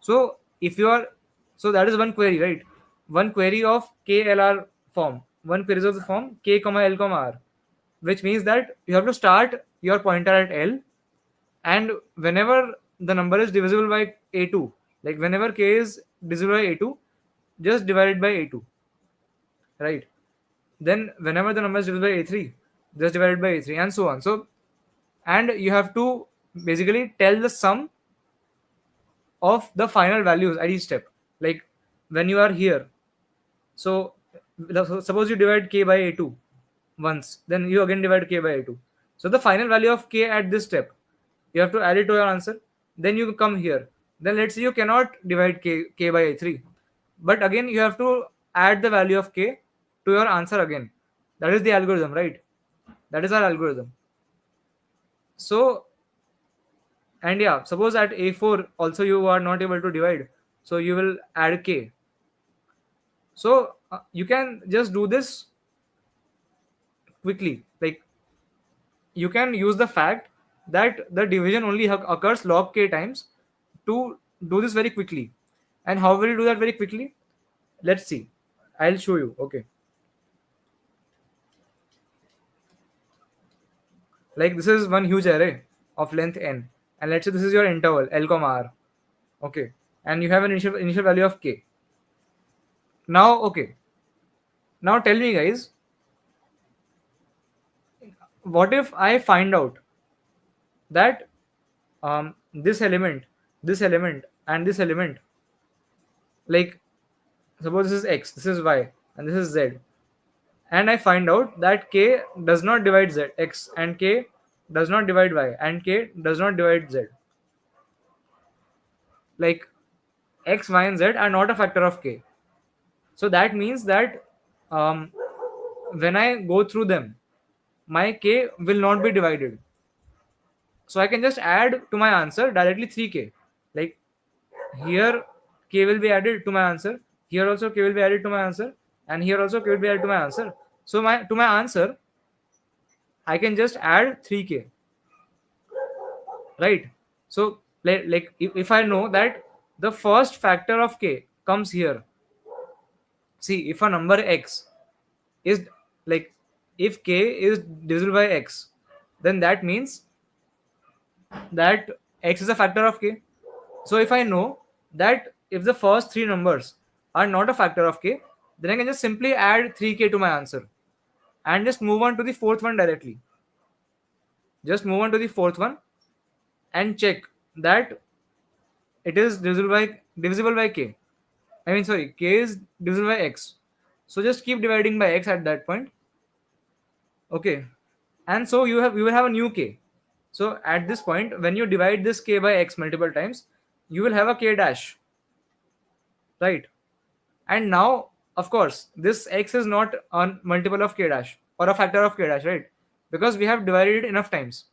So if you are, so that is one query, right? One query of KLR form, one query of the form k comma l comma r, which means that you have to start your pointer at l, and whenever the number is divisible by a2, like whenever k is divisible by a2, just divide it by a2, right? Then whenever the number is divisible by a3, just divide it by a3, and so on. So, and you have to basically tell the sum of the final values at each step. Like when you are here, so suppose you divide k by a2 once, then you again divide k by a2. So the final value of k at this step, you have to add it to your answer. Then you come here. Then let's say you cannot divide k by a3, but again you have to add the value of k to your answer again. That is the algorithm, right? That is our algorithm. So, and yeah, suppose at a4 also you are not able to divide, so you will add k. So you can just do this quickly. Like you can use the fact that the division only occurs log k times to do this very quickly. And how will you do that very quickly? Let's see. I'll show you. Okay. Like this is one huge array of length n, and let's say this is your interval l comma r. Okay, and you have an initial value of k. Now, okay. Now tell me, guys, what if I find out that this element, and this element, like suppose this is x, this is y, and this is z, and I find out that k does not divide z, x, and k does not divide y, and k does not divide z. Like x, y, and z are not a factor of k. So that means that um, when I go through them, my k will not be divided. So I can just add to my answer directly 3k. Like here k will be added to my answer, here also k will be added to my answer, and here also k will be added to my answer. So my to my answer I can just add 3k, right? So like if I know that the first factor of k comes here, see, if a number x is like, if k is divisible by x, then that means that x is a factor of k. So if I know that if the first three numbers are not a factor of k, then I can just simply add 3k to my answer and just move on to the fourth one directly. Just move on to the fourth one and check that it is divisible by k. I mean, sorry, k is divisible by x. So just keep dividing by x at that point. Okay, and so you will have a new k. So at this point, when you divide this k by x multiple times, you will have a k dash, right? And now, of course, this x is not a multiple of k dash or a factor of k dash, right? Because we have divided it enough times.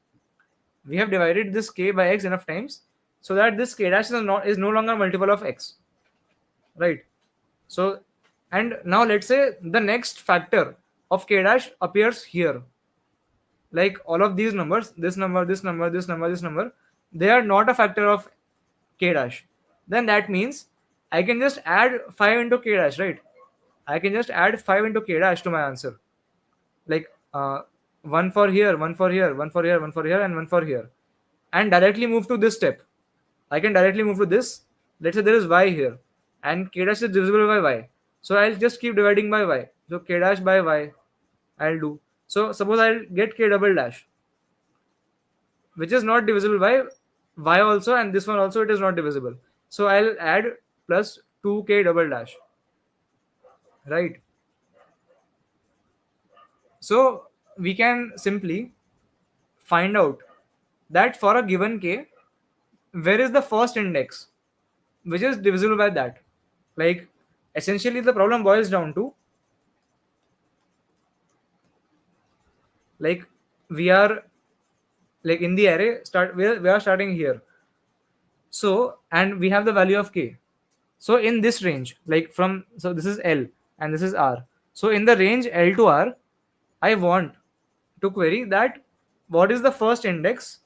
We have divided this k by x enough times so that this k dash is no longer multiple of x, right? So, and now let's say the next factor of k dash appears here. Like all of these numbers, this number, this number, this number, this number, they are not a factor of k dash. Then that means I can just add 5 into k dash, right? I can just add 5 into k dash to my answer. Like one for here, one for here, one for here, one for here, and one for here. And directly move to this step. I can directly move to this. Let's say there is y here. And k dash is divisible by y. So I'll just keep dividing by y. So k dash by y I'll do. So suppose I'll get k double dash, which is not divisible by y also, and this one also it is not divisible. So I'll add plus 2k double dash, right? So we can simply find out that for a given k, where is the first index which is divisible by that. Like essentially the problem boils down to, like, we are, like, in the array start, we are starting here. So and we have the value of k. So in this range, like from, so this is L and this is R. So in the range L to R, I want to query that what is the first index,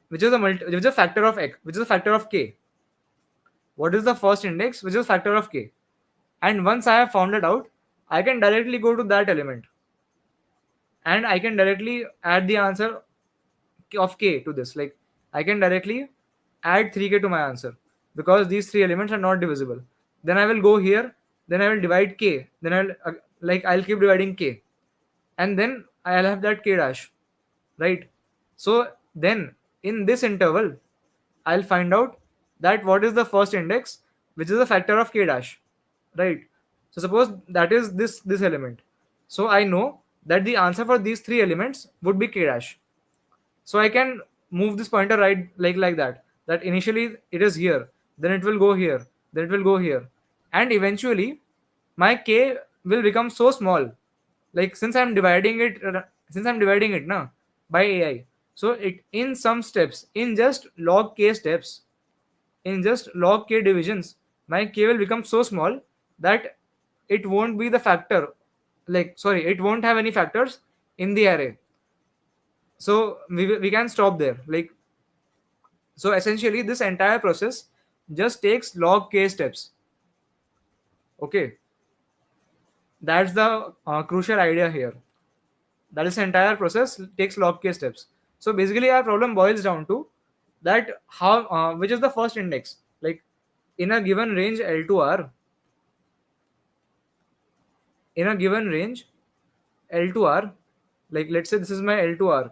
which is which is a factor of x, which is a factor of k. What is the first index, which is a factor of k? And once I have found it out, I can directly go to that element and I can directly add the answer of k to this. Like I can directly add 3k to my answer because these three elements are not divisible. Then I will go here, then I will divide k, then I'll I'll keep dividing k, and then I'll have that k dash, right? So then in this interval, I'll find out that what is the first index, which is a factor of k dash, right? So suppose that is this element. So I know that the answer for these three elements would be k dash. So I can move this pointer right, like that. That initially it is here, then it will go here, then it will go here, and eventually my k will become so small. Like since I'm dividing it now by AI, so it in some steps, in just log k steps, in just log k divisions, my k will become so small that it won't be the factor. Like sorry, it won't have any factors in the array. So we can stop there. Like so essentially this entire process just takes log k steps. Okay, that's the crucial idea here. That is, the entire process takes log k steps. So basically our problem boils down to that how which is the first index, like in a given range L to R, in a given range L to R, like let's say this is my L to R.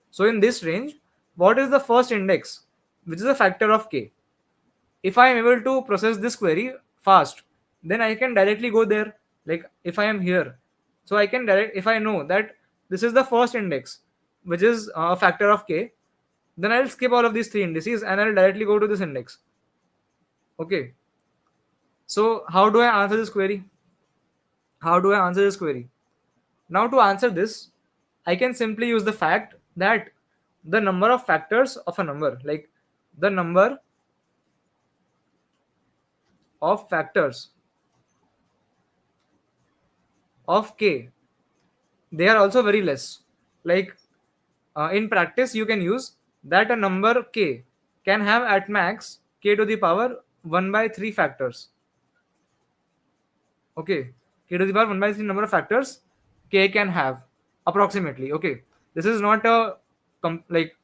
So in this range, what is the first index, which is a factor of k? If I am able to process this query fast, then I can directly go there. Like if I am here, so I can direct, if I know that this is the first index, which is a factor of k, then I'll skip all of these three indices and I'll directly go to this index. Okay, so how do I answer this query? How do I answer this query? Now to answer this, I can simply use the fact that the number of factors of a number, like the number of factors of k, they are also very less. Like in practice you can use that a number k can have at max k to the power 1 by 3 factors. Okay, k to the power 1 by 3 number of factors k can have approximately. Okay, this is not a like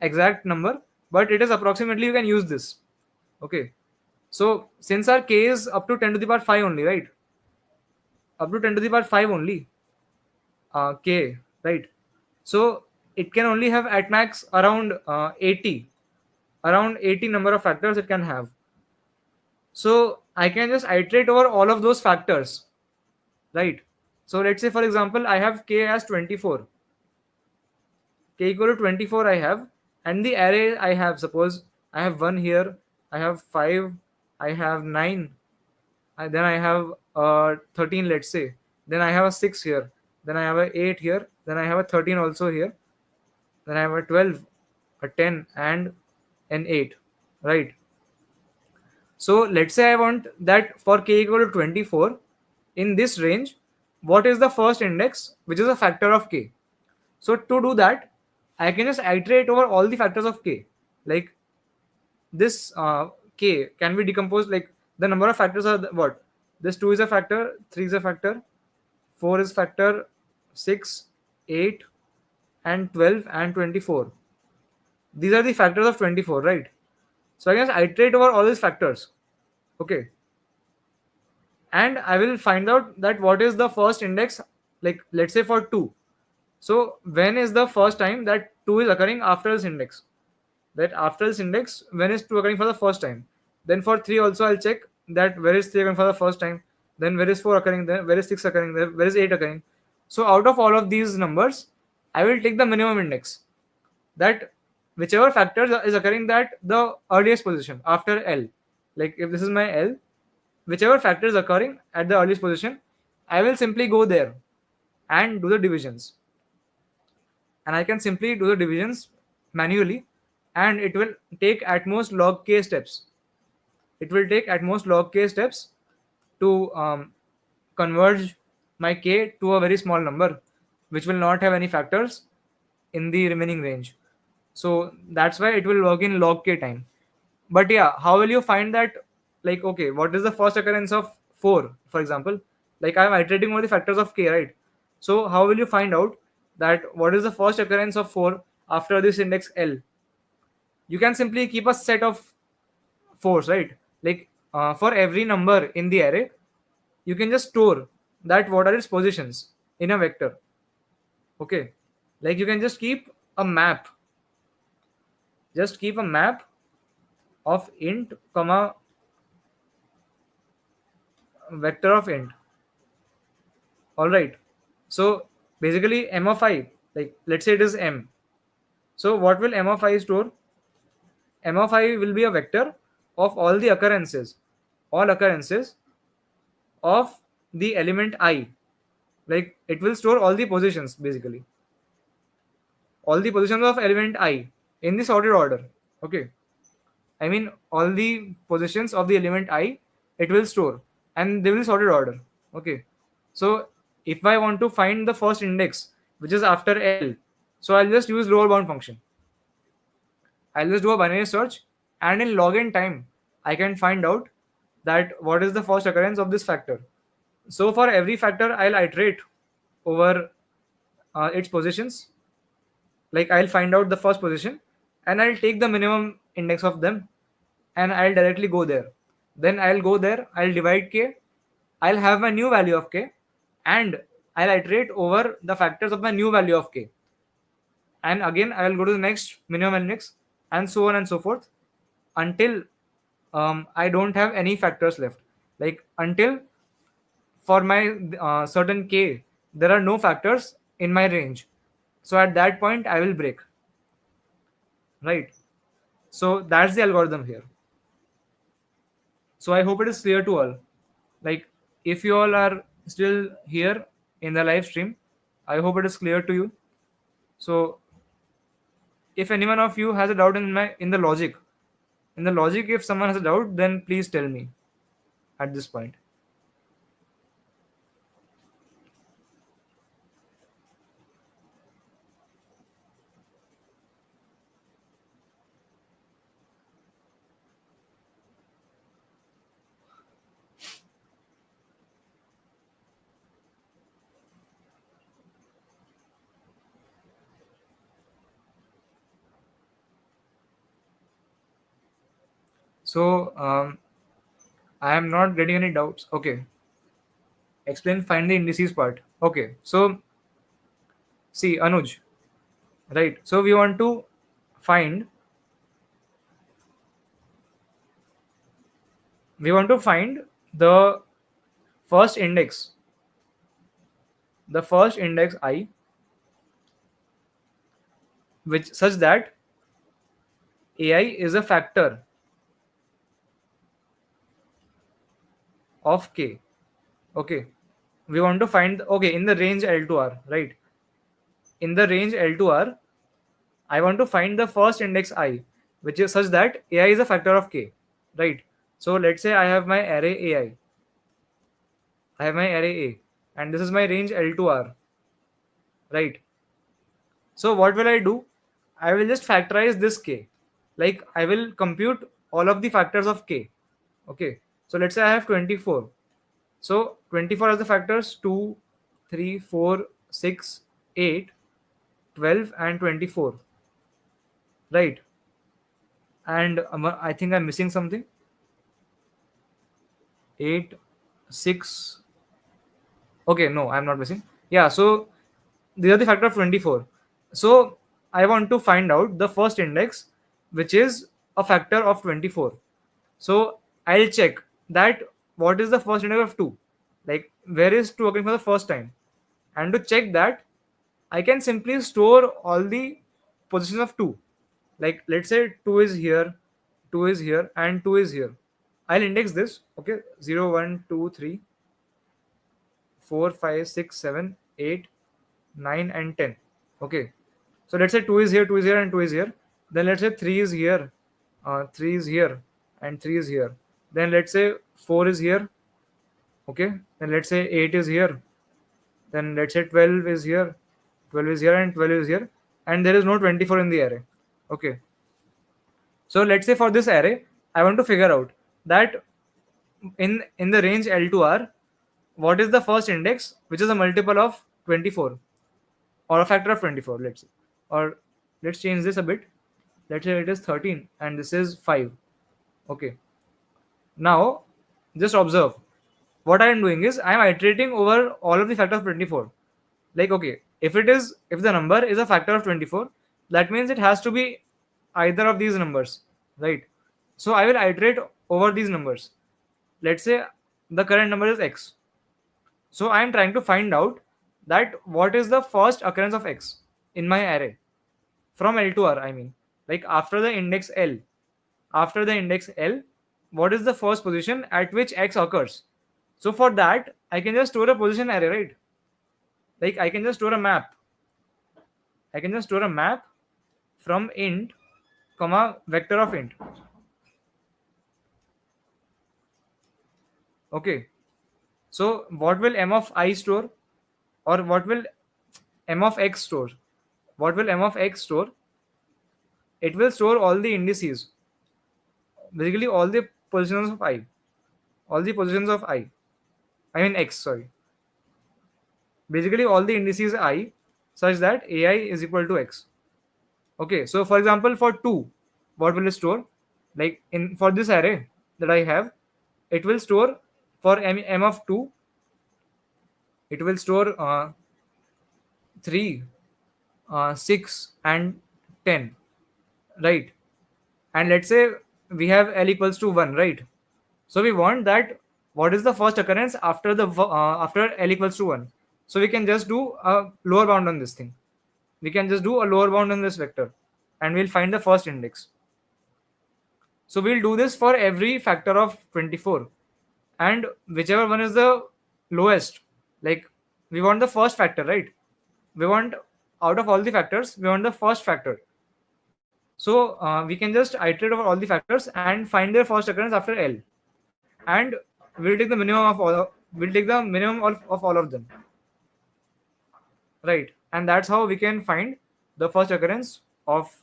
exact number, but it is approximately, you can use this. Okay, so since our k is up to 10 to the power 5 only, right? Up to 10 to the power 5 only, k, right? So it can only have at max around 80, around 80 number of factors it can have. So I can just iterate over all of those factors, right? So let's say for example I have k as 24, k equal to 24 I have, and the array I have, suppose I have 1 here, I have 5, I have 9, and then I have 13, let's say, then I have a 6 here, then I have a 8 here, then I have a 13 also here, then I have a 12, a 10, and an 8, right? So let's say I want that for k equal to 24, in this range, what is the first index, which is a factor of k? So to do that, I can just iterate over all the factors of k. Like this k can be decomposed, like the number of factors are what? This 2 is a factor, 3 is a factor, 4 is factor, 6, 8, and 12, and 24. These are the factors of 24, right? So I can just iterate over all these factors. Okay, and I will find out that what is the first index, like let's say for 2. So when is the first time that 2 is occurring after this index? That after this index, when is 2 occurring for the first time? Then for 3 also I'll check that where is 3 occurring for the first time, then where is 4 occurring, then where is 6 occurring, then where is 8 occurring. So out of all of these numbers, I will take the minimum index, that whichever factor is occurring that the earliest position after L. Like if this is my L, whichever factor is occurring at the earliest position, I will simply go there and do the divisions. And I can simply do the divisions manually, and it will take at most log k steps. It will take at most log k steps to converge my k to a very small number, which will not have any factors in the remaining range. So that's why it will work in log k time. But yeah, how will you find that? Like, okay, what is the first occurrence of 4, for example? Like, I'm iterating over the factors of k, right? So how will you find out that what is the first occurrence of 4 after this index L? You can simply keep a set of 4s, right? Like, for every number in the array, you can just store that what are its positions in a vector. Okay, like you can just keep a map, just keep a map of int comma vector of int. All right, so basically m of I, like let's say it is m. So what will m of I store? M of I will be a vector of all the occurrences, all occurrences of the element I. Like it will store all the positions, basically all the positions of element I in the sorted order. Okay, I mean all the positions of the element I, it will store, and they will sorted order. Okay, so if I want to find the first index which is after L, so I'll just use lower bound function. I'll just do a binary search, and in log n time, I can find out that what is the first occurrence of this factor. So for every factor, I'll iterate over its positions. Like I'll find out the first position, and I'll take the minimum index of them, and I'll directly go there. Then I'll go there, I'll divide k, I'll have my new value of k, and I'll iterate over the factors of my new value of k. And again, I will go to the next minimum index, and so on and so forth, until I don't have any factors left. Like until for my certain k, there are no factors in my range. So at that point, I will break. Right. So that's the algorithm here. So I hope it is clear to all. Like if you all are still here in the live stream, I hope it is clear to you. So if anyone of you has a doubt in the logic, if someone has a doubt, then please tell me at this point. So I am not getting any doubts. Okay. Explain, find the indices part. Okay. So see, Anuj, right? So find we want to find the first index, the first index I, which such that AI is a factor of k. Okay. We want to find okay in the range L to R, right? In the range L to R, I want to find the first index I, which is such that AI is a factor of k, right? So let's say I have my array AI. I have my array A, and this is my range L to R, right? So what will I do? I will just factorize this k. Like I will compute all of the factors of k. Okay. So let's say I have 24. So 24 as the factors 2, 3, 4, 6, 8, 12, and 24. Right. And I think I'm missing something. 8, 6. Okay, no, I'm not missing. Yeah, so these are the factor of 24. So I want to find out the first index, which is a factor of 24. So I'll check that what is the first index of 2. Like where is 2 occurring for the first time. And to check that, I can simply store all the positions of 2. Like let's say 2 is here, 2 is here, and 2 is here. I'll index this. Okay, 0, 1, 2, 3, 4, 5, 6, 7, 8, 9, and 10. Okay, so let's say 2 is here, 2 is here, and 2 is here. Then let's say 3 is here, 3 is here, and 3 is here. Then let's say 4 is here. Okay, then let's say 8 is here. Then let's say 12 is here, 12 is here, and 12 is here. And there is no 24 in the array. Okay, so let's say for this array, I want to figure out that in the range L to R, what is the first index which is a multiple of 24 or a factor of 24, let's say. Or let's change this a bit. Let's say it is 13 and this is 5. Okay, now just observe what I am doing is I am iterating over all of the factors of 24. Like, okay, if the number is a factor of 24, that means it has to be either of these numbers, right? So I will iterate over these numbers. Let's say the current number is x. So I am trying to find out that what is the first occurrence of x in my array from L to R, I mean, like after the index L. After the index L, what is the first position at which x occurs? So for that, I can just store a position array, right? Like I can just store a map. I can just store a map from int, comma, vector of int. Okay. So what will m of I store? Or what will m of x store? What will m of x store? It will store all the indices. Basically all the positions of I. All the positions of I. I mean x, sorry. Basically all the indices I such that ai is equal to x. Okay, so for example, for 2, what will it store? Like in for this array that I have, it will store for m of 2, it will store 3, 6, and 10, right? And let's say we have L equals to 1, right? So we want that what is the first occurrence after after L equals to 1. So we can just do a lower bound on this thing. We can just do a lower bound on this vector and we'll find the first index. So we'll do this for every factor of 24, and whichever one is the lowest, like we want the first factor, right? We want out of all the factors, we want the first factor. So we can just iterate over all the factors and find their first occurrence after L, and we'll take the minimum of all of them, right? And that's how we can find the first occurrence of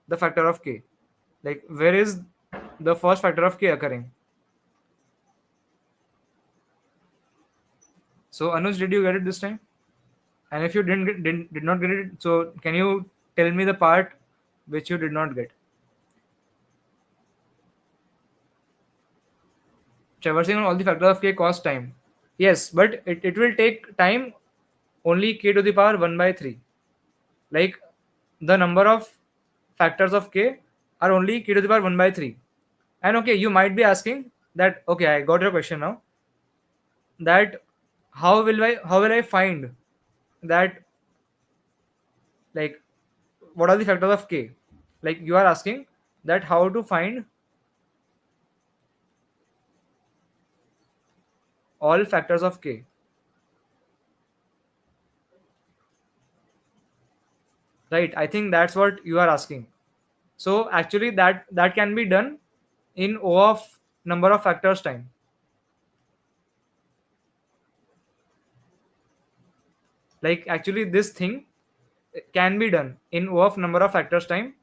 the factor of k. Like where is the first factor of k occurring? So Anuj, did you get it this time? And if you did not get it, so can you tell me the part which you did not get? Traversing on all the factors of k costs time. Yes, but it will take time only k to the power 1 by 3. Like the number of factors of k are only k to the power 1 by 3. And okay, you might be asking that, okay, I got your question now, that how will I find that, like what are the factors of k? Like you are asking that how to find all factors of k, right? I think that's what you are asking. So actually that can be done in O of number of factors time. Like actually this thing can be done in O of number of factors time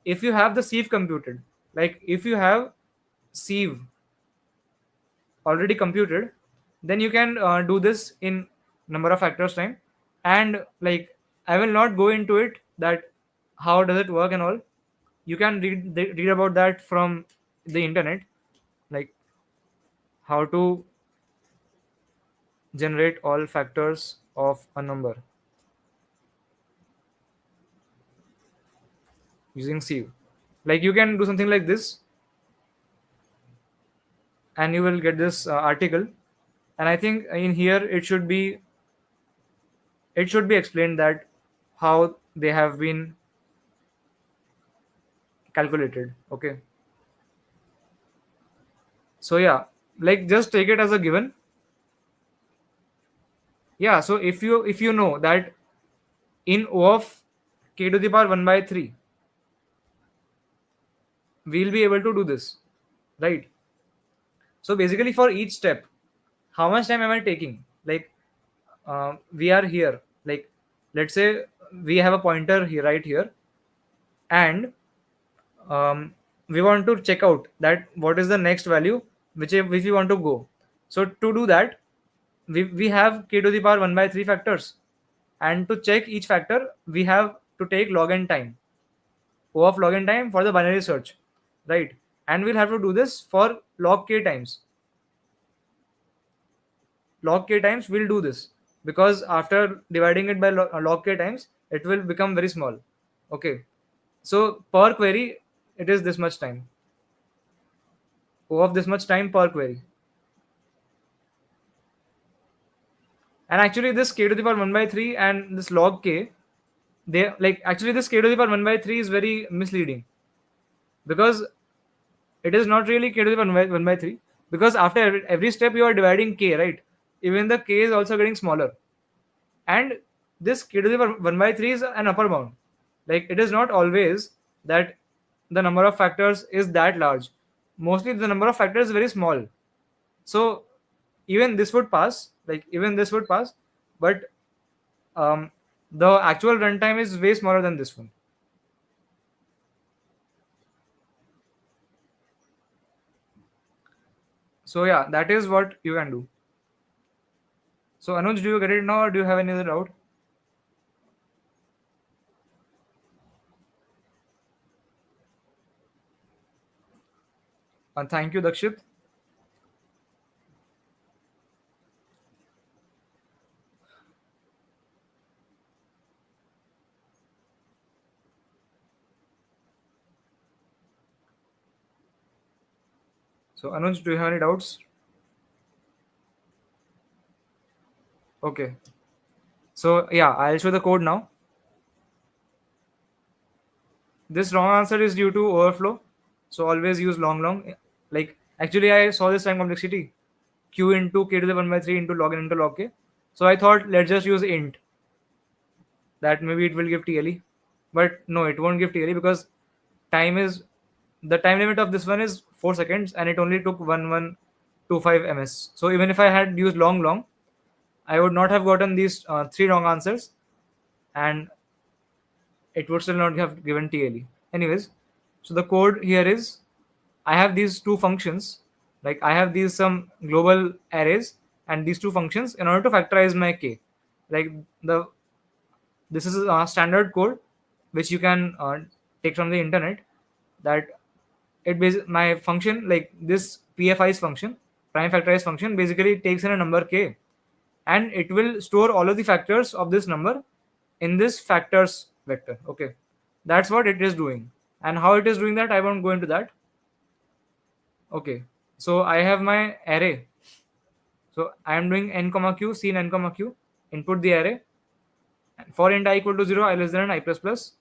if you have the sieve computed. Like if you have sieve already computed, then you can do this in number of factors time. And like I will not go into it that how does it work and all. You can read about that from the internet, like how to generate all factors of a number using sieve. Like you can do something like this and you will get this article. And I think in here it should be explained that how they have been calculated. Okay, So yeah, like just take it as a given. Yeah, so if you know that in O of k to the power 1 by 3, we'll be able to do this, right? So basically, for each step, how much time am I taking? Like, we are here. Like, let's say we have a pointer here, right here, and we want to check out that what is the next value which we want to go. So to do that, we have k to the power 1 by 3 factors, and to check each factor, we have to take log n time, O of log n time for the binary search, right? And we'll have to do this for log k times. Log k times we'll do this, because after dividing it by log k times, it will become very small. Okay, so per query, it is this much time, O of this much time per query. And actually this k to the power 1 by 3 and this log k, they like, actually this k to the power 1 by 3 is very misleading, because it is not really k to the power 1 by 3, because after every step you are dividing k, right? Even the k is also getting smaller. And this k to the power 1 by 3 is an upper bound. Like, it is not always that the number of factors is that large. Mostly the number of factors is very small. So even this would pass, like even this would pass, but um, the actual runtime is way smaller than this one. So yeah, that is what you can do. So Anuj, do you get it now, or do you have any other doubt? Thank you, Dakshit. So Anuj, do you have any doubts? Okay. So yeah, I'll show the code now. This wrong answer is due to overflow. So always use long. Like, actually I saw this time complexity, q into k to the 1 by 3 into log n into log k. So I thought, let's just use int, that maybe it will give TLE. But no, it won't give TLE, because time is the time limit of this one is 4 seconds, and it only took 1125 ms. So even if I had used long, I would not have gotten these three wrong answers, and it would still not have given TLE. Anyways, so the code here is, I have these two functions, like I have these some global arrays and these two functions in order to factorize my k. Like, the this is a standard code which you can take from the internet. That my function, like this pfi's function, prime factorize function, basically takes in a number k, and it will store all of the factors of this number in this factors vector. Okay, that's what it is doing. And how it is doing that, I won't go into that. Okay, so I have my array. So I am doing n comma q, c n comma q, input the array. And for int I equal to 0, I less than I plus plus,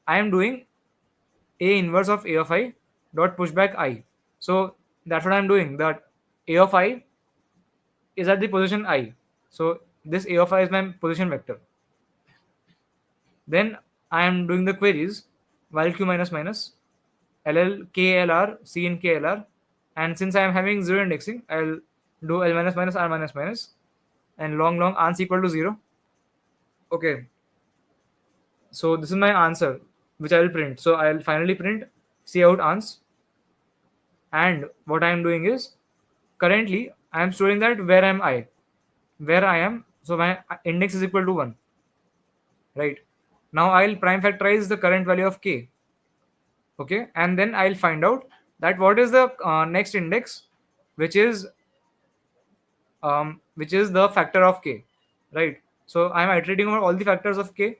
I am doing a inverse of a of I dot pushback I. So that's what I'm doing. That a of I is at the position I. So this a of I is my position vector. Then I am doing the queries while q minus minus ll klr c in klr, and since I am having zero indexing, I'll do l minus minus r minus minus, and long ans equal to 0. Okay, so this is my answer which I will print. So I'll finally print c out ans, and what I am doing is, currently I am storing that where I am. So my index is equal to 1, right? Now I'll prime factorize the current value of k. Okay, and then I'll find out that what is the next index, which is the factor of k, right? So I'm iterating over all the factors of k,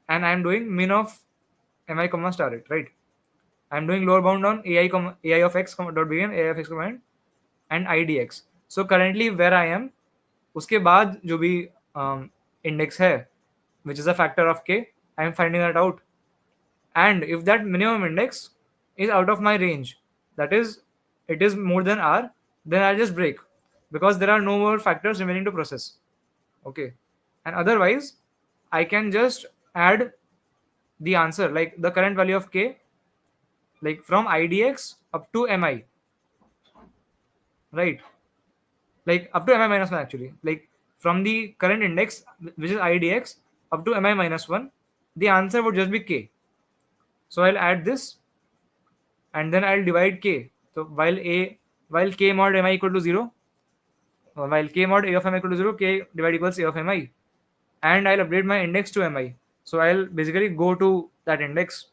and I'm doing min of mi comma star it, right? I'm doing lower bound on ai of x dot begin, ai of x comma end, and idx. So currently where I am, उसके बाद जो भी index है, which is a factor of k, I am finding that out. And if that minimum index is out of my range, that is, it is more than r, then I'll just break, because there are no more factors remaining to process. Okay. And otherwise, I can just add the answer, like the current value of k, like from idx up to mi, right? Like up to mi minus 1 actually. Like from the current index, which is idx, up to mi minus 1, the answer would just be k. So I'll add this, and then I'll divide k. So while k mod mi equal to 0, while k mod a of mi equal to 0, k divide equals a of mi, and I'll update my index to mi. So I'll basically go to that index,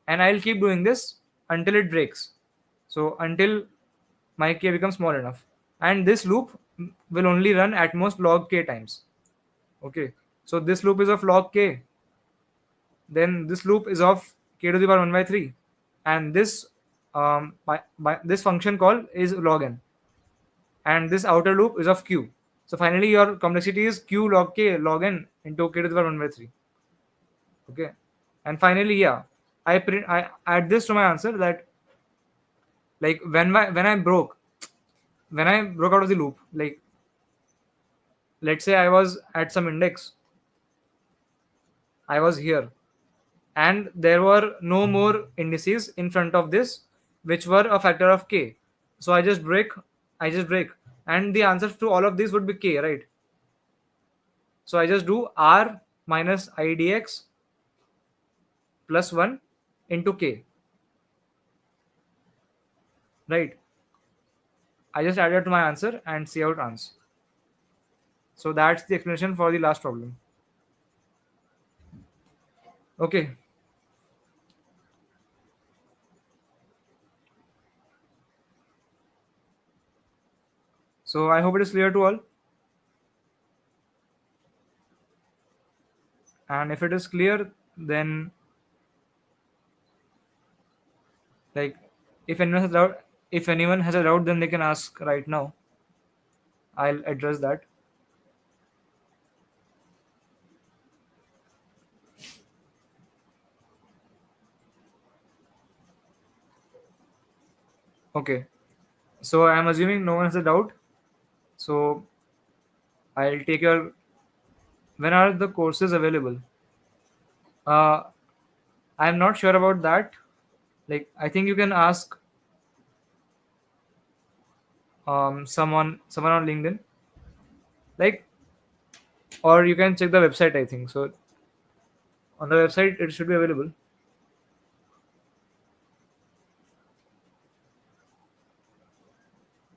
and I'll keep doing this until it breaks. So until my k becomes small enough, and this loop will only run at most log k times. Okay, so this loop is of log k, then this loop is of k to the power 1 by 3, and this by this function call is log n, and this outer loop is of q. So finally your complexity is q log k log n into k to the power 1 by 3. Okay. And finally, yeah, I add this to my answer, that like when I broke out of the loop, like let's say I was at some index, I was here, and there were no more indices in front of this which were a factor of k. So I just break, and the answer to all of these would be k, right? So I just do r minus idx plus 1 into k, right? I just add it to my answer and see how it runs. So that's the explanation for the last problem. Okay. So I hope it is clear to all. And if it is clear, then like if anyone has doubt, if anyone has a doubt, then they can ask right now. I'll address that. Okay. So I'm assuming no one has a doubt. So I'll take your. When are the courses available? Uh, I'm not sure about that. Like I think you can ask someone on LinkedIn. Like, or you can check the website. I think so. On the website, it should be available.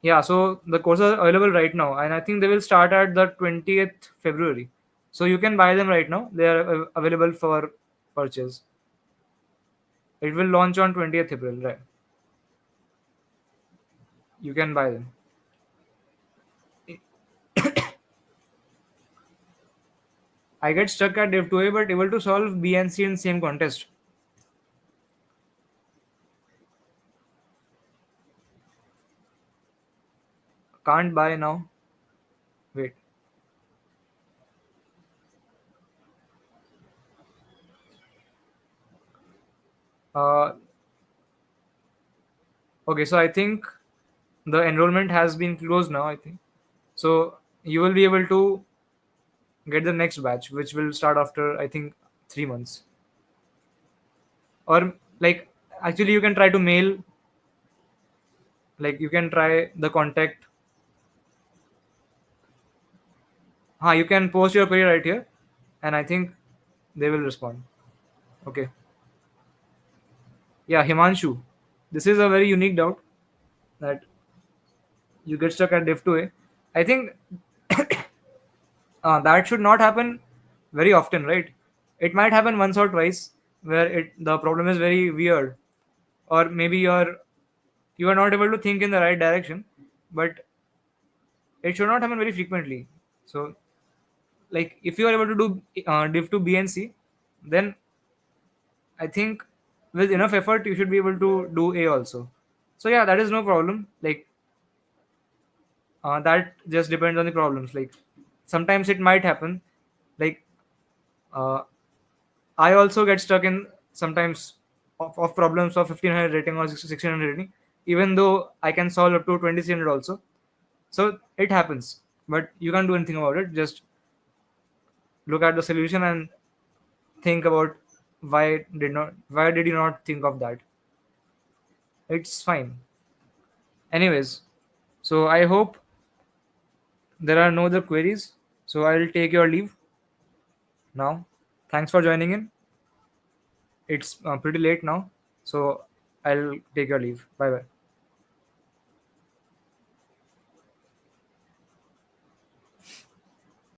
Yeah, so the courses are available right now, and I think they will start at the 20th February. So you can buy them right now. They are available for purchase. It will launch on 20th April, right? You can buy them. I get stuck at Div 2A, but able to solve B and C in same contest. Can't buy now. Wait. Uh, okay, so I think the enrollment has been closed now, I think. So you will be able to get the next batch, which will start after, I think, 3 months. Or like, actually, you can try to mail, like, you can try the contact. You can post your query right here, and I think they will respond. Okay. Yeah, Himanshu. This is a very unique doubt that you get stuck at Div 2A. I think that should not happen very often, right? It might happen once or twice where the problem is very weird, or maybe you are not able to think in the right direction, but it should not happen very frequently. So, like if you are able to do Div 2 B and C, then I think with enough effort you should be able to do A also. So yeah, that is no problem. Like that just depends on the problems. Like sometimes it might happen. Like uh, I also get stuck in sometimes of problems of 1500 rating or 1600 rating. even though I can solve up to 20 also. So it happens, but you can't do anything about it. Just look at the solution and think about why did you not think of that. It's fine. Anyways, so I hope there are no other queries. So I'll take your leave now. Thanks for joining in. It's pretty late now, so I'll take your leave. Bye bye.